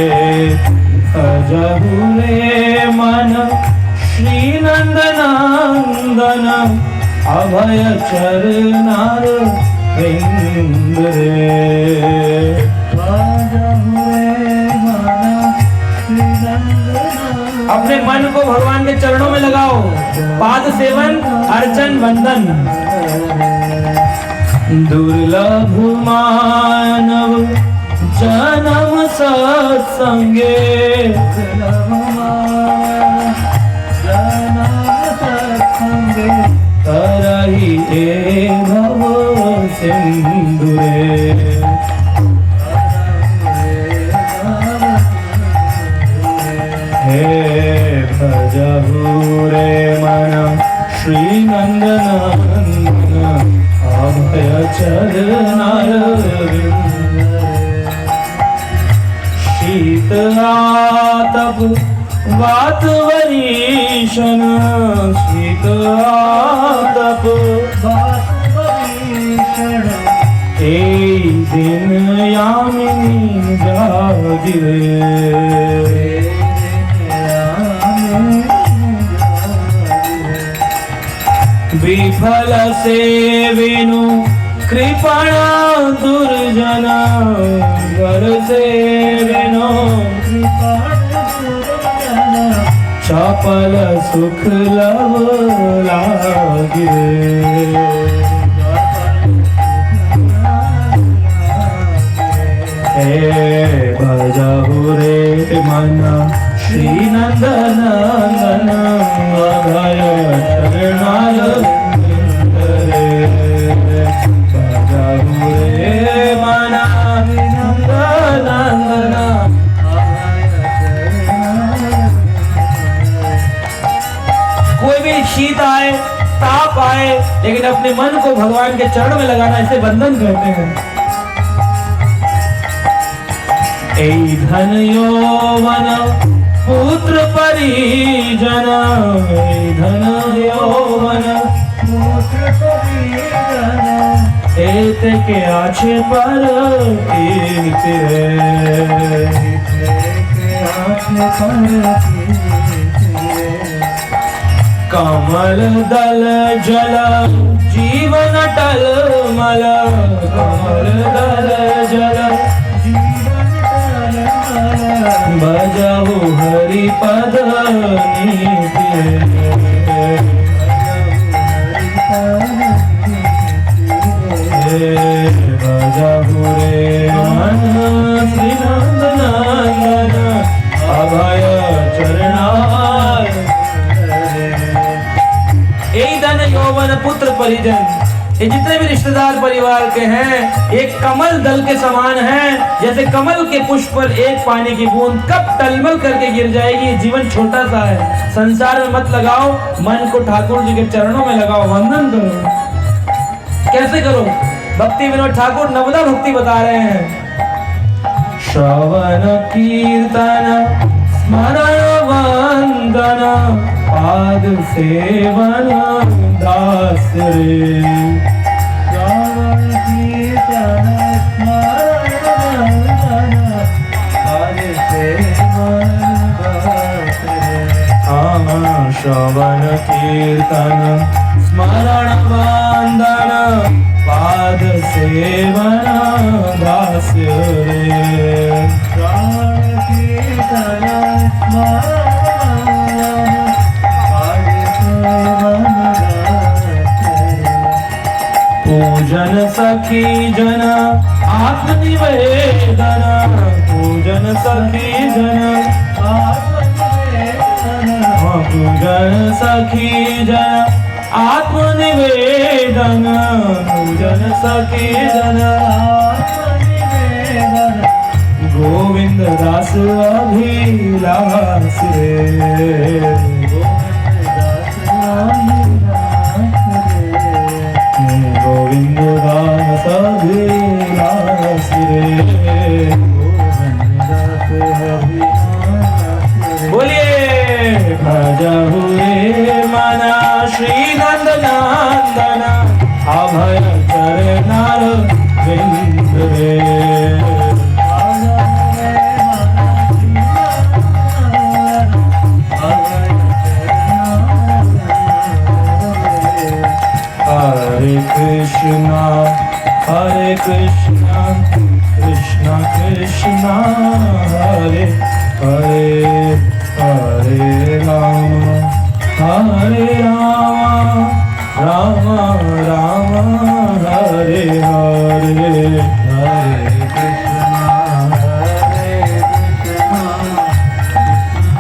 भजहु रे मन श्री नंद नंदन अभय चरणारविंद रे। अपने मन को भगवान के चरणों में लगाओ, पाद सेवन अर्चन वंदन। दुर्लभ मानव जन्म सत्संगे, तरहि ए भव सिंधु रे। हे भजहु रे मन श्री नंद नंदन अभय चरणारविंद। शीत आतप वात वरीशन, शीत आतप वात वरीशन, ए दिन यामिनी जागिरे। विफल से विनु कृपण दुर्जन वर से बिनो चपल सुख लव लागे हे भजहु रे मन श्री नंदन अभय चरणाल रे भजहु रे मन नंदन कोई भी शीत आए ताप आए लेकिन अपने मन को भगवान के चरण में लगाना इसे बंधन कहते हैं। ऐ धन यौवन पुत्र परिजन ऐ धन यौवन पुत्र परिजन एत के आछे पर कीर्ति कमल दल जल जीवन टल मल कमल दल जल भजहु हरि पद नीति भजहु रे मन श्री नंदन अभय चरणाल यही धन यौवन पुत्र परिजन ये जितने भी रिश्तेदार परिवार के हैं एक कमल दल के समान हैं। जैसे कमल के पुष्प पर एक पानी की बूंद कब टलमल करके गिर जाएगी। जीवन छोटा सा है, संसार में मत लगाओ, मन को ठाकुर जी के चरणों में लगाओ, वंदन करो। कैसे करो? भक्ति विनोद ठाकुर नवदा भक्ति बता रहे हैं। श्रवण कीर्तन स्मरण वंदन पाद सेवन दास रे श्रवण कीर्तन स्मरण वंदन पाद सेवन दास रे। हाँ श्रवण कीर्तन स्मरण वंदन पाद सेवन दास रे श्रवण कीर्तन स्मरण पूजन सखी जन आत्मनिवेदन पूजन सखी जन आत्मनिवेदन पूजन सखी जन आत्मनिवेदन पूजन सखी जन आत्मनिवेदन गोविंद दास अभिलाष रे गोविंद दास अभिलाष रे बोलिए भजहु रे मन श्री नंदन अभय चरणार बिंद रे हरे कृष्णा कृष्णा कृष्णा हरे हरे हरे राम राम राम हरे हरे हरे कृष्णा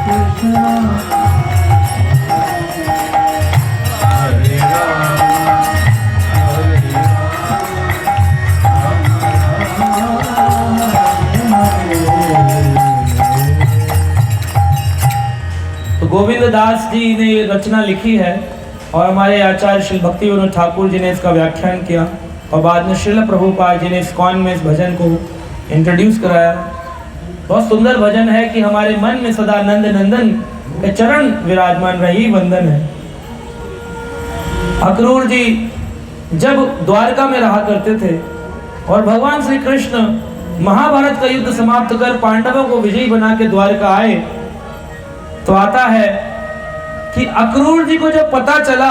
कृष्णा हरे राम गोविंद दास जी ने ये रचना लिखी है और हमारे आचार्य श्री भक्ति विनोद ठाकुर जी ने इसका व्याख्यान किया और बाद में श्रील प्रभुपाद जी ने इस्कॉन में इस भजन को इंट्रोड्यूस कराया। बहुत सुंदर भजन है कि हमारे मन में सदा नंद नंदन के चरण विराजमान रही वंदन है। अक्रूर जी जब द्वारका में रहा करते थे और भगवान श्री कृष्ण महाभारत का युद्ध समाप्त कर पांडवों को विजयी बना के द्वारका आए तो आता है कि अक्रूर जी को जब पता चला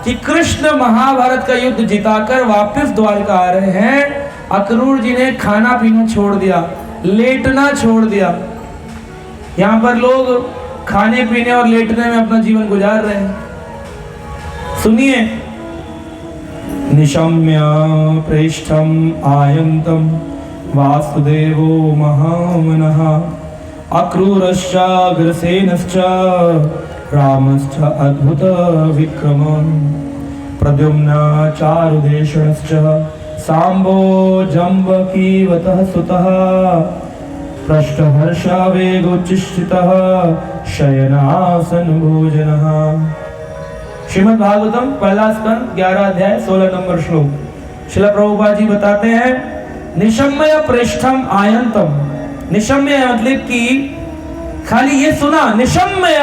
कि कृष्ण महाभारत का युद्ध जिताकर वापस द्वारका आ रहे हैं, अक्रूर जी ने खाना पीना छोड़ दिया, लेटना छोड़ दिया। यहाँ पर लोग खाने पीने और लेटने में अपना जीवन गुजार रहे हैं। सुनिए, निशम्य प्रेष्ठम आयंतम वासुदेवो महामनः अक्रूरश्च अग्रसेनश्च रामश्च अद्भुत विक्रमम् प्रद्युम्न चारुदेशनश्च सांबो जम्बकीवतः सुतः पृष्ठहर्षावेगोच्चिष्टितः शयनासन भोजनः। श्रीमद् भागवतम पहला स्कंद 11 अध्याय 16 नंबर श्लोक। श्रील प्रभुपाद जी बताते हैं, निशम्य प्रेष्ठम आयंतम। निशम्य मतलब कि खाली ये सुना, निशम्य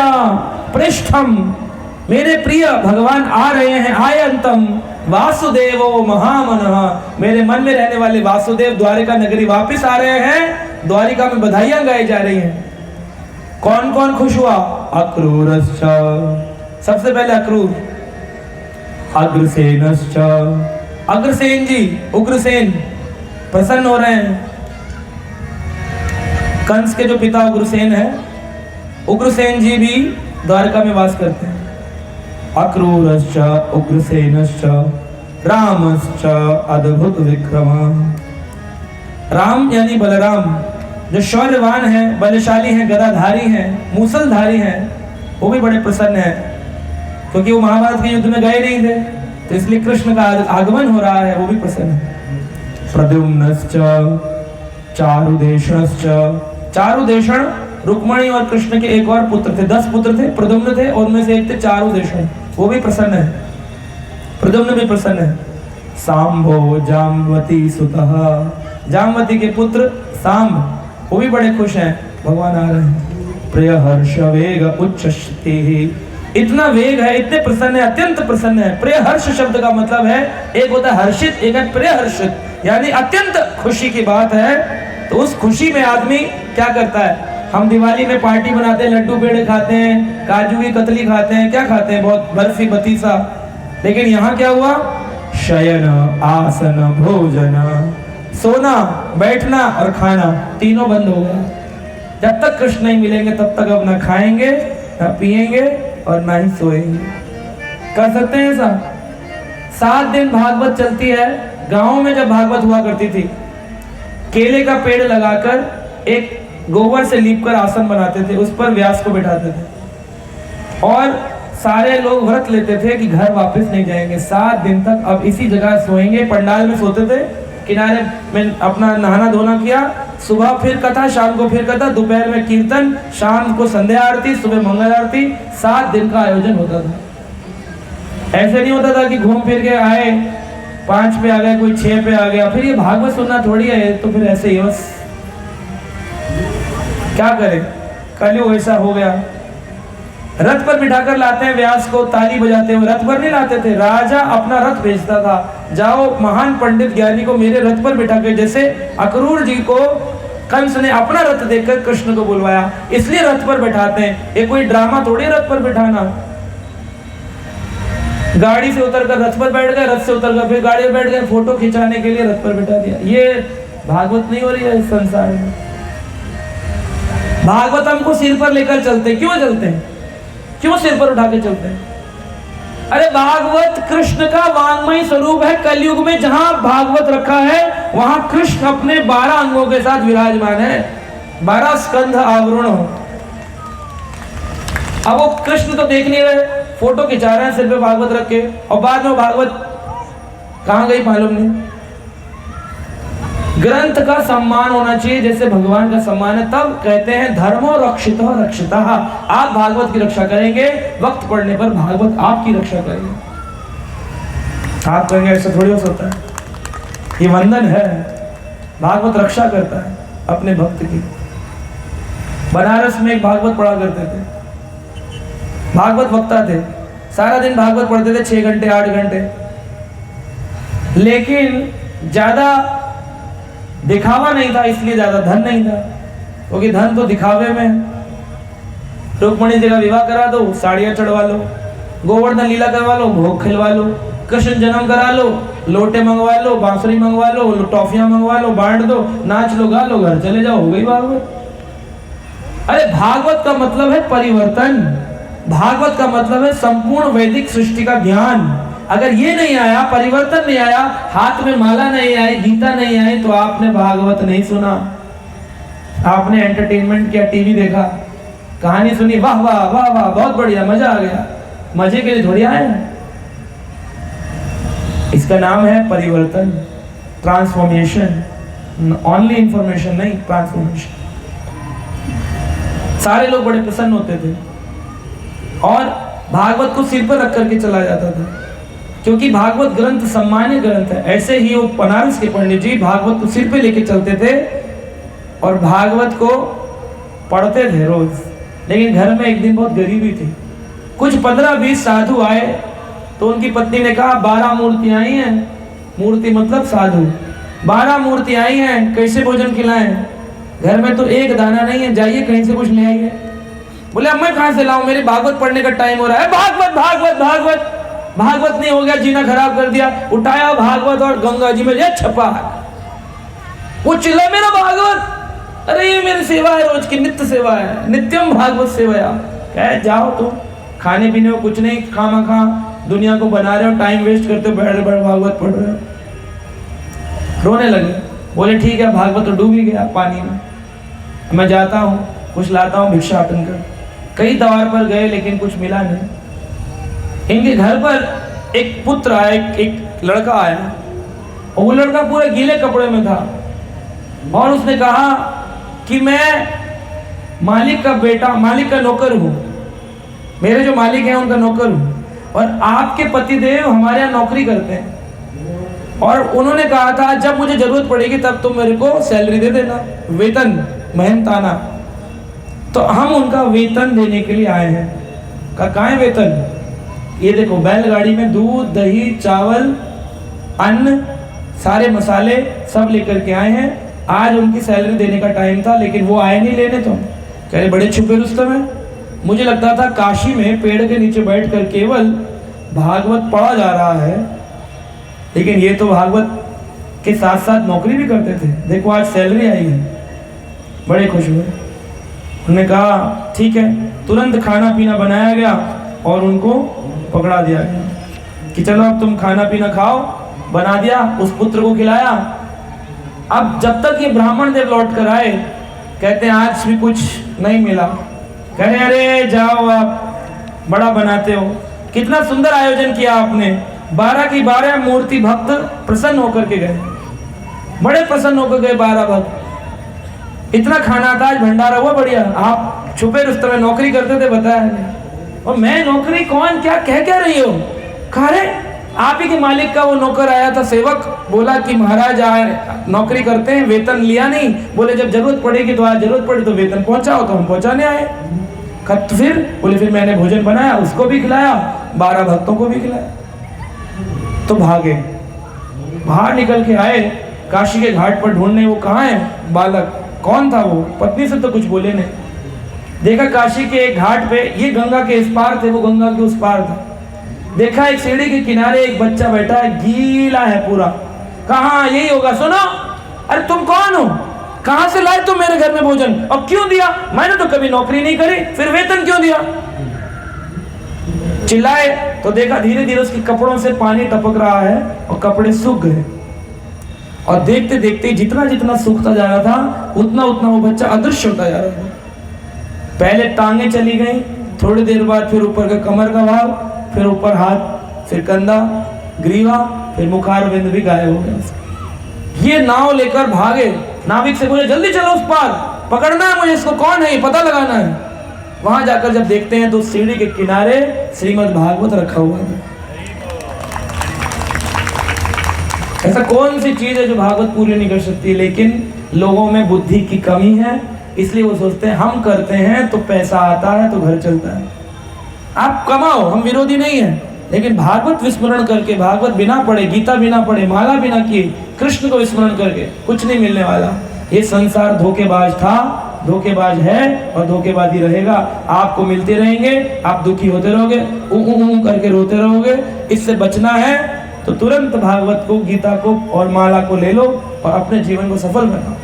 प्रेष्ठम, मेरे प्रिय भगवान आ रहे हैं, आयंतम वासुदेवो महामनः, मेरे मन में रहने वाले वासुदेव द्वारिका नगरी वापस आ रहे हैं। द्वारिका में बधाइयां गाई जा रही हैं। कौन कौन खुश हुआ? अक्रूरश्च, सबसे पहले अक्रूर, अग्रसेनश्च, अग्रसेन जी, उग्रसेन प्रसन्न हो रहे हैं। कंस के जो पिता उग्रसेन है, उग्रसेन जी भी द्वारका में वास करते हैं। अक्रूरश्च उग्रसेनश्च रामश्च अद्भुत विक्रम। राम यानी बलराम, जो शौर्यवान है, बलशाली है, गदाधारी है, मूसलधारी है, वो भी बड़े प्रसन्न है, क्योंकि वो महाभारत के युद्ध में गए नहीं थे, तो इसलिए कृष्ण का आगमन हो रहा है, वो भी प्रसन्न है। प्रद्युम्नश्च चारुदेशनश्च, चारुदेशन रुक्मणी और कृष्ण के एक और पुत्र थे, 10 पुत्र थे, प्रद्युम्न थे, और उनमें से एक थे चारुदेशन, वो भी प्रसन्न है, प्रद्युम्न भी प्रसन्न है। सांबो जाम्बती सुतः, जाम्बती के पुत्र सांब, वो भी बड़े खुश हैं, भगवान आ रहे हैं। प्रिय हर्ष वेग उच्चस्ति, इतना वेग है, इतने प्रसन्न है, अत्यंत प्रसन्न है। प्रिय हर्ष शब्द का मतलब है, एक होता है हर्षित, एक है प्रिय हर्षित, यानी अत्यंत खुशी की बात है। तो उस खुशी में आदमी क्या करता है? हम दिवाली में पार्टी बनाते हैं, लड्डू पेड़े खाते हैं, काजू की कतली खाते हैं, क्या खाते हैं, बहुत बर्फी बतीसा। लेकिन यहाँ क्या हुआ? शयन आसन भोजन, सोना, बैठना और खाना तीनों बंद हो गया। जब तक कृष्ण नहीं मिलेंगे तब तक अब ना खाएंगे, ना पिएंगे और ना ही सोएंगे। कर सकते हैं ऐसा? 7 दिन भागवत चलती है। गांव में जब भागवत हुआ करती थी, केले का पेड़ लगाकर एक गोबर से लीपकर आसन बनाते थे, उस पर व्यास को बिठाते थे और सारे लोग व्रत लेते थे कि घर वापस नहीं जाएंगे, 7 दिन तक अब इसी जगह सोएंगे। पंडाल में सोते थे, किनारे में अपना नहाना धोना किया, सुबह फिर कथा, शाम को फिर कथा, दोपहर में कीर्तन, शाम को संध्या आरती, सुबह मंगल आरती, 7 दिन का आयोजन होता था। ऐसे नहीं होता था कि घूम फिर के आए, 5 पे आ गए, कोई 6 पे आ गया, फिर ये भागवत सुनना थोड़ी है, तो फिर ऐसे ही बस क्या करें, कलयुग ऐसा हो गया। रथ पर बिठाकर लाते हैं व्यास को, ताली बजाते हुए। रथ पर नहीं लाते थे, राजा अपना रथ भेजता था, जाओ महान पंडित ज्ञानी को मेरे रथ पर बिठा के, जैसे अक्रूर जी को कंस ने अपना रथ देकर कृष्ण को बुलवाया, इसलिए रथ पर बिठाते हैं। ये कोई ड्रामा थोड़ी रथ पर बिठाना। गाड़ी से उतरकर रथ पर बैठ गए, रथ से उतरकर फिर गाड़ी में बैठ गए, फोटो खिंचाने के लिए रथ पर बिठा दिया। ये भागवत नहीं हो रही है इस संसार में। भागवत हमको सिर पर लेकर चलते, क्यों चलते हैं? क्यों सिर पर उठा के चलते हैं? अरे भागवत कृष्ण का वांग्मय स्वरूप है। कलयुग में जहां भागवत रखा है वहां कृष्ण अपने 12 अंगों के साथ विराजमान है, 12 स्कंध आवरण हो। अब वो कृष्ण तो देख नहीं रहे, फोटो खिंचा रहे हैं सिर पे भागवत रख के, और बाद में भागवत कहां गई मालूम नहीं। ग्रंथ का सम्मान होना चाहिए जैसे भगवान का सम्मान है। तब कहते हैं धर्मो रक्षितो रक्षिता, आप भागवत की रक्षा करेंगे, वक्त पड़ने पर भागवत आपकी रक्षा करेंगे। आप कहेंगे ऐसा थोड़ी हो सकता है, ये वंदन है, भागवत रक्षा करता है अपने भक्त की। बनारस में एक भागवत पढ़ा करते थे, भागवत वक्ता थे, सारा दिन भागवत पढ़ते थे, 6 घंटे 8 घंटे, लेकिन ज्यादा दिखावा नहीं था, इसलिए ज्यादा धन नहीं था, क्योंकि धन तो दिखावे में। रुक्मणी जी का विवाह करा दो, साड़ियां चढ़वा लो, गोवर्धन लीला करवा लो, भोग खिलवा लो, कृष्ण जन्म करा लो, लोटे मंगवा लो, बांसुरी मंगवा लो, टॉफियां मंगवा लो, बांट दो, नाच लो, गा लो, घर चले जाओ, हो गई भागवत। अरे भागवत का मतलब है परिवर्तन, भागवत का मतलब है संपूर्ण वैदिक सृष्टि का ज्ञान। अगर ये नहीं आया, परिवर्तन नहीं आया, हाथ में माला नहीं आई, गीता नहीं आई, तो आपने भागवत नहीं सुना। आपने एंटरटेनमेंट किया, टीवी देखा, कहानी सुनी, वाह वाह वाह वाह बहुत बढ़िया, मजा आ गया, मजे के लिए थोड़ी आए। इसका नाम है परिवर्तन, ट्रांसफॉर्मेशन। ओनली इंफॉर्मेशन नहीं, ट्रांसफॉर्मेशन। सारे लोग बड़े प्रसन्न होते थे और भागवत को सिर पर रख करके चला जाता था, क्योंकि भागवत ग्रंथ सम्मान्य ग्रंथ है। ऐसे ही वो बनारस के पंडित जी भागवत को सिर पे लेके चलते थे और भागवत को पढ़ते थे रोज। लेकिन घर में एक दिन बहुत गरीबी थी, कुछ 15-20 साधु आए तो उनकी पत्नी ने कहा 12 मूर्तियां आई हैं, मूर्ति मतलब साधु, 12 मूर्ति आई हैं, कैसे भोजन खिलाएं? घर में तो एक दाना नहीं है, जाइए कहीं से कुछ ले आइए। बोले अब मैं कहां से लाऊं, मेरे भागवत पढ़ने का टाइम हो रहा है। भागवत भागवत भागवत भागवत नहीं हो गया, जीना खराब कर दिया। उठाया भागवत और गंगा जी में ये छपा, वो चिल्ला मेरा भागवत। अरे ये मेरी सेवा है, रोज की नित्य सेवा है, नित्यम भागवत सेवा। कह जाओ तुम, खाने पीने को कुछ नहीं, खामा दुनिया को बना रहे हो, टाइम वेस्ट करते हो, बैठ बैठ भागवत पढ़ रहे हो। रोने लगे, बोले ठीक है, भागवत तो डूब ही गया पानी में, मैं जाता हूँ, कुछ लाता हूँ भिक्षाटन कर। कई द्वार पर गए लेकिन कुछ मिला नहीं। इनके घर पर एक पुत्र आया, एक लड़का आया, और वो लड़का पूरे गीले कपड़े में था और उसने कहा कि मैं मालिक का बेटा, मालिक का नौकर हूँ, मेरे जो मालिक हैं उनका नौकर हूँ, और आपके पतिदेव हमारे यहाँ नौकरी करते हैं, और उन्होंने कहा था जब मुझे जरूरत पड़ेगी तब तुम मेरे को सैलरी दे देना, वेतन मेहनताना। तो हम उनका वेतन देने के लिए आए हैं। कहाँ है वेतन? ये देखो, बैलगाड़ी में दूध, दही, चावल, अन्न, सारे मसाले सब लेकर के आए हैं। आज उनकी सैलरी देने का टाइम था, लेकिन वो आए नहीं लेने। तो कह रहे बड़े छुपे रुस्तम है, मुझे लगता था काशी में पेड़ के नीचे बैठकर केवल भागवत पढ़ा जा रहा है, लेकिन ये तो भागवत के साथ साथ नौकरी भी करते थे। देखो आज सैलरी आई है, बड़े खुश हुए। उन्होंने कहा ठीक है, तुरंत खाना पीना बनाया गया और उनको पकड़ा दिया गया कि चलो अब तुम खाना पीना खाओ। बना दिया, उस पुत्र को खिलाया। अब जब तक ये ब्राह्मण देव लौट कर आए, कहते हैं आज भी कुछ नहीं मिला। कह रहे अरे जाओ, आप बड़ा बनाते हो, कितना सुंदर आयोजन किया आपने, 12 की 12 मूर्ति भक्त प्रसन्न होकर के गए, बड़े प्रसन्न होकर गए 12 भक्त। इतना खाना था, आज भंडारा हुआ बढ़िया। आप छुपे रुस्तम में नौकरी करते थे, बताया नहीं। और मैं नौकरी कौन, क्या कह रही हो? कह रहे आप ही के मालिक का वो नौकर आया था, सेवक, बोला कि महाराज नौकरी करते हैं, वेतन लिया नहीं, बोले जब जरूरत पड़ेगी तो आज जरूरत पड़ी तो वेतन पहुंचाओ, तो हम पहुंचाने आए। तो फिर बोले फिर मैंने भोजन बनाया, उसको भी खिलाया, 12 भक्तों को भी खिलाया। तो भागे, बाहर निकल के आए, काशी के घाट पर ढूंढने, वो कहाँ है बालक, कौन था वो? पत्नी से तो कुछ बोले नहीं। देखा काशी के एक घाट पे, ये गंगा के इस पार थे, वो गंगा के उस पार था। देखा एक सीढ़ी के किनारे एक बच्चा बैठा है, गीला है पूरा। कहाँ यही होगा, सुनो। अरे तुम कौन हो, कहां से लाए तुम मेरे घर में भोजन, और क्यों दिया? मैंने तो कभी नौकरी नहीं करी, फिर वेतन क्यों दिया? चिल्लाए तो देखा धीरे धीरे उसके कपड़ों से पानी टपक रहा है और कपड़े सूख गए। और देखते देखते जितना जितना सूखता जा रहा था, उतना उतना वो बच्चा अदृश्य होता जा रहा था। पहले टांगे चली गई, थोड़ी देर बाद फिर ऊपर का कमर का भाग, फिर ऊपर हाथ, फिर कंधा, ग्रीवा, फिर मुखार बिंद भी गायब हो गया। ये नाव लेकर भागे, नाविक से बोले जल्दी चलो उस पार, पकड़ना है मुझे इसको, कौन है ये पता लगाना है। वहां जाकर जब देखते हैं तो सीढ़ी के किनारे श्रीमद् भागवत रखा हुआ था। ऐसा कौन सी चीज है जो भागवत पूरी नहीं कर सकती? लेकिन लोगों में बुद्धि की कमी है, इसलिए वो सोचते हैं हम करते हैं तो पैसा आता है तो घर चलता है। आप कमाओ, हम विरोधी नहीं है, लेकिन भागवत विस्मरण करके, भागवत बिना पढ़े, गीता बिना पढ़े, माला बिना किए, कृष्ण को विस्मरण करके कुछ नहीं मिलने वाला। ये संसार धोखेबाज था, धोखेबाज है और धोखेबाजी रहेगा। आपको मिलते रहेंगे, आप दुखी होते रहोगे, करके रोते रहोगे। इससे बचना है तो तुरंत भागवत को, गीता को और माला को ले लो और अपने जीवन को सफल बनाओ।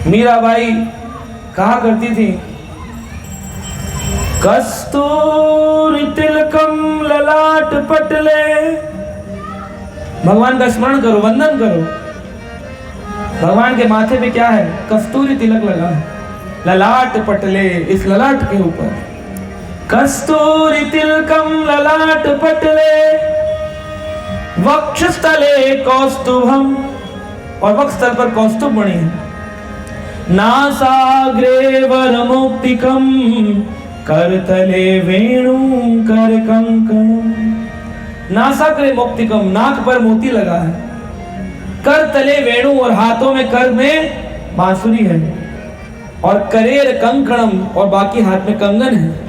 मीराबाई कहा करती थी, कस्तूरी तिलकम ललाट पटले। भगवान का स्मरण करो, वंदन करो। भगवान के माथे पे क्या है? कस्तूरी तिलक लगा है, ललाट पटले, इस ललाट के ऊपर कस्तूरी तिलकम ललाट पटले, वक्षस्थले कौस्तुभम, और वक्षस्थल पर कौस्तुभ मणि है। नासाग्रे वरमुक्तिकम, करतले वेणु कर कंकणम। नासाग्रे मुक्तिकम, नाक पर मोती लगा है। करतले वेणु, और हाथों में कर में बांसुरी है। और करेर कंकणम, और बाकी हाथ में कंगन है।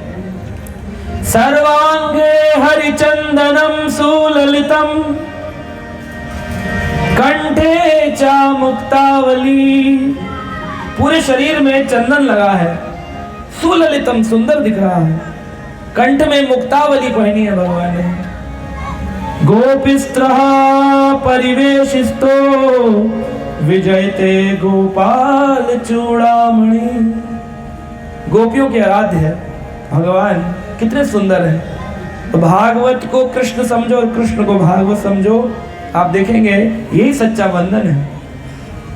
सर्वांगे हरिचंदनम सुललितम, कंठे चा मुक्तावली। पूरे शरीर में चंदन लगा है। सुललितम, सुंदर दिख रहा है। कंठ में मुक्तावली पहनी है भगवान ने। गोपिस्त्रः परिवेशिस्तो, विजयते गोपाल चूड़ामणि। गोपियों के आराध्य है भगवान, कितने सुंदर है। तो भागवत को कृष्ण समझो और कृष्ण को भागवत समझो। आप देखेंगे यही सच्चा बंधन है।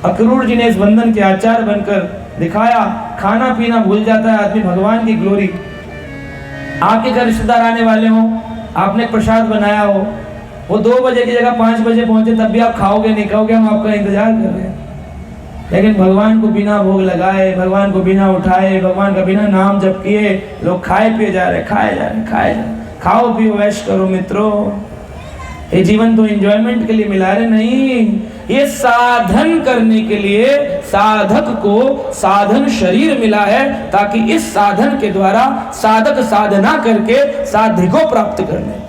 अक्रूर जी ने इस बंधन के आचार बनकर दिखाया। खाना पीना भूल जाता है आदमी, भगवान की ग्लोरी। आपके घर रिश्तेदार आने वाले हो, आपने प्रसाद बनाया हो, वो 2 बजे की जगह 5 बजे पहुंचे, तब भी आप खाओगे नहीं, कहोगे हम आपका इंतजार कर रहे हैं। लेकिन भगवान को बिना भोग लगाए, भगवान को बिना उठाए, भगवान का बिना नाम जप किए लोग खाए पिए जा रहे, खाए जा रहे, खाए जा रहे। खाओ पियो ऐश करो मित्रों। ये जीवन तो एंजॉयमेंट के लिए मिला रहे नहीं, ये साधन करने के लिए साधक को साधन शरीर मिला है, ताकि इस साधन के द्वारा साधक साधना करके साध्य को प्राप्त कर ले।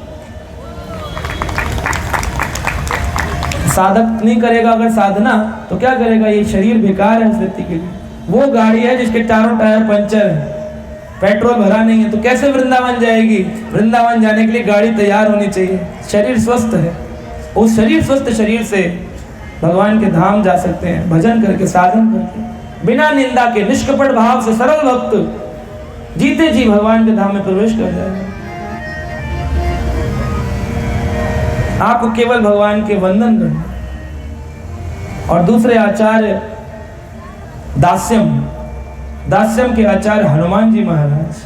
साधक नहीं करेगा अगर साधना, तो क्या करेगा? ये शरीर बेकार है उस व्यक्ति के लिए। वो गाड़ी है जिसके चारों टायर पंचर है, पेट्रोल भरा नहीं है, तो कैसे वृंदावन जाएगी? वृंदावन जाने के लिए गाड़ी तैयार होनी चाहिए। शरीर स्वस्थ है, उस शरीर स्वस्थ शरीर से भगवान के धाम जा सकते हैं, भजन करके, साधन करके, बिना निंदा के, निष्कपट भाव से सरल भक्त जीते जी भगवान के धाम में प्रवेश कर जाएगा। आपको केवल भगवान के वंदन करना। और दूसरे आचार्य दास्यम, दास्यम के आचार्य हनुमान जी महाराज।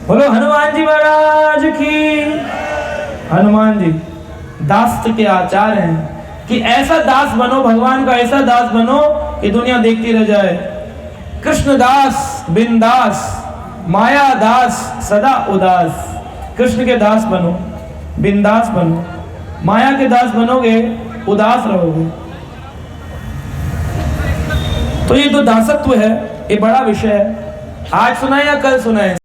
बोलो हनुमान जी महाराज की। हनुमान जी दास के आचार्य हैं कि ऐसा दास बनो, भगवान का ऐसा दास बनो कि दुनिया देखती रह जाए। कृष्ण दास बिंदास, माया दास सदा उदास। कृष्ण के दास बनो, बिंदास बनो। माया के दास बनोगे, उदास रहोगे। तो ये जो दासत्व है, ये बड़ा विषय है। आज सुनाए या कल सुनाए?